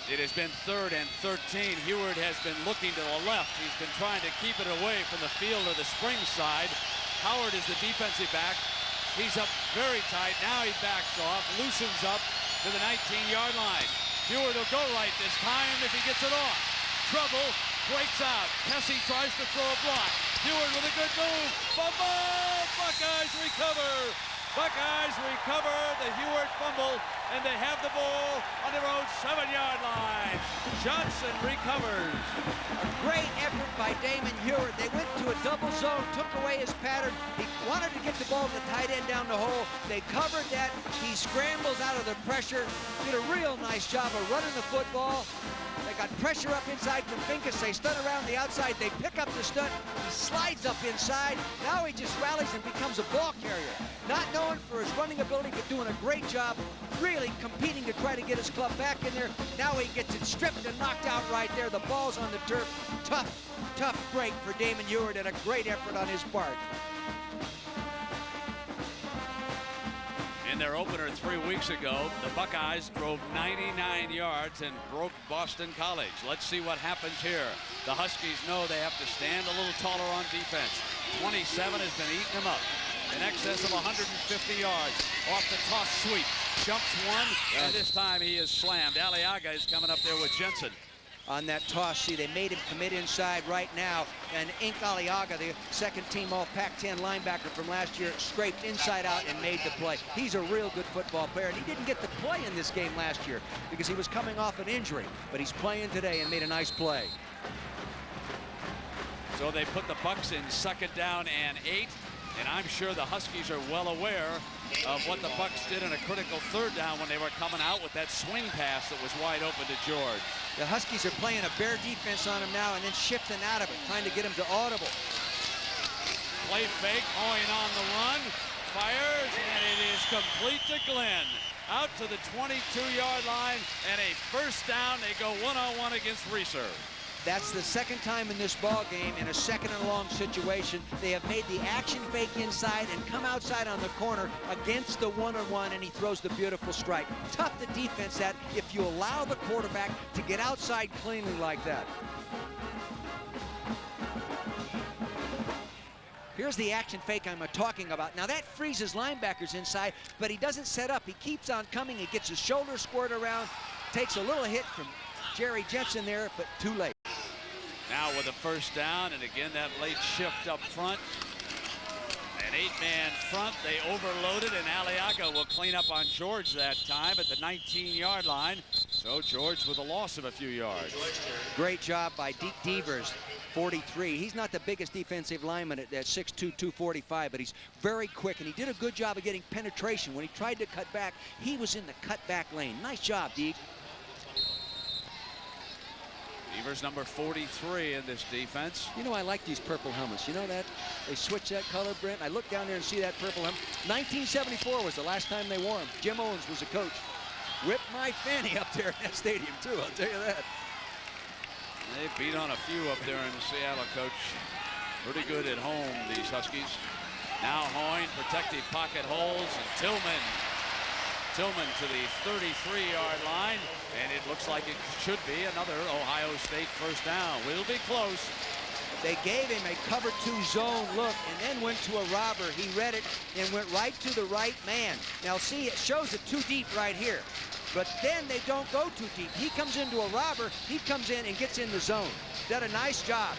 It has been 3rd and 13. Heward has been looking to the left. He's been trying to keep it away from the field or the Springs side. Howard is the defensive back. He's up very tight. Now he backs off, loosens up to the 19-yard line. Heward will go right this time if he gets it off. Trouble, breaks out. Kessie tries to throw a block. Heward with a good move. Fumble! Buckeyes recover. Buckeyes recover the Heward fumble, and they have the ball on their own 7-yard line. Johnson recovers. A great effort by Damon Heward. They went to a double zone, took away his pattern. He wanted to get the ball to the tight end down the hole. They covered that. He scrambles out of the pressure. Did a real nice job of running the football. They got pressure up inside from Pincus. They stunt around the outside. They pick up the stunt. He slides up inside. Now he just rallies and becomes a ball carrier. Not known for his running ability, but doing a great job, really competing to try to get his club back in there. Now he gets it stripped and knocked out right there. The ball's on the turf. Tough break for Damon Heward and a great effort on his part. In their opener 3 weeks ago, the Buckeyes drove 99 yards and broke Boston College. Let's see what happens here. The Huskies know they have to stand a little taller on defense. 27 has been eating them up. In excess of 150 yards. Off the toss sweep. Jumps one, and this time he is slammed. Aliaga is coming up there with Jensen. On that toss, see, they made him commit inside right now, and Ink Aliaga, the second-team All-Pac-10 linebacker from last year, scraped inside out and made the play. He's a real good football player, and he didn't get to play in this game last year because he was coming off an injury, but he's playing today and made a nice play. So they put the Bucks in 2nd down and 8. And I'm sure the Huskies are well aware of what the Bucks did in a critical 3rd down when they were coming out with that swing pass that was wide open to George. The Huskies are playing a bear defense on him now and then shifting out of it, trying to get him to audible. Play fake, Hoyne on the run, fires, and it is complete to Glenn. Out to the 22-yard line, and a 1st down. They go one-on-one against Reeser. That's the 2nd time in this ball game in a 2nd and long situation. They have made the action fake inside and come outside on the corner against the 1-on-1, and he throws the beautiful strike. Tough to defense that if you allow the quarterback to get outside cleanly like that. Here's the action fake I'm talking about. Now that freezes linebackers inside, but he doesn't set up. He keeps on coming. He gets his shoulder squared around, takes a little hit from Jerry Jensen there, but too late. Now with a 1st down, and again that late shift up front. An 8-man front, they overloaded, and Aliaga will clean up on George that time at the 19-yard line. So George with a loss of a few yards. Great job by Deke Devers, 43. He's not the biggest defensive lineman at 6'2", 245, but he's very quick, and he did a good job of getting penetration. When he tried to cut back, he was in the cutback lane. Nice job, Deke. Devers number 43 in this defense. You know, I like these purple helmets. You know that? They switch that color, Brent. I look down there and see that purple helmet. 1974 was the last time they wore them. Jim Owens was a coach. Whipped my fanny up there in that stadium, too, I'll tell you that. They beat on a few up there in Seattle, Coach. Pretty good at home, these Huskies. Now Hoyne, protective pocket holes, and Tillman to the 33-yard line, and it looks like it should be another Ohio State 1st down. We'll be close. They gave him a cover 2 zone look and then went to a robber. He read it and went right to the right man. Now see, it shows it too deep right here, but then they don't go too deep. He comes into a robber, he comes in and gets in the zone. Did a nice job.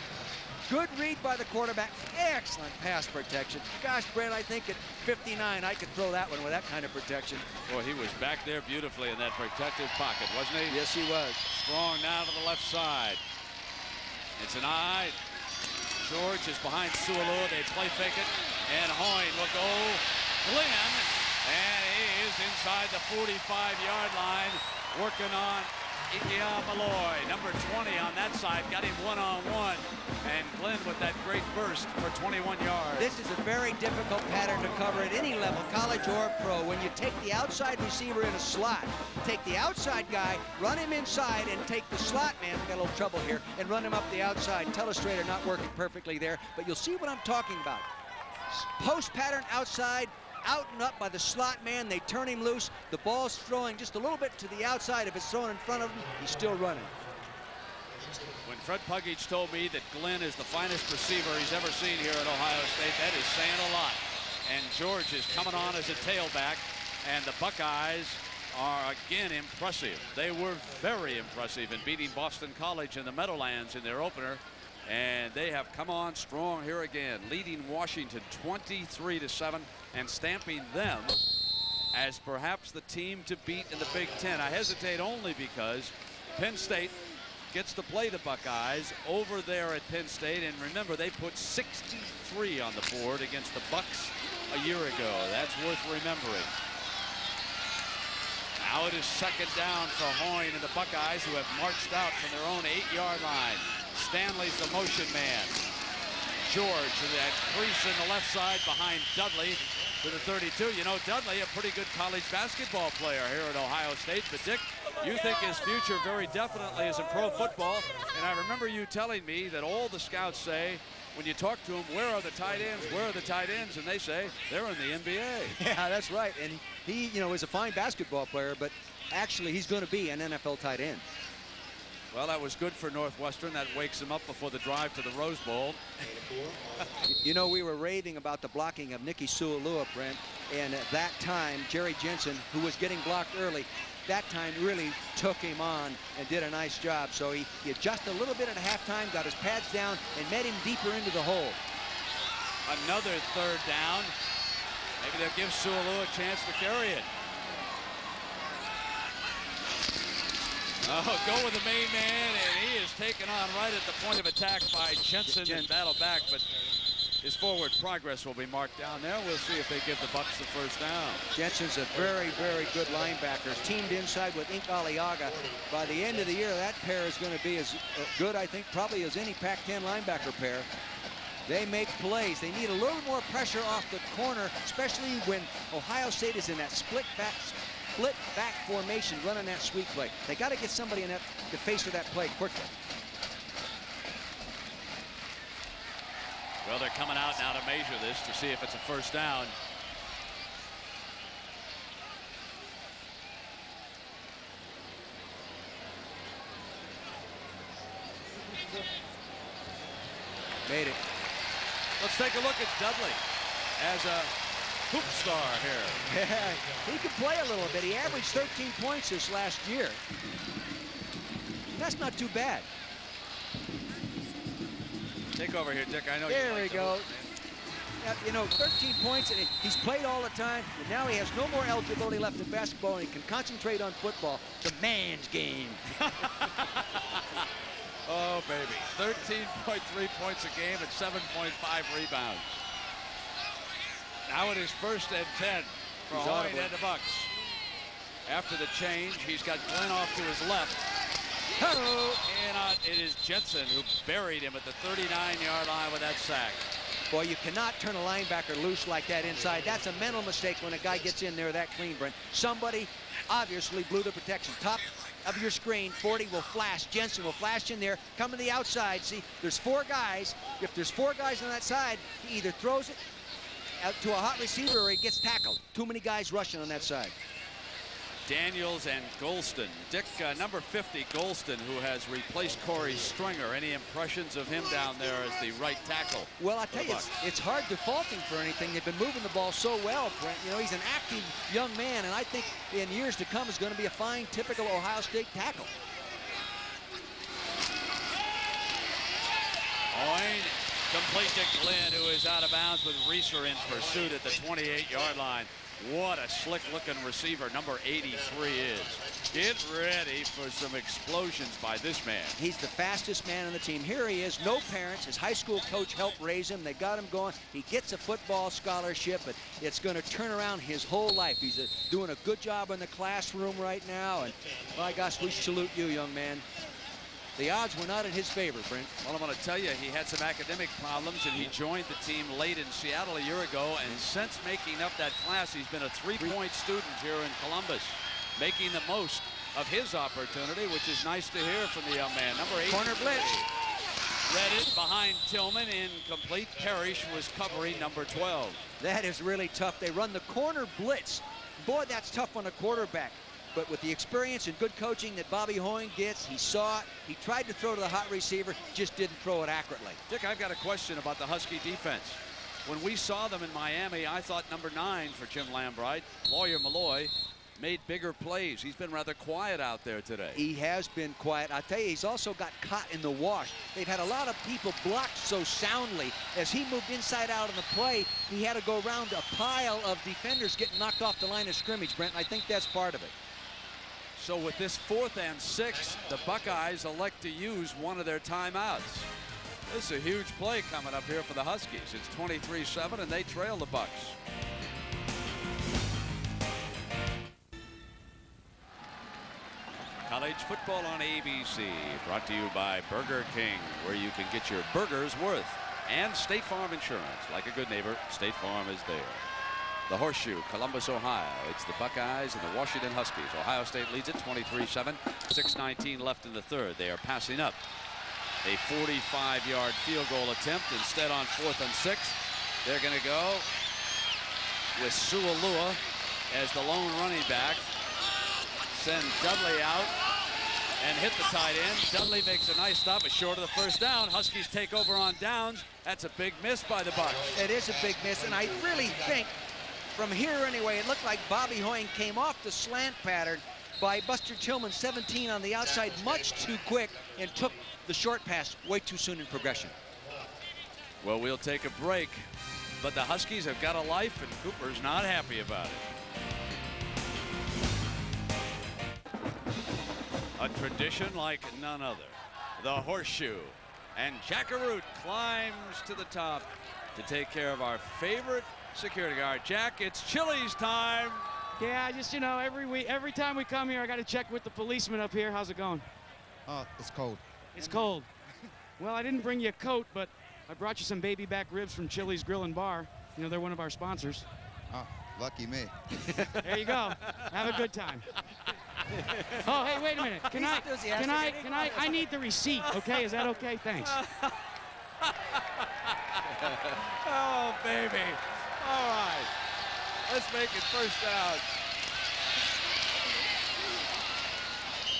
Good read by the quarterback. Excellent pass protection. Gosh, Brent, I think at 59, I could throw that one with that kind of protection. Boy, he was back there beautifully in that protective pocket, wasn't he? Yes, he was. Strong now to the left side. It's an eye. George is behind Sualua. They play fake it, and Hoyne will go Glenn, and he is inside the 45-yard line, working on Ikia Malloy, number 20 on that side, got him one-on-one, and Glenn with that great burst for 21 yards. This is a very difficult pattern to cover at any level, college or pro. When you take the outside receiver in a slot, take the outside guy, run him inside, and take the slot man, we got a little trouble here, and run him up the outside. Telestrator not working perfectly there, but you'll see what I'm talking about. Post pattern outside, out and up by the slot man. They turn him loose. The ball's throwing just a little bit to the outside. If it's thrown in front of him, he's still running. When Fred Puggage told me that Glenn is the finest receiver he's ever seen here at Ohio State, that is saying a lot. And George is coming on as a tailback, and the Buckeyes are again impressive. They were very impressive in beating Boston College in the Meadowlands in their opener. And they have come on strong here again, leading Washington 23-7 and stamping them as perhaps the team to beat in the Big Ten. I hesitate only because Penn State gets to play the Buckeyes over there at Penn State. And remember, they put 63 on the board against the Bucks a year ago. That's worth remembering. Now it is 2nd down for Hoyne and the Buckeyes, who have marched out from their own 8-yard line. Stanley's the motion man. George to that crease in the left side behind Dudley to the 32. You know, Dudley, a pretty good college basketball player here at Ohio State. But Dick, you think his future very definitely is in pro football. And I remember you telling me that all the scouts say, when you talk to them, where are the tight ends? Where are the tight ends? And they say they're in the NBA. Yeah, that's right. And he, you know, is a fine basketball player, but actually he's going to be an NFL tight end. Well, that was good for Northwestern. That wakes him up before the drive to the Rose Bowl. You know, we were raving about the blocking of Nicky Sualua, Brent, and at that time, Jerry Jensen, who was getting blocked early, that time really took him on and did a nice job. So he adjusted a little bit at halftime, got his pads down, and met him deeper into the hole. Another 3rd down. Maybe they'll give Sualua a chance to carry it. go with the main man, and he is taken on right at the point of attack by Jensen and battle back, but his forward progress will be marked down there. We'll see if they give the Bucks the first down. Jensen's a very, very good linebacker. Teamed inside with Ink Aliaga. By the end of the year, that pair is going to be as good, I think, probably as any Pac-10 linebacker pair. They make plays. They need a little more pressure off the corner, especially when Ohio State is in that split back formation running that sweep play. They got to get somebody in the face of that play quickly. Well, they're coming out now to measure this to see if it's a first down. Made it. Let's take a look at Dudley as a hoop star here. Yeah, he could play a little bit. He averaged 13 points this last year. That's not too bad. Take over here, Dick. I know there you like we go. Yeah, you know, 13 points, and he's played all the time, and now he has no more eligibility left in basketball, and he can concentrate on football. The man's game. Oh, baby. 13.3 points a game and 7.5 rebounds. Now it is 1st and 10 for Hoyt and the Bucks. After the change, he's got Glenn off to his left. Hello. And it is Jensen who buried him at the 39-yard line with that sack. Boy, you cannot turn a linebacker loose like that inside. That's a mental mistake when a guy gets in there that clean, Brent. Somebody obviously blew the protection. Top of your screen, 40 will flash. Jensen will flash in there, come to the outside. See, there's 4 guys. If there's 4 guys on that side, he either throws it out to a hot receiver or he gets tackled. Too many guys rushing on that side. Daniels and Golston. Dick, number 50, Golston, who has replaced Corey Stringer. Any impressions of him down there as the right tackle? Well, I tell you, it's hard to fault him for anything. They've been moving the ball so well, Brent. You know, he's an active young man, and I think in years to come is going to be a fine, typical Ohio State tackle. Hoyt, complete to Glenn, who is out of bounds with Reeser in pursuit at the 28-yard line. What a slick-looking receiver number 83 is. Get ready for some explosions by this man. He's the fastest man on the team. Here he is, no parents. His high school coach helped raise him. They got him going. He gets a football scholarship, but it's going to turn around his whole life. He's doing a good job in the classroom right now, and my gosh, we salute you, young man. The odds were not in his favor, Brent. Well, I'm going to tell you, he had some academic problems, and he joined the team late in Seattle a year ago, and since making up that class, he's been a 3-point student here in Columbus, making the most of his opportunity, which is nice to hear from the young man. Number 8. Corner blitz. Read it behind Tillman, incomplete. Parrish was covering number 12. That is really tough. They run the corner blitz. Boy, that's tough on a quarterback. But with the experience and good coaching that Bobby Hoyt gets, he saw it. He tried to throw to the hot receiver, just didn't throw it accurately. Dick, I've got a question about the Husky defense. When we saw them in Miami, I thought number 9 for Jim Lambright, Lawyer Malloy, made bigger plays. He's been rather quiet out there today. He has been quiet. I tell you, he's also got caught in the wash. They've had a lot of people blocked so soundly. As he moved inside out of the play, he had to go around a pile of defenders getting knocked off the line of scrimmage, Brent, and I think that's part of it. So with this 4th and 6, the Buckeyes elect to use one of their timeouts. This is a huge play coming up here for the Huskies. It's 23-7, and they trail the Bucks. College football on ABC, brought to you by Burger King, where you can get your burgers worth. And State Farm Insurance. Like a good neighbor, State Farm is there. The Horseshoe, Columbus, Ohio. It's the Buckeyes and the Washington Huskies. Ohio State leads it 23-7. 6:19 left in the 3rd. They are passing up a 45-yard field goal attempt. Instead, on 4th and 6, they're going to go with Sualua as the lone running back. Send Dudley out and hit the tight end. Dudley makes a nice stop, but short of the first down. Huskies take over on downs. That's a big miss by the Bucks. It is a big miss, and I really think from here anyway, it looked like Bobby Hoyt came off the slant pattern by Buster Tillman, 17 on the outside, much too quick, and took the short pass way too soon in progression. Well, we'll take a break, but the Huskies have got a life, and Cooper's not happy about it. A tradition like none other. The horseshoe. And Jackaroot climbs to the top to take care of our favorite security guard. Jack, it's Chili's time. Yeah, just, you know, every time we come here, I got to check with the policeman up here. How's it going? It's cold. It's cold. Well, I didn't bring you a coat, but I brought you some baby back ribs from Chili's Grill and Bar. You know, they're one of our sponsors. Oh, lucky me. There you go. Have a good time. Oh, hey, wait a minute. I need the receipt, okay? Is that okay? Thanks. Oh, baby. All right. Let's make it first down.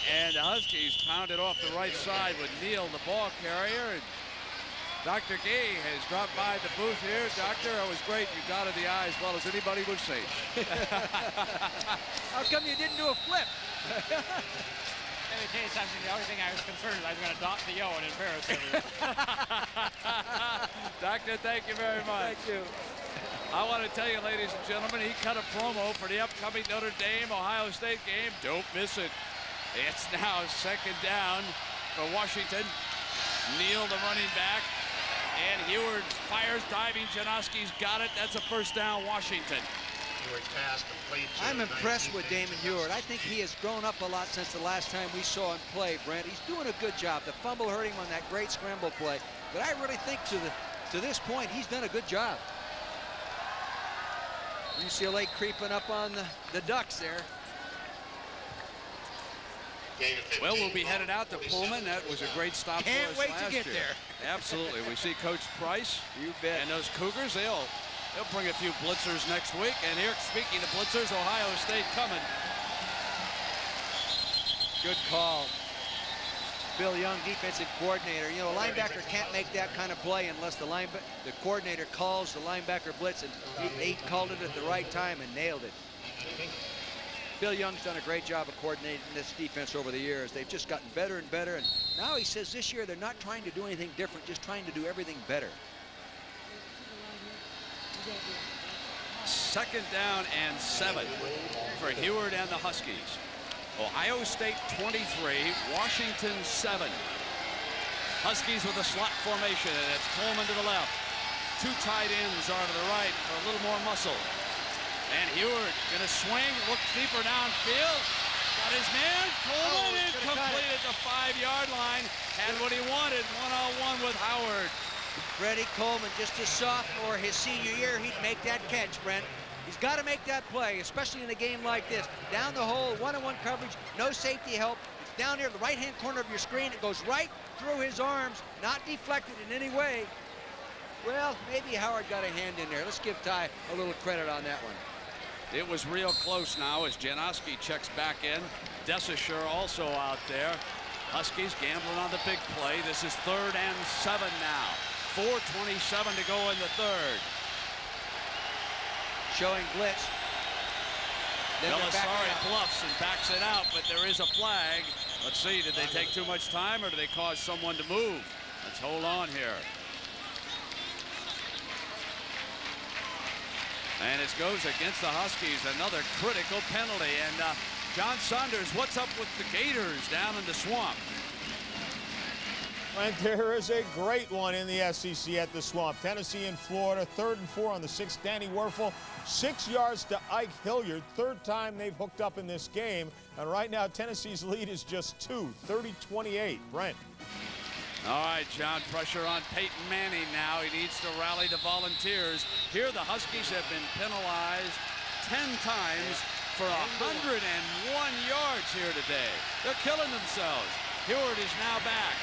And the Huskies pounded off the right side with Neal, the ball carrier. And Dr. Gay has dropped by the booth here. Doctor, it was great. You dotted the I as well as anybody would say. How come you didn't do a flip? In the case, I mean, the only thing I was concerned is I was going to dot the O and embarrass everyone. Doctor, thank you very much. Thank you. I want to tell you, ladies and gentlemen, he cut a promo for the upcoming Notre Dame-Ohio State game. Don't miss it. It's now second down for Washington. Neal, the running back. And Heward fires, diving. Janoski's got it. That's a first down, Washington. I'm impressed with Damon Heward. I think he has grown up a lot since the last time we saw him play, Brent. He's doing a good job. The fumble hurt him on that great scramble play. But I really think to this point, he's done a good job. UCLA creeping up on the Ducks there. Well, we'll be headed out to Pullman. That was a great stop for us last year. Can't wait to get there. Absolutely. We see Coach Price. You bet. And those Cougars, they'll bring a few blitzers next week. And here, speaking of blitzers, Ohio State coming. Good call. Bill Young, defensive coordinator. You know, a linebacker can't make that kind of play unless the coordinator calls the linebacker blitz, and he called it at the right time and nailed it. Bill Young's done a great job of coordinating this defense over the years. They've just gotten better and better, and now he says this year they're not trying to do anything different, just trying to do everything better. Second down and 7 for Heward and the Huskies. Ohio State 23, Washington 7. Huskies with a slot formation, and it's Coleman to the left. Two tight ends are to the right for a little more muscle. And Heward gonna swing, look deeper downfield. Got his man, Coleman, incomplete at the 5-yard line. Had what he wanted, one-on-one with Howard. Freddie Coleman, just a sophomore, his senior year, he'd make that catch, Brent. He's got to make that play, especially in a game like this. Down the hole, one-on-one coverage, no safety help. It's down here, the right-hand corner of your screen. It goes right through his arms, not deflected in any way. Well, maybe Howard got a hand in there. Let's give Ty a little credit on that one. It was real close now as Janoski checks back in. Desisher also out there. Huskies gambling on the big play. This is 3rd and 7 now. 4:27 to go in the third. Showing blitz. Belisari bluffs and backs it out, but there is a flag. Let's see, did they take too much time or did they cause someone to move? Let's hold on here. And it goes against the Huskies, another critical penalty. And John Saunders, what's up with the Gators down in the swamp? And there is a great one in the SEC at the Swamp. Tennessee and Florida, 3rd and 4 on the 6th. Danny Werfel, 6 yards to Ike Hilliard. 3rd time they've hooked up in this game. And right now, Tennessee's lead is just 2, 30-28. Brent. All right, John, pressure on Peyton Manning now. He needs to rally the Volunteers. Here, the Huskies have been penalized 10 times for 101 yards here today. They're killing themselves. Heward is now back.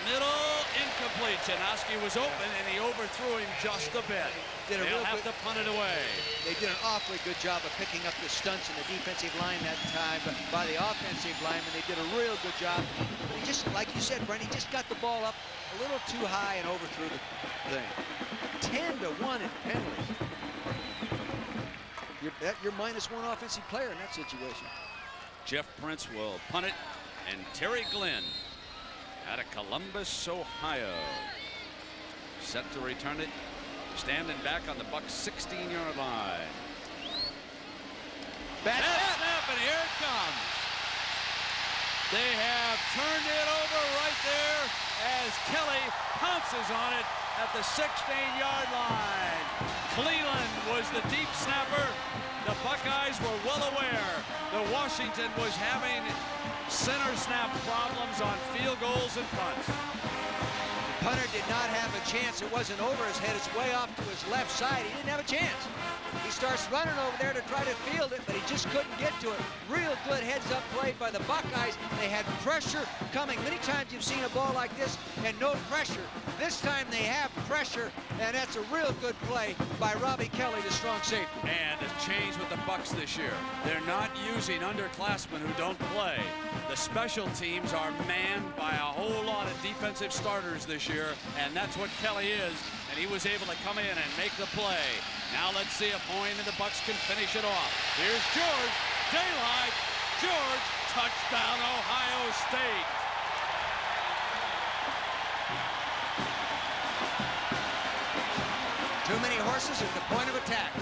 Middle, incomplete. Janoski was open, and he overthrew him just a bit. They'll have to punt it away. They did an awfully good job of picking up the stunts in the defensive line that time, but by the offensive lineman, they did a real good job. But he just, like you said, Brent, he just got the ball up a little too high and overthrew the thing. 10-1 in penalties. You're -1 offensive player in that situation. Jeff Prince will punt it, and Terry Glenn out of Columbus, Ohio, set to return it, standing back on the Bucs' 16-yard line. Bad snap, and here it comes. They have turned it over right there as Kelly pounces on it at the 16-yard line. Cleveland was the deep snapper. The Buckeyes were well aware that Washington was having center snap problems on field goals and punts. Punter did not have a chance. It wasn't over his head. It's way off to his left side. He didn't have a chance. He starts running over there to try to field it, but he just couldn't get to it. Real good heads-up play by the Buckeyes. They had pressure coming. Many times you've seen a ball like this and no pressure. This time they have pressure, and that's a real good play by Robbie Kelly, the strong safety. And a change with the Bucks this year. They're not using underclassmen who don't play. The special teams are manned by a whole lot of defensive starters this year, and that's what Kelly is, and he was able to come in and make the play. Now let's see if Hoyne and the Bucks can finish it off. Here's George, daylight, George, touchdown, Ohio State. Too many horses at the point of attack.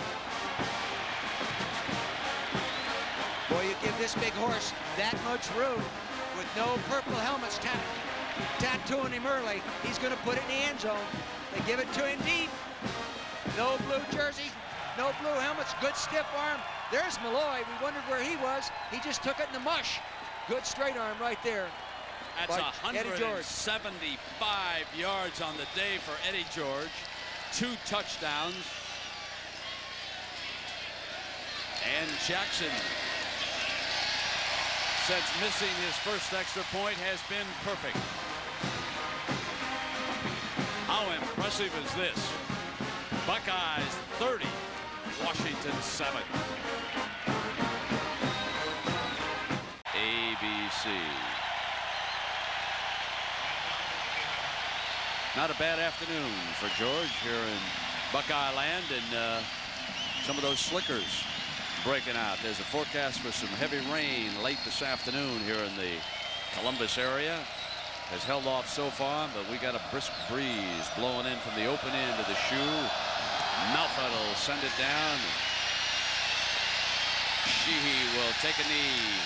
Boy, you give this big horse that much room with no purple helmets tattooing him early. He's going to put it in the end zone. They give it to him deep. No blue jersey, no blue helmets, good stiff arm. There's Malloy. We wondered where he was. He just took it in the mush. Good straight arm right there. That's 175 yards on the day for Eddie George. 2 touchdowns. And Jackson, since missing his first extra point, has been perfect. How impressive is this? Buckeyes 30, Washington 7. ABC. Not a bad afternoon for George here in Buckeye land, and some of those slickers breaking out. There's a forecast for some heavy rain late this afternoon here in the Columbus area. Has held off so far, but we got a brisk breeze blowing in from the open end of the shoe. Malford will send it down. Sheehy will take a knee.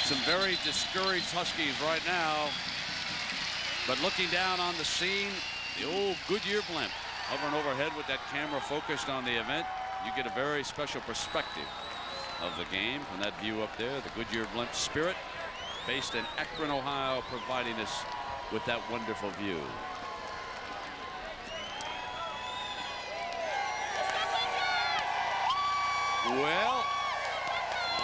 Some very discouraged Huskies right now. But looking down on the scene, the old Goodyear blimp hovering overhead with that camera focused on the event. You get a very special perspective of the game from that view up there. The Goodyear blimp Spirit, based in Akron, Ohio, providing us with that wonderful view. Well,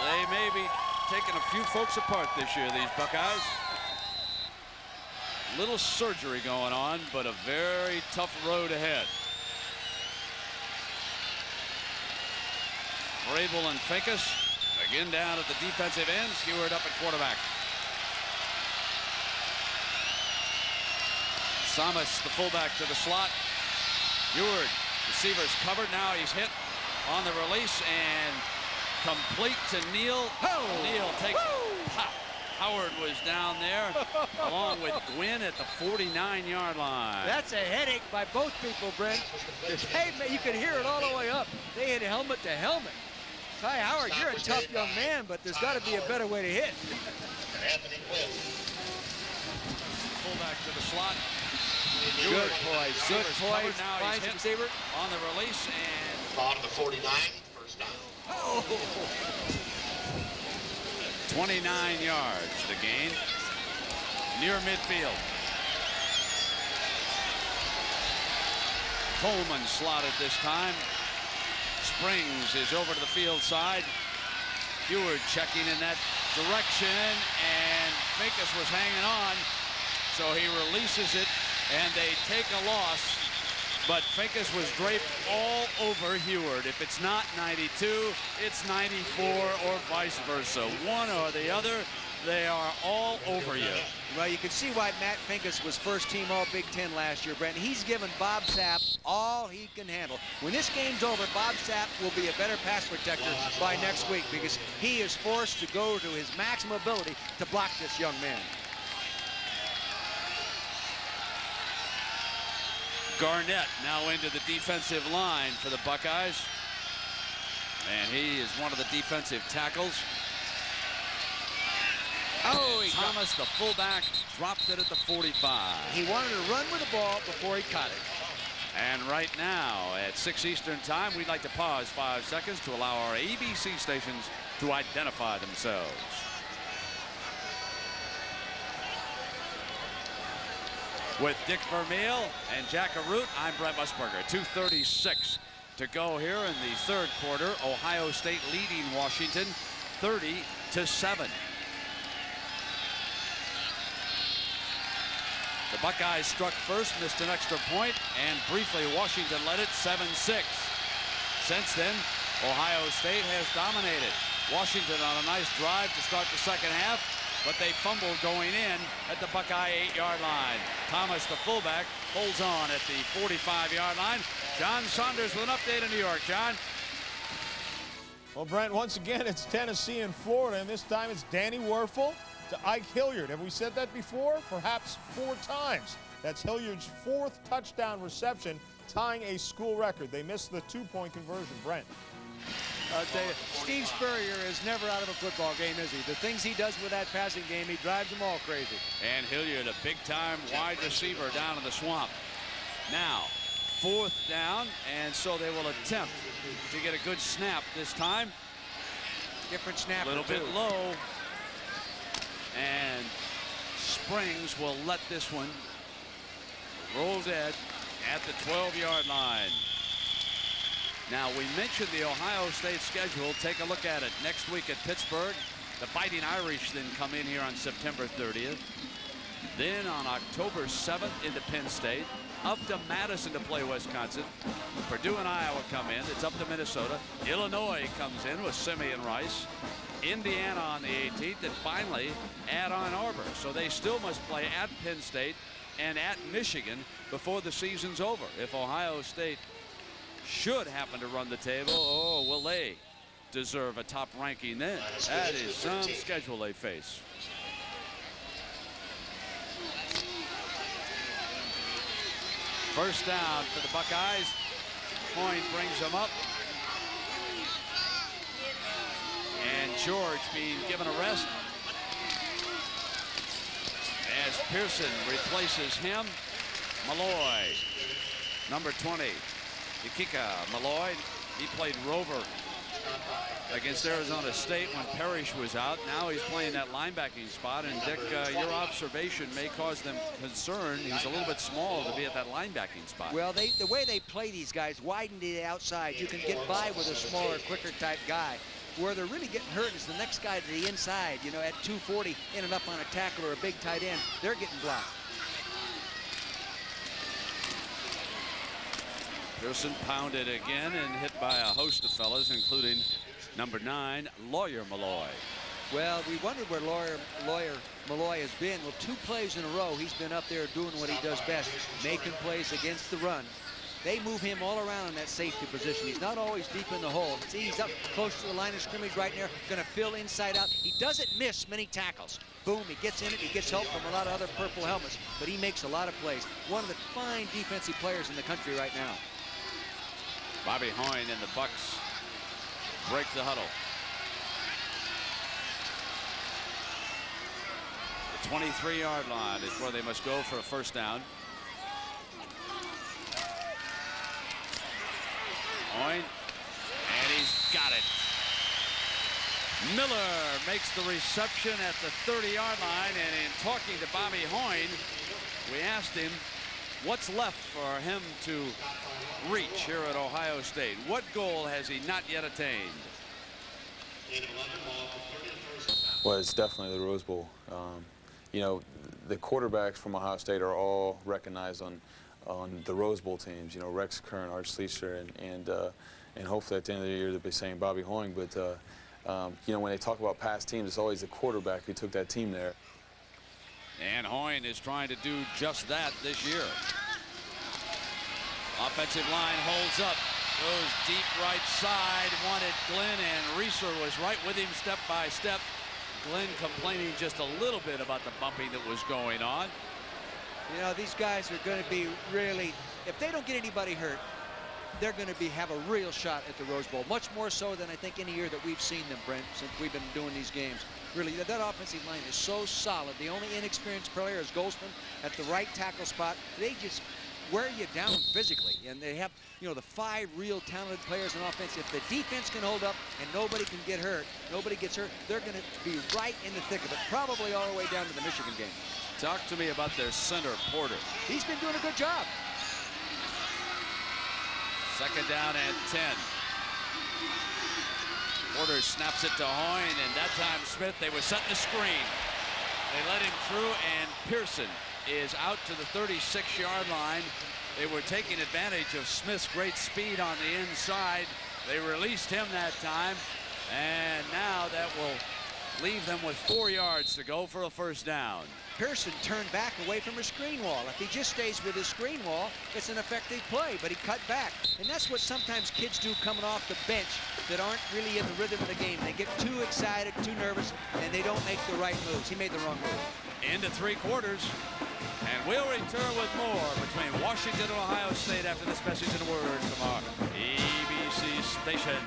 they may be taking a few folks apart this year, these Buckeyes. Little surgery going on, but a very tough road ahead. Vrable and Finkus again down at the defensive ends. Heward up at quarterback. Samus, the fullback, to the slot. Heward, receiver's covered. Now he's hit on the release and complete to Neal. Oh. Neal takes pop. Howard was down there along with Gwynn at the 49-yard line. That's a headache by both people, Brent. Hey, you could hear it all the way up. They hit helmet to helmet. Ty Howard, you're a tough young man, but there's got to be a better way to hit. Fullback to the slot. Good poise. Good poise. Now finds he's hit receiver on the release and On the 49, first down. Oh. 29 yards to gain near midfield. Coleman slotted this time. Springs is over to the field side. Heward checking in that direction, and Finkus was hanging on, so he releases it, and they take a loss. But Finkus was draped all over Heward. If it's not 92, it's 94 or vice versa. One or the other, they are all over you. Well, you can see why Matt Finkus was first team All Big Ten last year, Brent. He's given Bob Sapp all he can handle. When this game's over, Bob Sapp will be a better pass protector by next week because he is forced to go to his maximum ability to block this young man. Garnett now into the defensive line for the Buckeyes. And he is one of the defensive tackles. Oh, he Thomas, the fullback, dropped it at the 45. He wanted to run with the ball before he caught it. And right now, at 6 Eastern time, we'd like to pause 5 seconds to allow our ABC stations to identify themselves. With Dick Vermeil and Jack Arute, I'm Brent Musburger. 2:36 to go here in the third quarter. Ohio State leading Washington 30-7. The Buckeyes struck first, missed an extra point, and briefly Washington led it 7-6. Since then, Ohio State has dominated. Washington on a nice drive to start the second half, but they fumbled going in at the Buckeye 8-yard line. Thomas, the fullback, holds on at the 45-yard line. John Saunders with an update in New York. John? Well, Brent, once again, it's Tennessee and Florida, and this time it's Danny Werfel to Ike Hilliard. Have we said that before? Perhaps 4 times. That's Hilliard's 4th touchdown reception, tying a school record. They missed the 2-point conversion. Brent. I'll tell you, Steve Spurrier is never out of a football game, is he? The things he does with that passing game, he drives them all crazy. And Hilliard, a big-time wide receiver down in the swamp. Now, 4th down, and so they will attempt to get a good snap this time. Different snap. A little bit low. And Springs will let this one roll dead at the 12-yard line. Now, we mentioned the Ohio State schedule. Take a look at it. Next week at Pittsburgh, the Fighting Irish then come in here on September 30th. Then on October 7th into Penn State. Up to Madison to play Wisconsin. Purdue and Iowa come in. It's up to Minnesota. Illinois comes in with Simeon Rice. Indiana on the 18th, and finally at Ann Arbor. So they still must play at Penn State and at Michigan before the season's over. If Ohio State should happen to run the table, oh, will they deserve a top ranking then? That is some schedule they face. First down for the Buckeyes. Point brings them up. And George being given a rest as Pearson replaces him. Malloy, number 20. Ikika Malloy, he played Rover against Arizona State when Parrish was out. Now he's playing that linebacking spot. And Dick, your observation may cause them concern. He's a little bit small to be at that linebacking spot. Well, the way they play these guys, widen to the outside. You can get by with a smaller, quicker type guy. Where they're really getting hurt is the next guy to the inside. You know, at 240, ended up on a tackle or a big tight end. They're getting blocked. Pearson pounded again and hit by a host of fellas, including number 9, Lawyer Malloy. Well, we wondered where Lawyer Malloy has been. Well, 2 plays in a row, he's been up there doing what he does best, making plays against the run. They move him all around in that safety position. He's not always deep in the hole. See, he's up close to the line of scrimmage right there, going to fill inside out. He doesn't miss many tackles. Boom, he gets in it. He gets help from a lot of other purple helmets, but he makes a lot of plays. One of the fine defensive players in the country right now. Bobby Hoyne and the Bucks break the huddle. The 23-yard line is where they must go for a first down. Hoyne, and he's got it. Miller makes the reception at the 30-yard line, and in talking to Bobby Hoyne, we asked him what's left for him to reach here at Ohio State. What goal has he not yet attained? Well, it's definitely the Rose Bowl. You know, the quarterbacks from Ohio State are all recognized on the Rose Bowl teams. You know, Rex Kern, Art Schlechter, and hopefully at the end of the year they'll be saying Bobby Hoyne. But you know, when they talk about past teams, it's always the quarterback who took that team there. And Hoyne is trying to do just that this year. Offensive line holds up, goes deep right side, wanted Glenn, and Reeser was right with him step by step. Glenn complaining just a little bit about the bumping that was going on. You know, these guys are going to be really, if they don't get anybody hurt, they're going to have a real shot at the Rose Bowl, much more so than I think any year that we've seen them, Brent, since we've been doing these games. Really, that offensive line is so solid. The only inexperienced player is Goldston at the right tackle spot. They just wear you down physically, and they have, you know, the 5 real talented players on offense. If the defense can hold up and nobody can get hurt, nobody gets hurt, they're going to be right in the thick of it, probably all the way down to the Michigan game. Talk to me about their center, Porter. He's been doing a good job. Second down and 10. Porter snaps it to Hoyne, and that time Smith, they were setting the screen. They let him through, and Pearson is out to the 36-yard line. They were taking advantage of Smith's great speed on the inside. They released him that time, and now that will leave them with 4 yards to go for a first down. Pearson turned back away from a screen wall. If he just stays with his screen wall, it's an effective play, but he cut back. And that's what sometimes kids do coming off the bench that aren't really in the rhythm of the game. They get too excited, too nervous, and they don't make the right moves. He made the wrong move. Into 3 quarters, and we'll return with more between Washington and Ohio State after this message and word from our ABC station.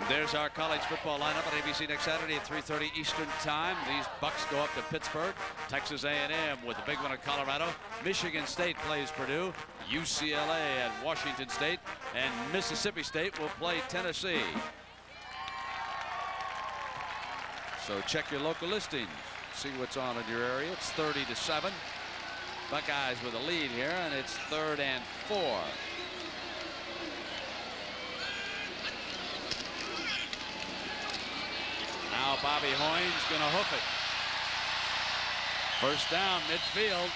There's our college football lineup on ABC next Saturday at 3:30 Eastern Time. These Bucks go up to Pittsburgh. Texas A&M with a big one at Colorado. Michigan State plays Purdue. UCLA and Washington State. And Mississippi State will play Tennessee. So check your local listings. See what's on in your area. It's 30-7. Buckeyes with a lead here, and it's 3rd and 4. Now Bobby Hoyne's going to hoof it. First down, midfield.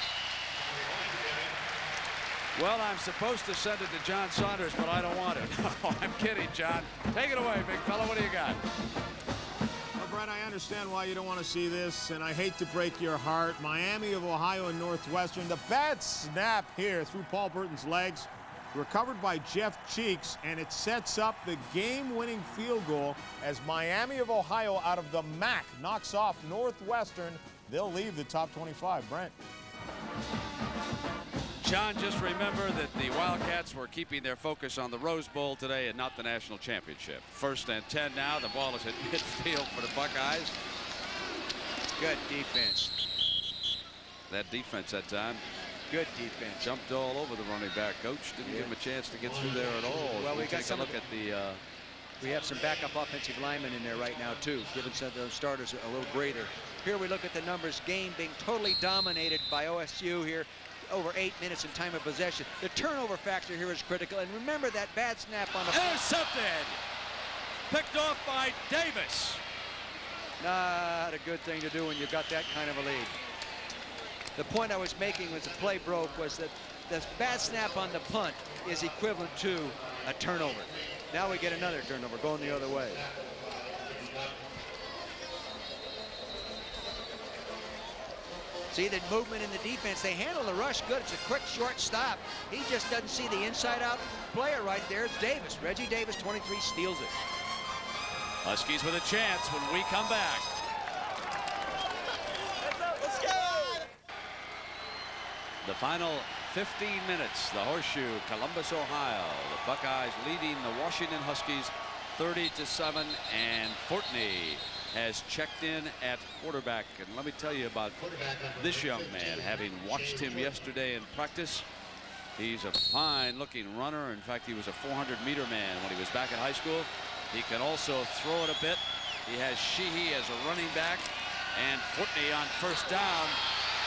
Well, I'm supposed to send it to John Saunders, but I don't want it. Oh, I'm kidding, John. Take it away, big fella. What do you got? Well, Brett, I understand why you don't want to see this, and I hate to break your heart. Miami of Ohio and Northwestern. The bad snap here through Paul Burton's legs. Recovered by Jeff Cheeks, and it sets up the game-winning field goal as Miami of Ohio out of the MAC knocks off Northwestern. They'll leave the top 25. Brent. John, just remember that the Wildcats were keeping their focus on the Rose Bowl today and not the national championship. 1st and 10 now. The ball is at midfield for the Buckeyes. Good defense. That defense that time. Good defense. Jumped all over the running back. Coach didn't give him a chance to get through there at all. Well, we got take a look at the. We have some backup offensive linemen in there right now too, giving some of those starters a little breather. Here we look at the numbers. Game being totally dominated by OSU here. Over 8 minutes in time of possession. The turnover factor here is critical. And remember that bad snap on the. Intercepted. Picked off by Davis. Not a good thing to do when you've got that kind of a lead. The point I was making was the play broke was that the bad snap on the punt is equivalent to a turnover. Now we get another turnover going the other way. See the movement in the defense. They handle the rush good. It's a quick, short stop. He just doesn't see the inside-out player right there. It's Davis. Reggie Davis, 23, steals it. Huskies with a chance when we come back. Let's go! The final 15 minutes, the Horseshoe, Columbus, Ohio. The Buckeyes leading the Washington Huskies 30-7, and Fortney has checked in at quarterback. And let me tell you about this young man, having watched him yesterday in practice. He's a fine-looking runner. In fact, he was a 400-meter man when he was back in high school. He can also throw it a bit. He has Sheehy as a running back, and Fortney on first down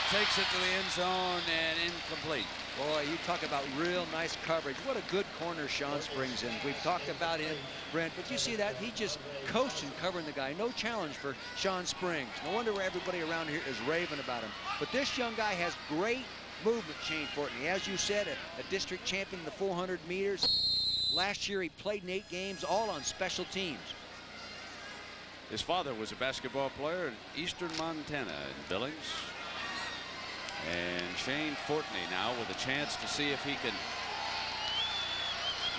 takes it to the end zone and incomplete. Boy, you talk about real nice coverage. What a good corner Sean Springs in. We've talked about him, Brent, but you see that? He just coached and covering the guy. No challenge for Sean Springs. No wonder where everybody around here is raving about him. But this young guy has great movement, Shane Fortney. As you said, a district champion in the 400 meters. Last year he played in 8 games, all on special teams. His father was a basketball player in eastern Montana in Billings. And Shane Fortney now with a chance to see if he can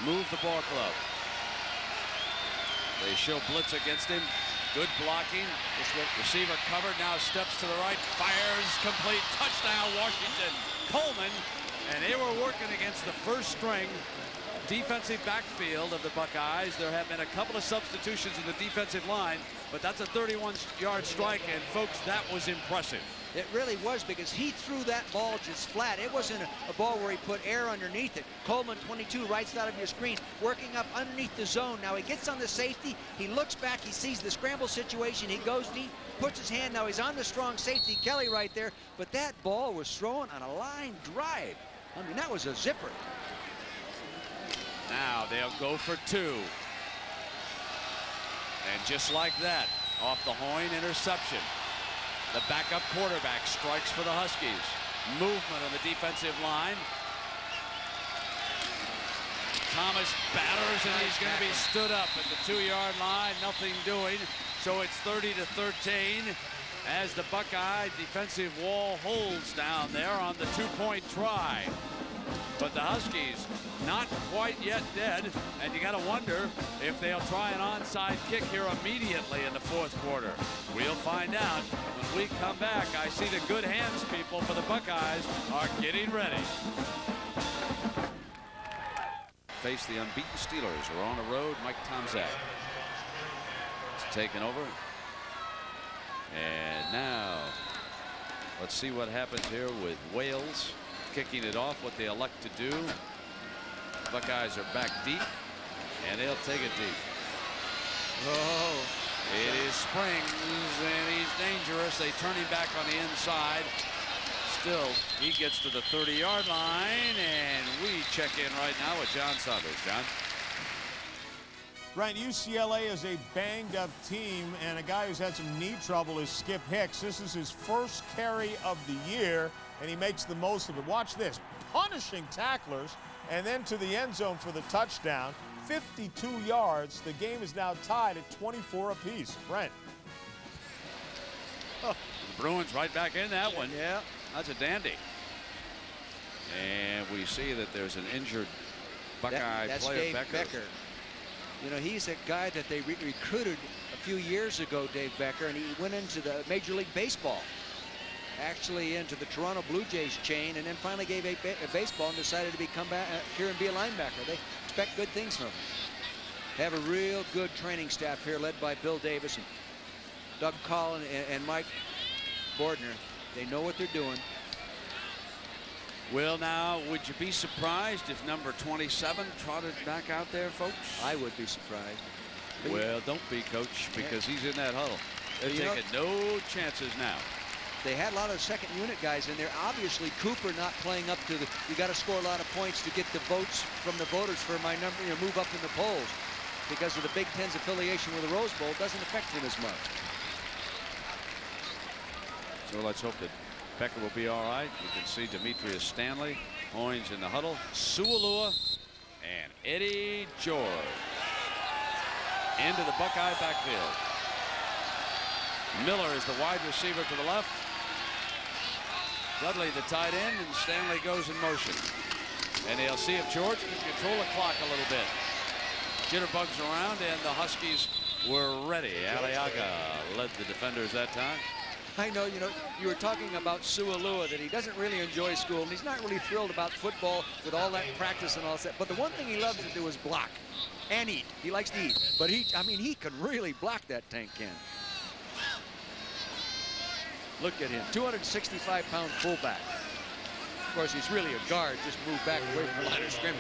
move the ball club. They show blitz against him. Good blocking. Receiver covered, now steps to the right, fires, complete, touchdown, Washington. Coleman, and they were working against the first string defensive backfield of the Buckeyes. There have been a couple of substitutions in the defensive line, but that's a 31-yard strike, and folks, that was impressive. It really was, because he threw that ball just flat. It wasn't a ball where he put air underneath it. Coleman, 22, right side of your screen, working up underneath the zone. Now he gets on the safety, he looks back, he sees the scramble situation, he goes deep, puts his hand, now he's on the strong safety, Kelly right there, but that ball was thrown on a line drive. I mean, that was a zipper. Now they'll go for 2. And just like that, off the Hoyne interception, the backup quarterback strikes for the Huskies. Movement on the defensive line. Thomas batters, and he's going to be stood up at the 2-yard line. Nothing doing. So it's 30-13 as the Buckeye defensive wall holds down there on the 2-point try. But the Huskies not quite yet dead, and you got to wonder if they'll try an onside kick here immediately in the 4th quarter. We'll find out when we come back. I see the good hands people for the Buckeyes are getting ready. Face the unbeaten Steelers who are on the road. Mike Tomczak is taking over. And now let's see what happens here with Wales kicking it off, what they elect to do. Buckeyes are back deep, and they'll take it deep. Oh, it is Springs, and he's dangerous. They turn him back on the inside. Still, he gets to the 30-yard line, and we check in right now with John Saunders. John? Brent, UCLA is a banged-up team, and a guy who's had some knee trouble is Skip Hicks. This is his first carry of the year, and he makes the most of it. Watch this, punishing tacklers, and then to the end zone for the touchdown. 52 yards. The game is now tied at 24 apiece. Brent. Oh, the Bruins right back in that one. Yeah. That's a dandy. And we see that there's an injured Buckeye that's player, Dave Becker. You know, he's a guy that they recruited a few years ago, Dave Becker, and he went into the Major League Baseball. Actually into the Toronto Blue Jays chain, and then finally gave a baseball and decided to become back here and be a linebacker. They expect good things from him. They have a real good training staff here, led by Bill Davis and Doug Collin and Mike Bordner. They know what they're doing. Well, now, would you be surprised if number 27 trotted back out there, folks? I would be surprised. Well, don't be, Coach, because he's in that huddle. They're taking no chances now. They had a lot of second unit guys in there. Obviously, Cooper not playing up to the, you got to score a lot of points to get the votes from the voters for my number, you know, move up in the polls. Because of the Big Ten's affiliation with the Rose Bowl, doesn't affect him as much. So let's hope that Becker will be all right. You can see Demetrius Stanley, Hoynes in the huddle, Sualua, and Eddie George into the Buckeye backfield. Miller is the wide receiver to the left. Dudley the tight end, and Stanley goes in motion. And they'll see if George can control the clock a little bit. Jitterbugs around, and the Huskies were ready. Aliaga led the defenders that time. I know, you know, you were talking about Sualua, that he doesn't really enjoy school, and he's not really thrilled about football with all that practice and all that. But the one thing he loves to do is block and eat. He likes to eat. But I mean, he can really block that tank can. Look at him, 265-pound fullback. Of course, he's really a guard, just moved back away from the line of scrimmage.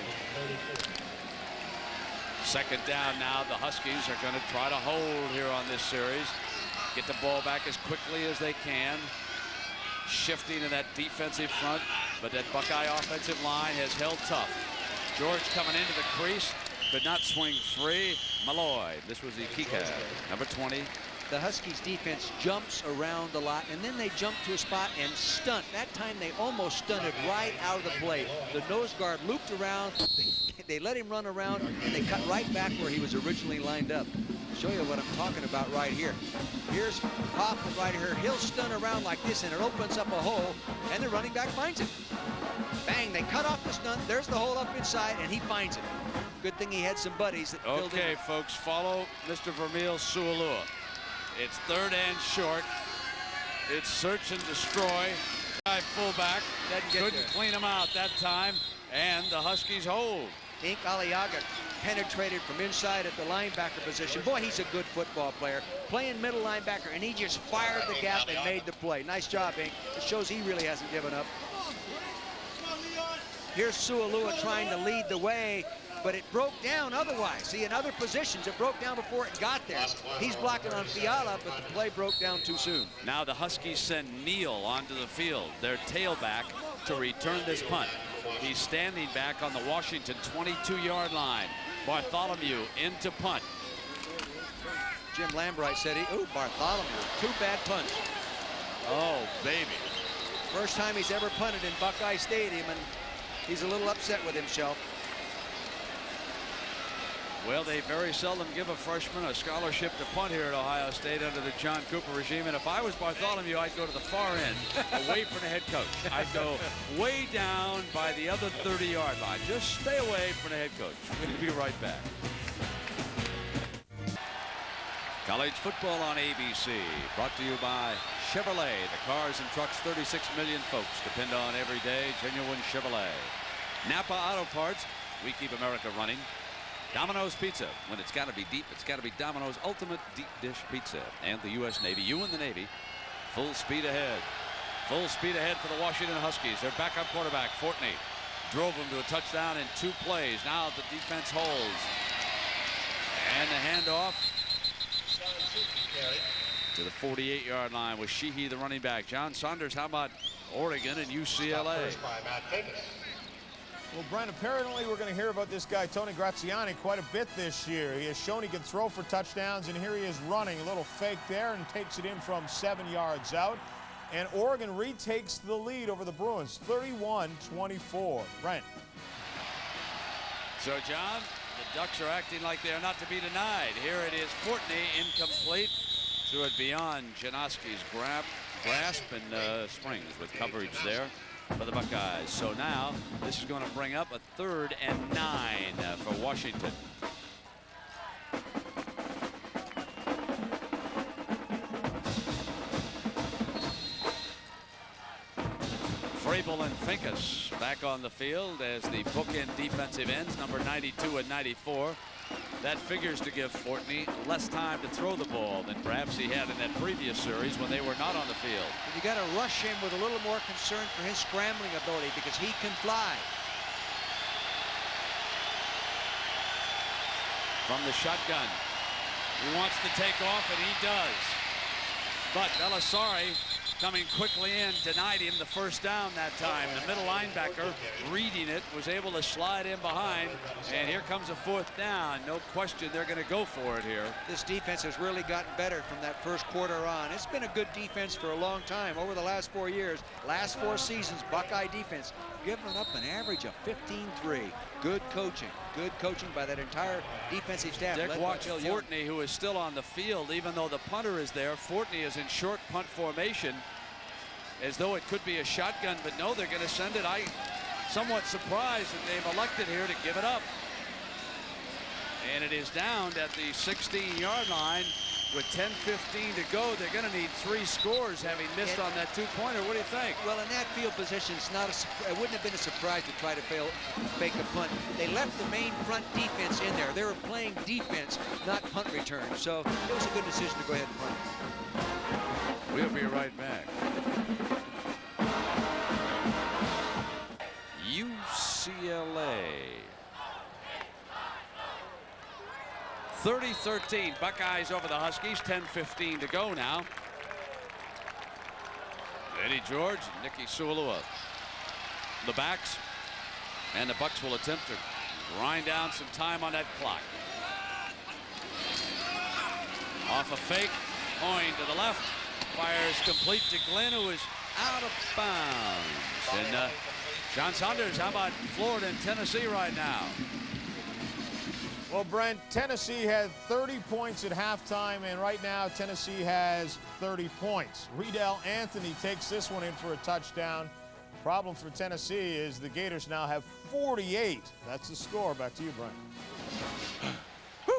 Second down now. The Huskies are going to try to hold here on this series. Get the ball back as quickly as they can. Shifting in that defensive front, but that Buckeye offensive line has held tough. George coming into the crease, could not swing free. Malloy, this was Ikika, number 20. The Huskies defense jumps around a lot, and then they jump to a spot and stunt. That time they almost stunted right out of the play. The nose guard looped around, they let him run around, and they cut right back where he was originally lined up. Show you what I'm talking about right here. Here's Hoffman right here. He'll stun around like this, and it opens up a hole, and the running back finds it. Bang, they cut off the stunt. There's the hole up inside, and he finds it. Good thing he had some buddies that filled in. Okay, folks, follow Mr. Vermeil Sualua. It's 3rd and short. It's search and destroy. Fullback couldn't clean him out that time, and the Huskies hold. Ink Aliaga penetrated from inside at the linebacker position. Boy, he's a good football player. Playing middle linebacker, and he just fired the gap and made the play. Nice job, Ink. It shows he really hasn't given up. Here's Sualua trying to lead the way, but it broke down otherwise. See, in other positions, it broke down before it got there. He's blocking on Fiala, but the play broke down too soon. Now the Huskies send Neal onto the field, their tailback, to return this punt. He's standing back on the Washington 22-yard line. Bartholomew into punt. Jim Lambright said, Bartholomew, 2 bad punts. Oh, baby. First time he's ever punted in Buckeye Stadium, and he's a little upset with himself. Well, they very seldom give a freshman a scholarship to punt here at Ohio State under the John Cooper regime. And if I was Bartholomew, I'd go to the far end, away from the head coach. I'd go way down by the other 30-yard line. Just stay away from the head coach. We'll be right back. College football on ABC, brought to you by Chevrolet. The cars and trucks 36 million folks depend on every day. Genuine Chevrolet. Napa Auto Parts, we keep America running. Domino's Pizza, when it's got to be deep, it's got to be Domino's Ultimate Deep Dish Pizza. And the U.S. Navy, you and the Navy, full speed ahead. Full speed ahead for the Washington Huskies. Their backup quarterback, Fortney, drove them to a touchdown in 2 plays. Now the defense holds. And the handoff to the 48-yard line with Sheehy, the running back. John Saunders, how about Oregon and UCLA? Well, Brent, apparently we're going to hear about this guy, Tony Graziani, quite a bit this year. He has shown he can throw for touchdowns, and here he is running. A little fake there and takes it in from 7 yards out. And Oregon retakes the lead over the Bruins, 31-24. Brent. So, John, the Ducks are acting like they are not to be denied. Here it is, Fortney, incomplete. Threw it beyond Janoski's grasp, and Springs with coverage there for the Buckeyes. So now this is going to bring up a 3rd and 9 for Washington. Vrable and Finkus back on the field as the bookend defensive ends, number 92 and 94. That figures to give Fortney less time to throw the ball than perhaps he had in that previous series when they were not on the field. And you got to rush him with a little more concern for his scrambling ability because he can fly. From the shotgun, he wants to take off, and he does. But Belisari, coming quickly in, denied him the first down that time. The middle linebacker, reading it, was able to slide in behind, and here comes a 4th down. No question they're going to go for it here. This defense has really gotten better from that first quarter on. It's been a good defense for a long time. Over the last 4 years, last 4 seasons, Buckeye defense giving up an average of 15-3. Good coaching by that entire defensive staff. Dick, watch Fortney, who is still on the field, even though the punter is there. Fortney is in short punt formation, as though it could be a shotgun, but no, they're going to send it. I'm somewhat surprised that they've elected here to give it up. And it is down at the 16-yard line with 10:15 to go. They're going to need 3 scores, having missed on that 2-pointer. What do you think? Well, in that field position, it wouldn't have been a surprise to try to fake a punt. They left the main front defense in there. They were playing defense, not punt return. So it was a good decision to go ahead and punt. We'll be right back. UCLA. 30-13, Buckeyes over the Huskies, 10:15 to go now. Eddie George, Nicky Sualua, the backs, and the Bucks will attempt to grind down some time on that clock. Off a fake, Hoyne to the left, fires complete to Glenn, who is out of bounds. And John Saunders, how about Florida and Tennessee right now? Well, Brent, Tennessee had 30 points at halftime, and right now Tennessee has 30 points. Riedel Anthony takes this one in for a touchdown. Problem for Tennessee is the Gators now have 48. That's the score. Back to you, Brent.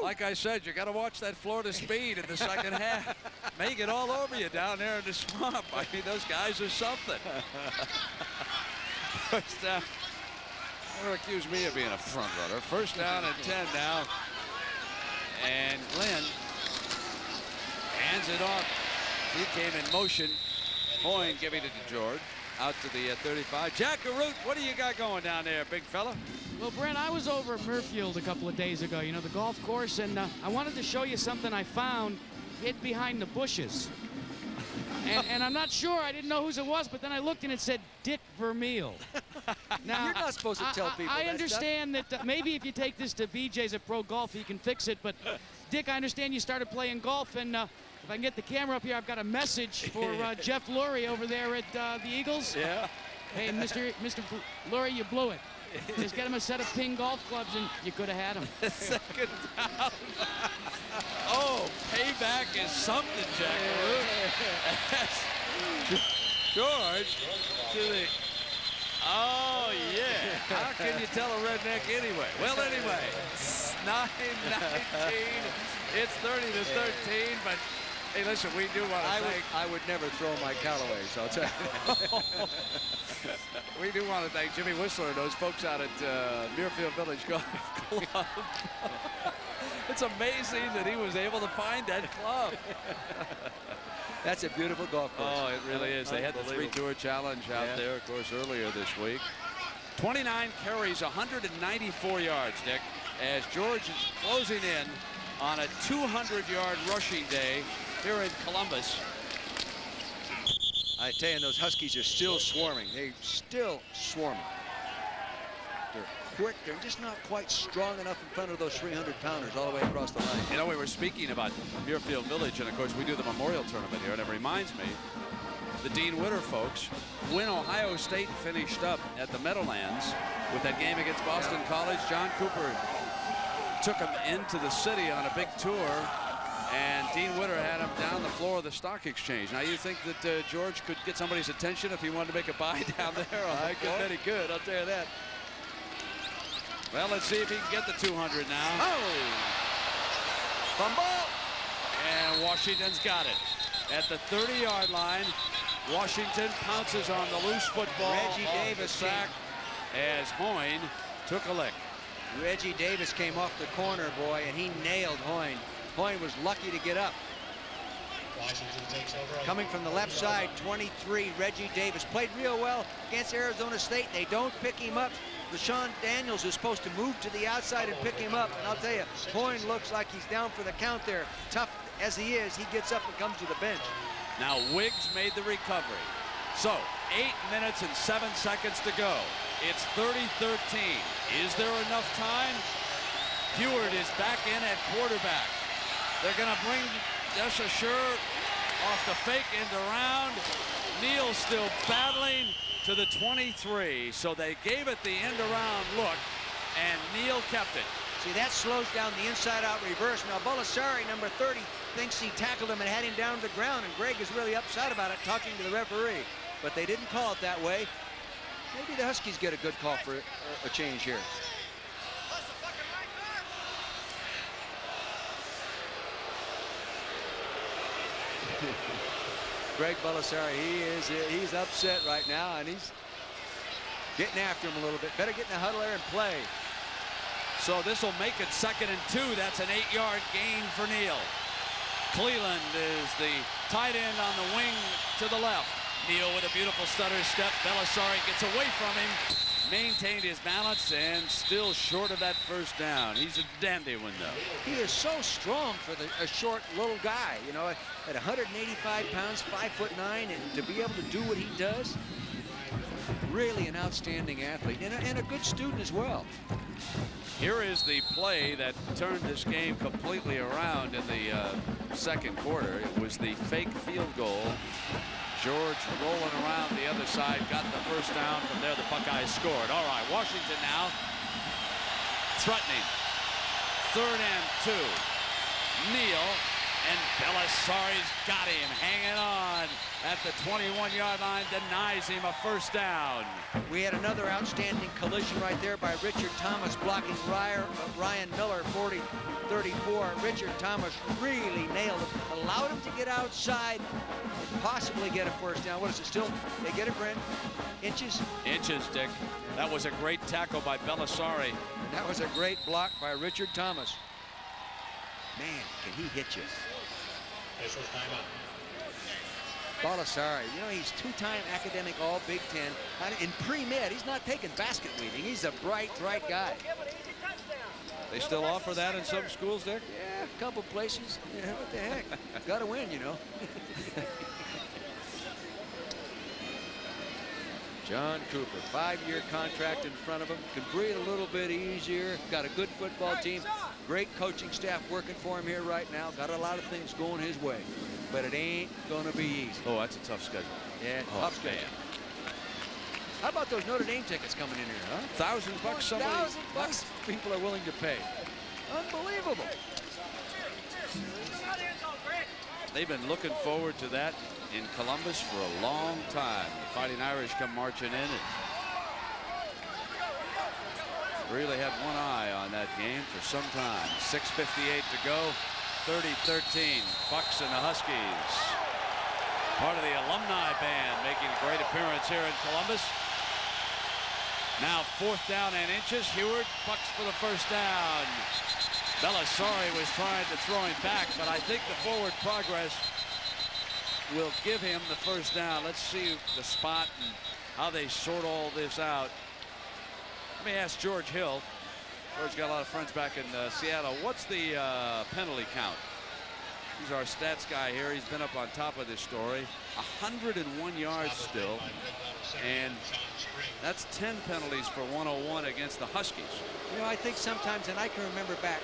like I said, you got to watch that Florida speed in the second half. May get all over you down there in the swamp. I mean, those guys are something. First down. Don't accuse me of being a front runner. First down and 10 now. And Glenn hands it off. He came in motion. Hoyne giving it to George. Out to the 35. Jack Garoot, what do you got going down there, big fella? Well, Brent, I was over at Murfield a couple of days ago, you know, the golf course, and I wanted to show you something I found hid behind the bushes. And I'm not sure, I didn't know whose it was, but then I looked and it said Dick Vermeil. Now, you're not supposed to tell people I that understand that maybe if you take this to BJ's at Pro Golf, he can fix it, but Dick, I understand you started playing golf, and if I can get the camera up here, I've got a message for Jeff Lurie over there at the Eagles. Yeah. Hey, Mr. Lurie, you blew it. Just get him a set of ping golf clubs, and you could have had him. Second down. Oh, payback is something, Jack. George to the. Oh, yeah. How can you tell a redneck anyway? Well, anyway, 9-19. It's 30-13, but hey, listen, we do want to thank. I would never throw my Callaways, I'll tell you. We do want to thank Jimmy Whistler and those folks out at Muirfield Village Golf Club. It's amazing that he was able to find that club. That's a beautiful golf course. Oh, it really is. They had the 3-tour challenge out there, of course, earlier this week. 29 carries, 194 yards, Dick, as George is closing in on a 200-yard rushing day here in Columbus. I tell you, those Huskies are still swarming. They're still swarming. They're quick. They're just not quite strong enough in front of those 300-pounders all the way across the line. You know, we were speaking about Muirfield Village, and of course we do the Memorial Tournament here, and it reminds me, the Dean Witter folks, when Ohio State finished up at the Meadowlands with that game against Boston College, John Cooper took them into the city on a big tour, and Dean Witter had him down the floor of the stock exchange. Now, you think that George could get somebody's attention if he wanted to make a buy down there on the floor? I bet he could, I'll tell you that. Well, let's see if he can get the 200 now. Oh! Fumble! And Washington's got it. At the 30-yard line, Washington pounces on the loose football. Reggie Davis sack as Hoyne took a lick. Reggie Davis came off the corner, boy, and he nailed Hoyne. Hoyne was lucky to get up. Coming from the left side, 23, Reggie Davis. Played real well against Arizona State. They don't pick him up. Rashawn Daniels is supposed to move to the outside and pick him up. And I'll tell you, Hoyne looks like he's down for the count there. Tough as he is, he gets up and comes to the bench. Now Wiggs made the recovery. So 8 minutes and 7 seconds to go. It's 30-13. Is there enough time? Heward is back in at quarterback. They're going to bring Deshaure off the fake end around. Neal still battling to the 23. So they gave it the end around look, and Neal kept it. See, that slows down the inside-out reverse. Now, Bolasari, number 30, thinks he tackled him and had him down to the ground, and Greg is really upset about it, talking to the referee. But they didn't call it that way. Maybe the Huskies get a good call for a change here. Greg Bolasari, he's upset right now, and he's getting after him a little bit. Better get in the huddle there and play. So this will make it 2nd and 2. That's an 8-yard gain for Neal. Cleland is the tight end on the wing to the left. Neal with a beautiful stutter step. Belisari gets away from him, maintained his balance, and still short of that first down. He's a dandy one, though. He is so strong for a short little guy, you know, at 185 pounds, 5'9", and to be able to do what he does, really an outstanding athlete and a good student as well. Here is the play that turned this game completely around in the second quarter. It was the fake field goal. George rolling around the other side, got the first down. From there, the Buckeyes scored. All right, Washington now threatening. 3rd and 2. Neal And Belisari's got him, hanging on at the 21-yard line, denies him a first down. We had another outstanding collision right there by Richard Thomas blocking Ryan Miller, 40-34. Richard Thomas really nailed it, allowed him to get outside and possibly get a first down. What is it still? They get it, Brent? Inches? Inches, Dick. That was a great tackle by Belisari. That was a great block by Richard Thomas. Man, can he hit you? Belisari, you know, he's two-time academic All-Big Ten. In pre-med, he's not taking basket weaving. He's a bright guy. They still offer that in some schools, Dick? Yeah, a couple places. Yeah, what the heck? Got to win, you know. John Cooper, 5-year contract in front of him. Can breathe a little bit easier. Got a good football team. Great coaching staff working for him here right now. Got a lot of things going his way. But it ain't going to be easy. Oh, that's a tough schedule. Yeah, tough schedule. How about those Notre Dame tickets coming in here, huh? $1,000 somebody. $1,000 people are willing to pay. Unbelievable. They've been looking forward to that in Columbus for a long time. The Fighting Irish come marching in and really had one eye on that game for some time. 6:58 to go. 30-13. Bucks and the Huskies. Part of the alumni band making a great appearance here in Columbus. Now 4th down and inches. Heward, Bucks for the first down. Belisari was trying to throw him back, but I think the forward progress will give him the first down. Let's see the spot and how they sort all this out. Let me ask George Hill. George's got a lot of friends back in Seattle. What's the penalty count? He's our stats guy here. He's been up on top of this story. 101 yards still. And that's 10 penalties for 101 against the Huskies. You know, I think sometimes, and I can remember back,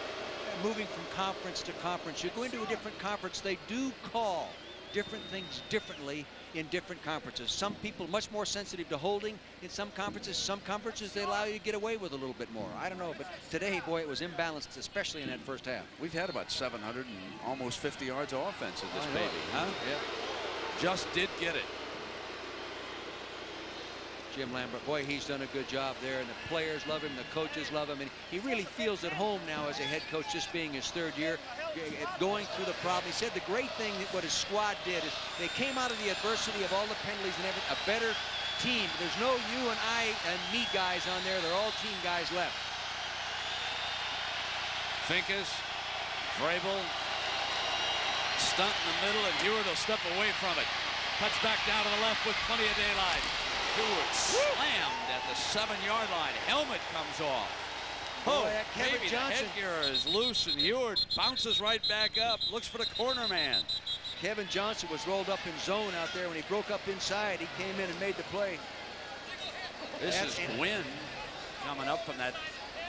moving from conference to conference, you go into a different conference, they do call different things differently in different conferences. Some people much more sensitive to holding in some conferences they allow you to get away with a little bit more. I don't know, but today, boy, it was imbalanced, especially in that first half. We've had about 700 and almost 50 yards of offense in this I know baby, it. huh? Yeah. Just did get it. Jim Lambert, boy, he's done a good job there, and the players love him, the coaches love him, and he really feels at home now as a head coach, this being his 3rd year, going through the problem. He said the great thing that what his squad did is they came out of the adversity of all the penalties and everything, a better team. There's no you and I and me guys on there. They're all team guys left. Finkus, Vrable, stunt in the middle, and Heward will step away from it. Cuts back down to the left with plenty of daylight. Heward slammed at the 7-yard line. Helmet comes off. Oh, Kevin maybe Johnson. the headgear is loose, and Heward bounces right back up. Looks for the corner man. Kevin Johnson was rolled up in zone out there. When he broke up inside, he came in and made the play. This is Gwynn coming up from that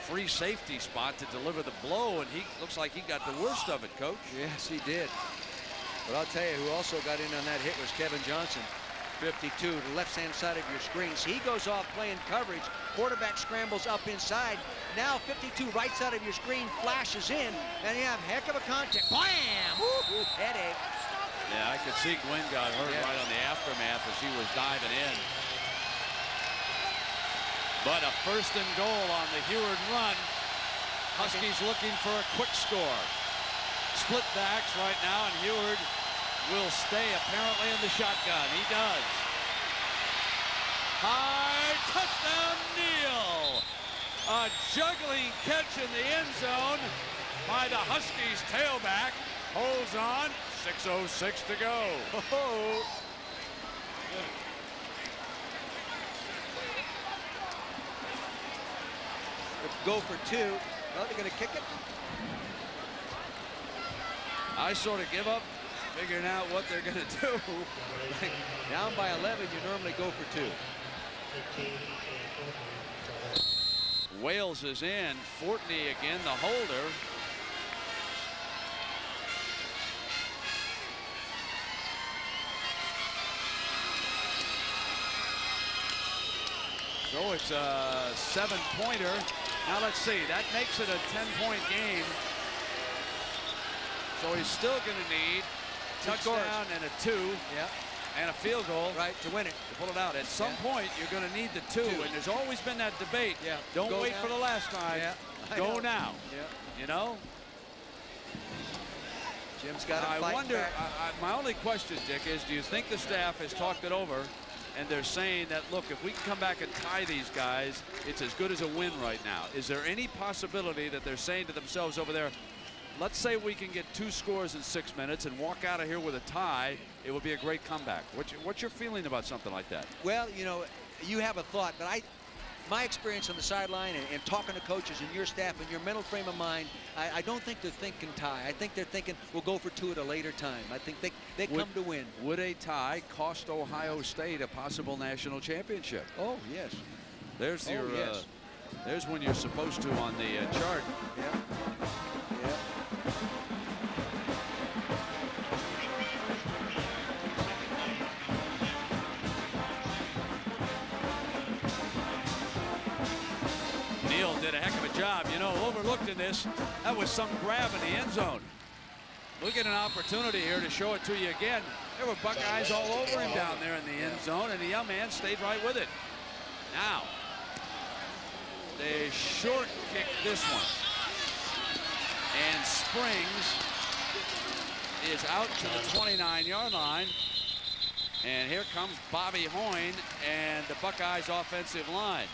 free safety spot to deliver the blow, and he looks like he got the worst of it, Coach. Yes, he did. But I'll tell you who also got in on that hit was Kevin Johnson. 52 to the left-hand side of your screen. So he goes off playing coverage. Quarterback scrambles up inside. Now 52 right side of your screen flashes in, and you have heck of a contact. Blam! Woo! Headache. Yeah, I could see Gwynn got hurt right on the aftermath as he was diving in. But a 1st and goal on the Heward run. Huskies looking for a quick score. Split backs right now, and Heward will stay apparently in the shotgun. He does. High touchdown, Neal. A juggling catch in the end zone by the Huskies tailback. Holds on. 6:06 to go. Oh. Go for 2. Well, they're going to kick it. I sort of give up figuring out what they're going to do. Down by 11, you normally go for 2. Wales is in. Fortney again, the holder. So it's a 7-pointer. Now let's see. That makes it a 10-point game. So he's still going to need touchdown and a 2. Yeah. And a field goal. Right, to win it. To pull it out. At some point, you're going to need the 2. And there's always been that debate. Yeah. Don't Go wait now. for the last time. Yeah. Go now. Yeah. You know? Jim's got to I fight wonder, back. my only question, Dick, is do you think the staff has talked it over and they're saying that, look, if we can come back and tie these guys, it's as good as a win right now? Is there any possibility that they're saying to themselves over there, let's say we can get 2 scores in 6 minutes and walk out of here with a tie, it would be a great comeback. What's your feeling about something like that? Well, you know, you have a thought, but my experience on the sideline and talking to coaches and your staff and your mental frame of mind, I don't think they're thinking tie. I think they're thinking we'll go for 2 at a later time. I think they come to win. Would a tie cost Ohio State a possible national championship? Oh, yes. There's your, yes. There's when you're supposed to on the chart. Yeah. Yeah. Neal did a heck of a job. You know, overlooked in this, that was some grab in the end zone. We'll get an opportunity here to show it to you again. There were Buckeyes all over him down there in the end zone, and the young man stayed right with it. Now, they short kick this one. And Springs is out to the 29-yard line. And here comes Bobby Hoyne and the Buckeyes offensive line.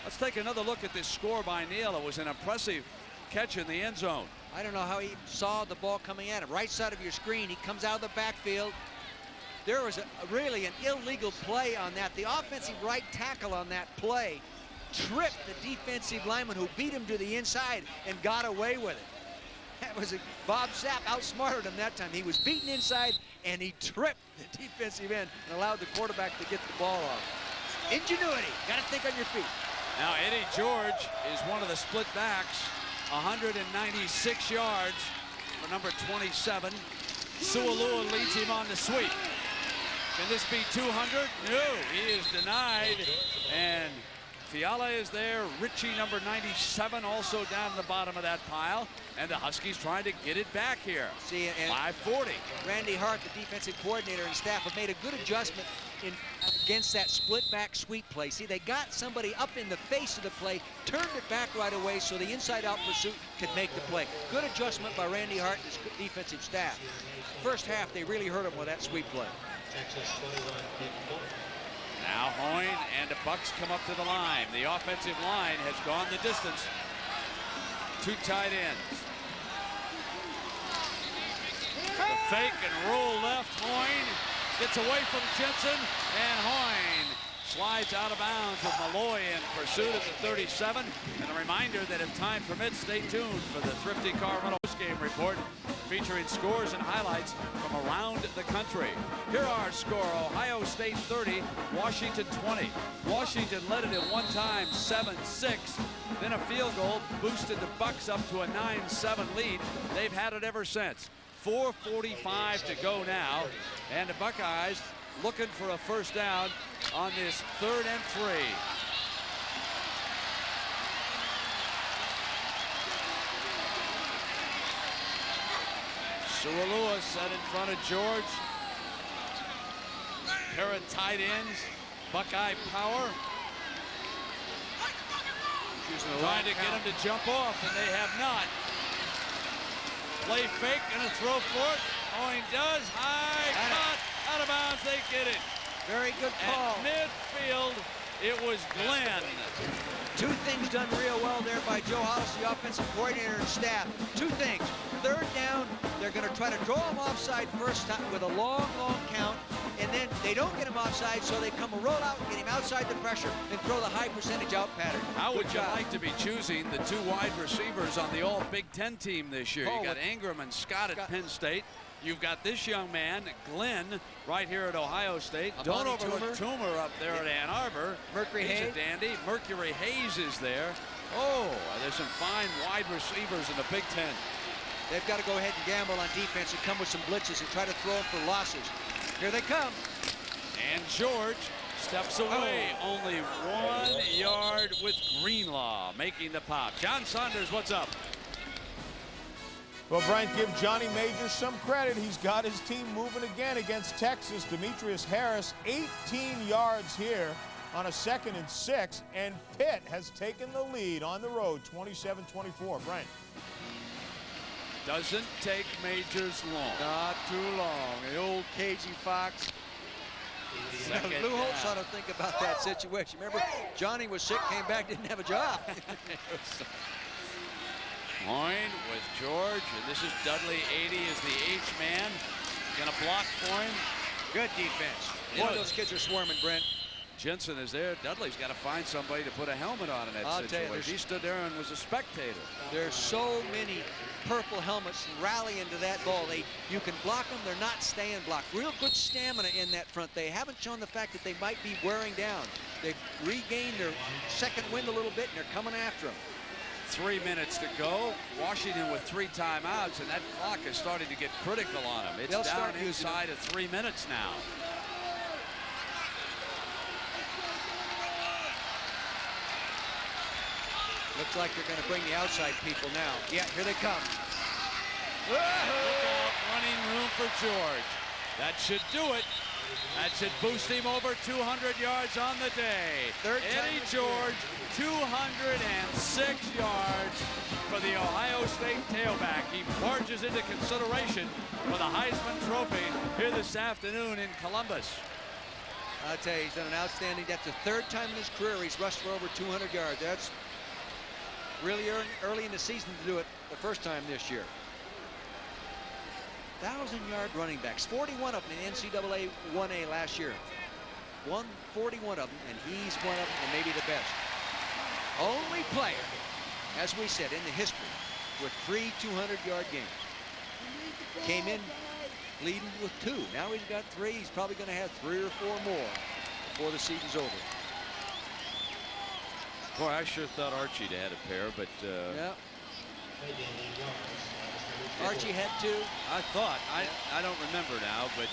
Let's take another look at this score by Neal. It was an impressive catch in the end zone. I don't know how he saw the ball coming at him. Right side of your screen, he comes out of the backfield. There was really an illegal play on that. The offensive right tackle on that play tripped the defensive lineman who beat him to the inside and got away with it. That was Bob Sapp outsmarted him that time. He was beaten inside and he tripped the defensive end and allowed the quarterback to get the ball off. Ingenuity, got to think on your feet. Now Eddie George is one of the split backs, 196 yards for number 27. Sualua leads him on the sweep. Can this be 200? No, he is denied. And Fiala is there. Ritchie, number 97, also down in the bottom of that pile. And the Huskies trying to get it back here. See, and 5:40. Randy Hart, the defensive coordinator, and staff have made a good adjustment against that split back sweep play. See, they got somebody up in the face of the play, turned it back right away so the inside out pursuit could make the play. Good adjustment by Randy Hart and his defensive staff. First half, they really hurt him with that sweep play. Now Hoyne and the Bucks come up to the line. The offensive line has gone the distance. 2 tight ends. The fake and roll left. Hoyne gets away from Jensen, and Hoyne slides out of bounds with Malloy in pursuit at the 37. And a reminder that if time permits, stay tuned for the Thrifty Car Rental Game Report featuring scores and highlights from around the country. Here are our score: Ohio State 30, Washington 20. Washington led it at one time, 7-6. Then a field goal boosted the Bucks up to a 9-7 lead. They've had it ever since. 4:45 to go now, and the Buckeyes looking for a first down on this 3rd and 3. Sualua set in front of George. Pair of tight ends. Buckeye power. Trying to get him to jump off, and they have not. Play fake and a throw for it. Hoyne does. High cut. Out of bounds. They get it. Very good call. At midfield, it was Glenn. 2 things done real well there by Joe Hollis, the offensive coordinator and staff. 2 things. 3rd down, they're going to try to draw him offside first time with a long count, and then they don't get him offside, so they come a roll out, get him outside the pressure, and throw the high percentage out pattern. How would you like to be choosing the 2 wide receivers on the all Big Ten team this year? You got Ingram and Scott at Penn State. You've got this young man, Glenn, right here at Ohio State. Don't overlook Toomer up there at Ann Arbor. Mercury Hayes. He's a dandy. Mercury Hayes is there. Oh, there's some fine wide receivers in the Big Ten. They've got to go ahead and gamble on defense and come with some blitzes and try to throw them for losses. Here they come. And George steps away. Only 1 yard with Greenlaw making the pop. John Saunders, what's up? Well, Brent, give Johnny Majors some credit. He's got his team moving again against Texas. Demetrius Harris, 18 yards here on a 2nd and 6, and Pitt has taken the lead on the road, 27-24. Brent. Doesn't take Majors long. Not too long. The old cagey fox. Lou Holtz ought to think about that situation. Remember, Johnny was sick, came back, didn't have a job. Hoyne with George, and this is Dudley. 80 is the H-man. Gonna block for him. Good defense. Boy, those kids are swarming, Brent. Jensen is there. Dudley's got to find somebody to put a helmet on in that situation. He stood there and was a spectator. There's so many purple helmets rallying to that ball. You can block them. They're not staying blocked. Real good stamina in that front. They haven't shown the fact that they might be wearing down. They've regained their second wind a little bit, and they're coming after them. 3 minutes to go. Washington with 3 timeouts, and that clock is starting to get critical on them. It's down inside of 3 minutes now. Looks like they're going to bring the outside people now. Yeah, here they come. Look out, running room for George. That should do it. That should boost him over 200 yards on the day. Eddie George, 206 yards for the Ohio State tailback. He barges into consideration for the Heisman Trophy here this afternoon in Columbus. I'll tell you, he's done an outstanding. That's the 3rd time in his career he's rushed for over 200 yards. That's really early in the season to do it the first time this year. 1,000-yard running backs, 41 of them in NCAA 1A last year. 41 of them, and he's one of them, and maybe the best. Only player, as we said, in the history with 3 200-yard games. Came in leading with 2. Now he's got 3. He's probably going to have 3 or 4 more before the season's over. Boy, I sure thought Archie'd had a pair, but yeah. Archie had 2. I thought. I don't remember now, but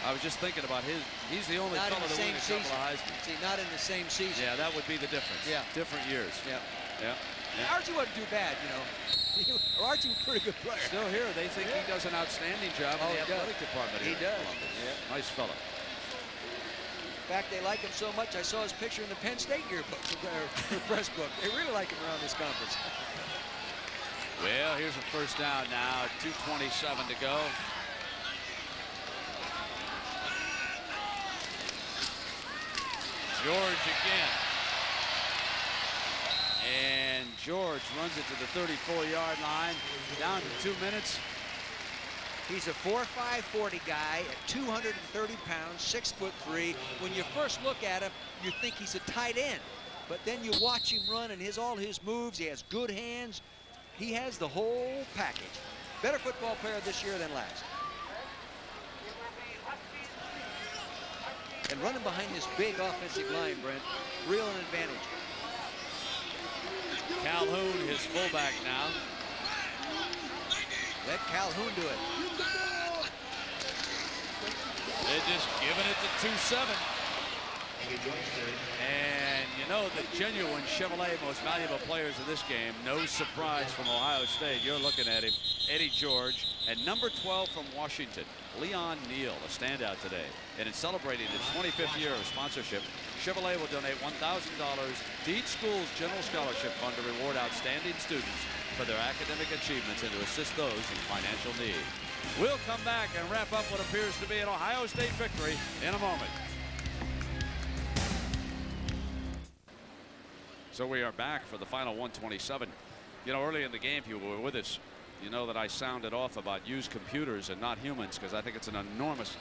I was just thinking about his. He's the only fellow that won a couple of Heisman. See, not in the same season. Yeah, that would be the difference. Yeah. Different years. Yeah. Yeah. Archie wasn't too bad, you know. Archie was a pretty good player. Still here. They think he does an outstanding job in the athletic department here. He does. Yeah. Nice fellow. In fact, they like him so much, I saw his picture in the Penn State yearbook, or press book. They really like him around this conference. Well, here's a first down now, 2:27 to go. George again. And George runs it to the 34-yard line, down to 2 minutes. He's a 4'5", 40 guy at 230 pounds, 6'3". When you first look at him, you think he's a tight end. But then you watch him run and all his moves, he has good hands. He has the whole package. Better football player this year than last. And running behind this big offensive line, Brent, real an advantage. Calhoun, his fullback now. Let Calhoun do it. They're just giving it to 2-7. And you know the genuine Chevrolet most valuable players of this game, no surprise from Ohio State. You're looking at him, Eddie George, and number 12 from Washington, Leon Neal, a standout today. And in celebrating its 25th year of sponsorship, Chevrolet will donate $1,000 to each school's General Scholarship Fund to reward outstanding students for their academic achievements and to assist those in financial need. We'll come back and wrap up what appears to be an Ohio State victory in a moment. So we are back for the final 127. You know, early in the game, people were with us. You know that I sounded off about used computers and not humans because I think it's an enormous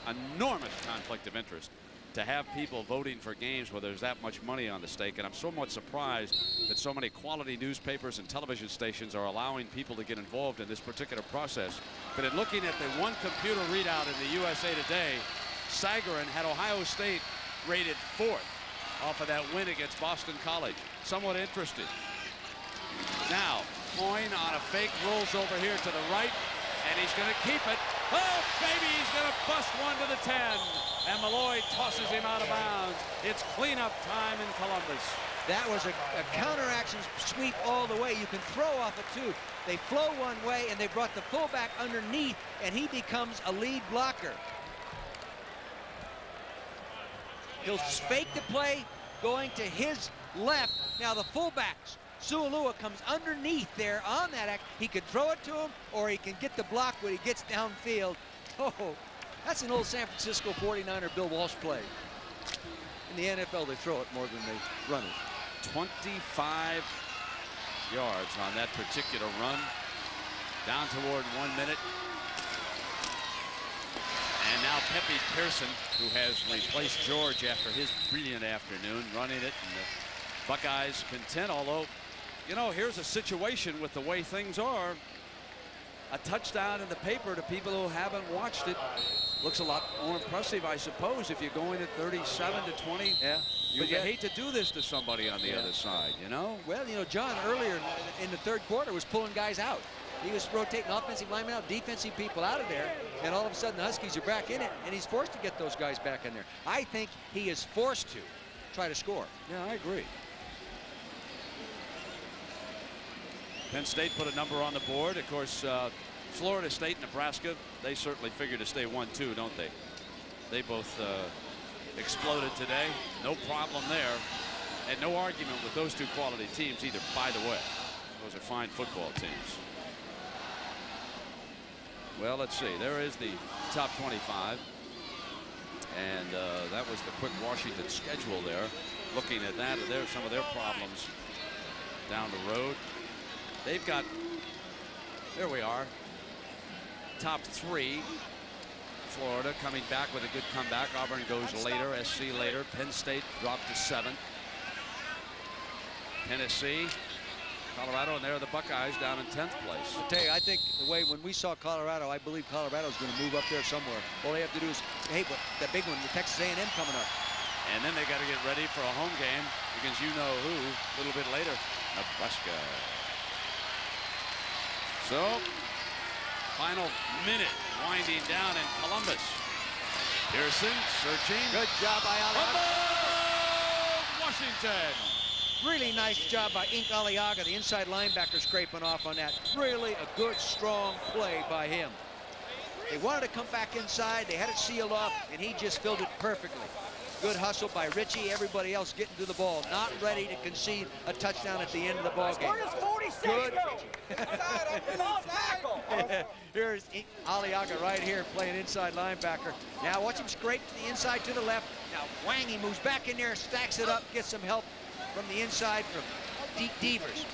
conflict of interest to have people voting for games where there's that much money on the stake. And I'm somewhat surprised that so many quality newspapers and television stations are allowing people to get involved in this particular process. But in looking at the one computer readout in the USA Today, Sagarin had Ohio State rated 4th off of that win against Boston College. Somewhat interesting. Now, Hoyne on a fake rolls over here to the right, and he's going to keep it. Oh, baby, he's going to bust one to the 10. And Malloy tosses him out of bounds. It's cleanup time in Columbus. That was a counteraction sweep all the way. You can throw off it too. They flow one way, and they brought the fullback underneath, and he becomes a lead blocker. He'll fake the play, going to his left. Now the fullbacks, Su'Alua comes underneath there on that act. He can throw it to him, or he can get the block when he gets downfield. Oh, that's an old San Francisco 49er Bill Walsh play. In the NFL, they throw it more than they run it. 25 yards on that particular run. Down toward 1 minute. And now Pepe Pearson, who has replaced George after his brilliant afternoon, running it. And the Buckeyes content, although, you know, here's a situation with the way things are. A touchdown in the paper to people who haven't watched it looks a lot more impressive, I suppose, if you're going at 37-20. Yeah. But you hate to do this to somebody on the other side, you know? Well, you know, John earlier in the third quarter was pulling guys out. He was rotating offensive linemen out, defensive people out of there, and all of a sudden the Huskies are back in it, and he's forced to get those guys back in there. I think he is forced to try to score. Yeah, I agree. Penn State put a number on the board. Of course, Florida State, Nebraska, they certainly figure to stay 1-2, don't they? They both exploded today. No problem there. And no argument with those two quality teams either, by the way. Those are fine football teams. Well, let's see. There is the top 25. And that was the quick Washington schedule there. Looking at that, there's some of their problems down the road. They've got, there we are, top 3. Florida coming back with a good comeback. Auburn goes later, SC later. Penn State dropped to 7th. Tennessee, Colorado, and there are the Buckeyes down in 10th place. I'll tell you, I think the way when we saw Colorado, I believe Colorado's going to move up there somewhere. All they have to do is, hey, but that big one, the Texas A&M coming up. And then they got to get ready for a home game against you-know-who a little bit later, Nebraska. So, final minute winding down in Columbus. Pearson searching. Good job by Aliaga. Washington. Really nice job by Ink Aliaga, the inside linebacker, scraping off on that. Really a good, strong play by him. They wanted to come back inside. They had it sealed off, and he just filled it perfectly. Good hustle by Richie. Everybody else getting to the ball. Not ready to concede a touchdown at the end of the ball game. Good. Here's Aliaga right here playing inside linebacker. Now watch him scrape to the inside to the left. Now whang, he moves back in there, stacks it up, gets some help from the inside from Devers.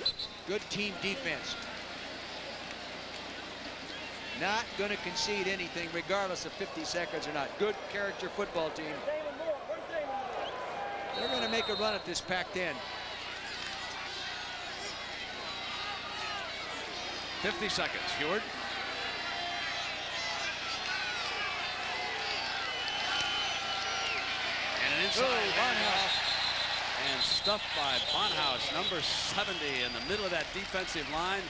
Good team defense. Not going to concede anything regardless of 50 seconds or not. Good character football team. They're going to make a run at this Pac-10. 50 seconds. Heward. And an inside handoff. And stuffed by Bonhouse, number 70, in the middle of that defensive line.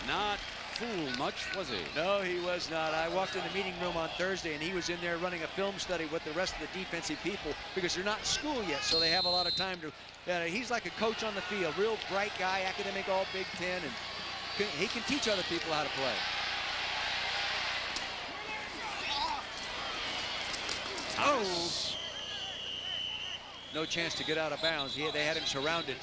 Not fooled much, was he? No, he was not. I walked in the meeting room on Thursday, and he was in there running a film study with the rest of the defensive people because they're not in school yet, so they have a lot of time to. He's like a coach on the field, real bright guy, academic, all Big Ten, and he can teach other people how to play. Thomas. No chance to get out of bounds. They had him surrounded.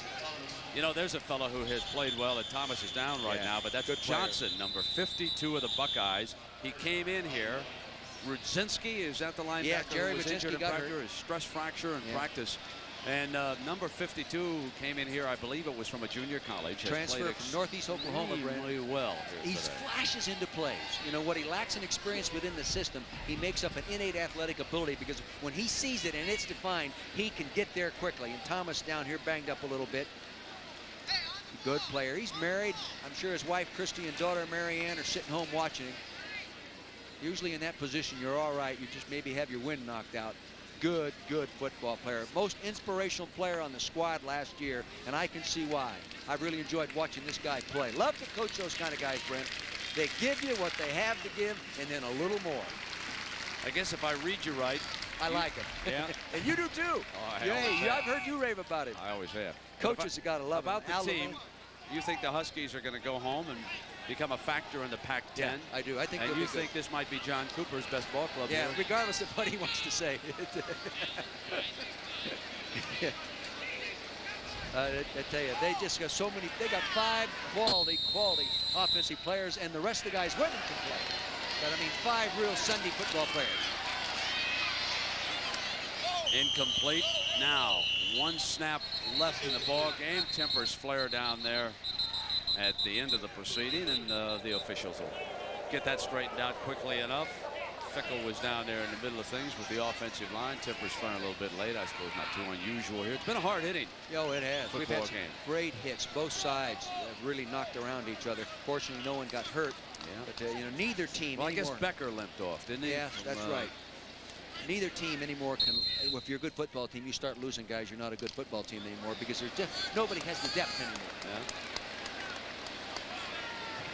You know, there's a fellow who has played well, and Thomas is down right now, but that's Johnson, number 52 of the Buckeyes. He came in here. Rudzinski, is that the linebacker? Yeah, Jerry was injured Rudzinski in got practice, hurt. his stress fracture in practice. And number 52, who came in here, I believe it was from a junior college. Transfer from Northeast Oklahoma, really well he flashes into plays. You know, what he lacks in experience within the system, he makes up an innate athletic ability because when he sees it and it's defined, he can get there quickly. And Thomas down here banged up a little bit. Good player. He's married. I'm sure his wife, Christy, and daughter, Marianne, are sitting home watching him. Usually in that position, you're all right. You just maybe have your wind knocked out. Good, good football player. Most inspirational player on the squad last year, and I can see why. I really enjoyed watching this guy play. Love to coach those kind of guys, Brent. They give you what they have to give, and then a little more. I guess if I read you right. I like him. Yeah. And you do too. Oh, I've heard you rave about it. I always have. Coaches have got to love about him. the team. You think the Huskies are going to go home and become a factor in the Pac-10? Yeah, I do. I think. And you think this might be John Cooper's best ball club? Yeah, here? regardless of what he wants to say. I tell you, they just got so many. They got 5 quality offensive players, and the rest of the guys women can play. But I mean, 5 real Sunday football players. Incomplete. Now, 1 snap left in the ball game. Tempers flare down there at the end of the proceeding, and the officials will get that straightened out quickly enough. Fickle was down there in the middle of things with the offensive line. Tempers running a little bit late. I suppose not too unusual here. It's been a hard hitting. Oh, it has. We've had some game. great hits. Both sides have really knocked around each other. Fortunately, no one got hurt. Yeah. But you know, neither team. Well, anymore. I guess Becker limped off, didn't he? Yeah, that's right. Neither team anymore can. If you're a good football team, you start losing guys. You're not a good football team anymore because there's just nobody has the depth anymore. Yeah.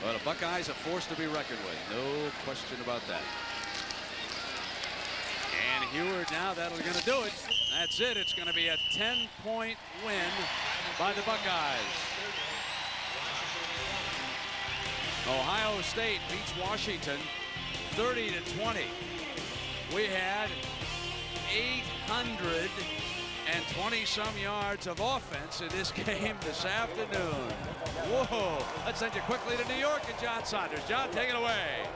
Well, the Buckeyes are forced to be reckoned with. No question about that. And Heward now, that'll going to do it. That's it. It's going to be a 10-point win by the Buckeyes. Ohio State beats Washington 30-20. We had 820-some yards of offense in this game this afternoon. Whoa. Let's send you quickly to New York and John Saunders. John, take it away.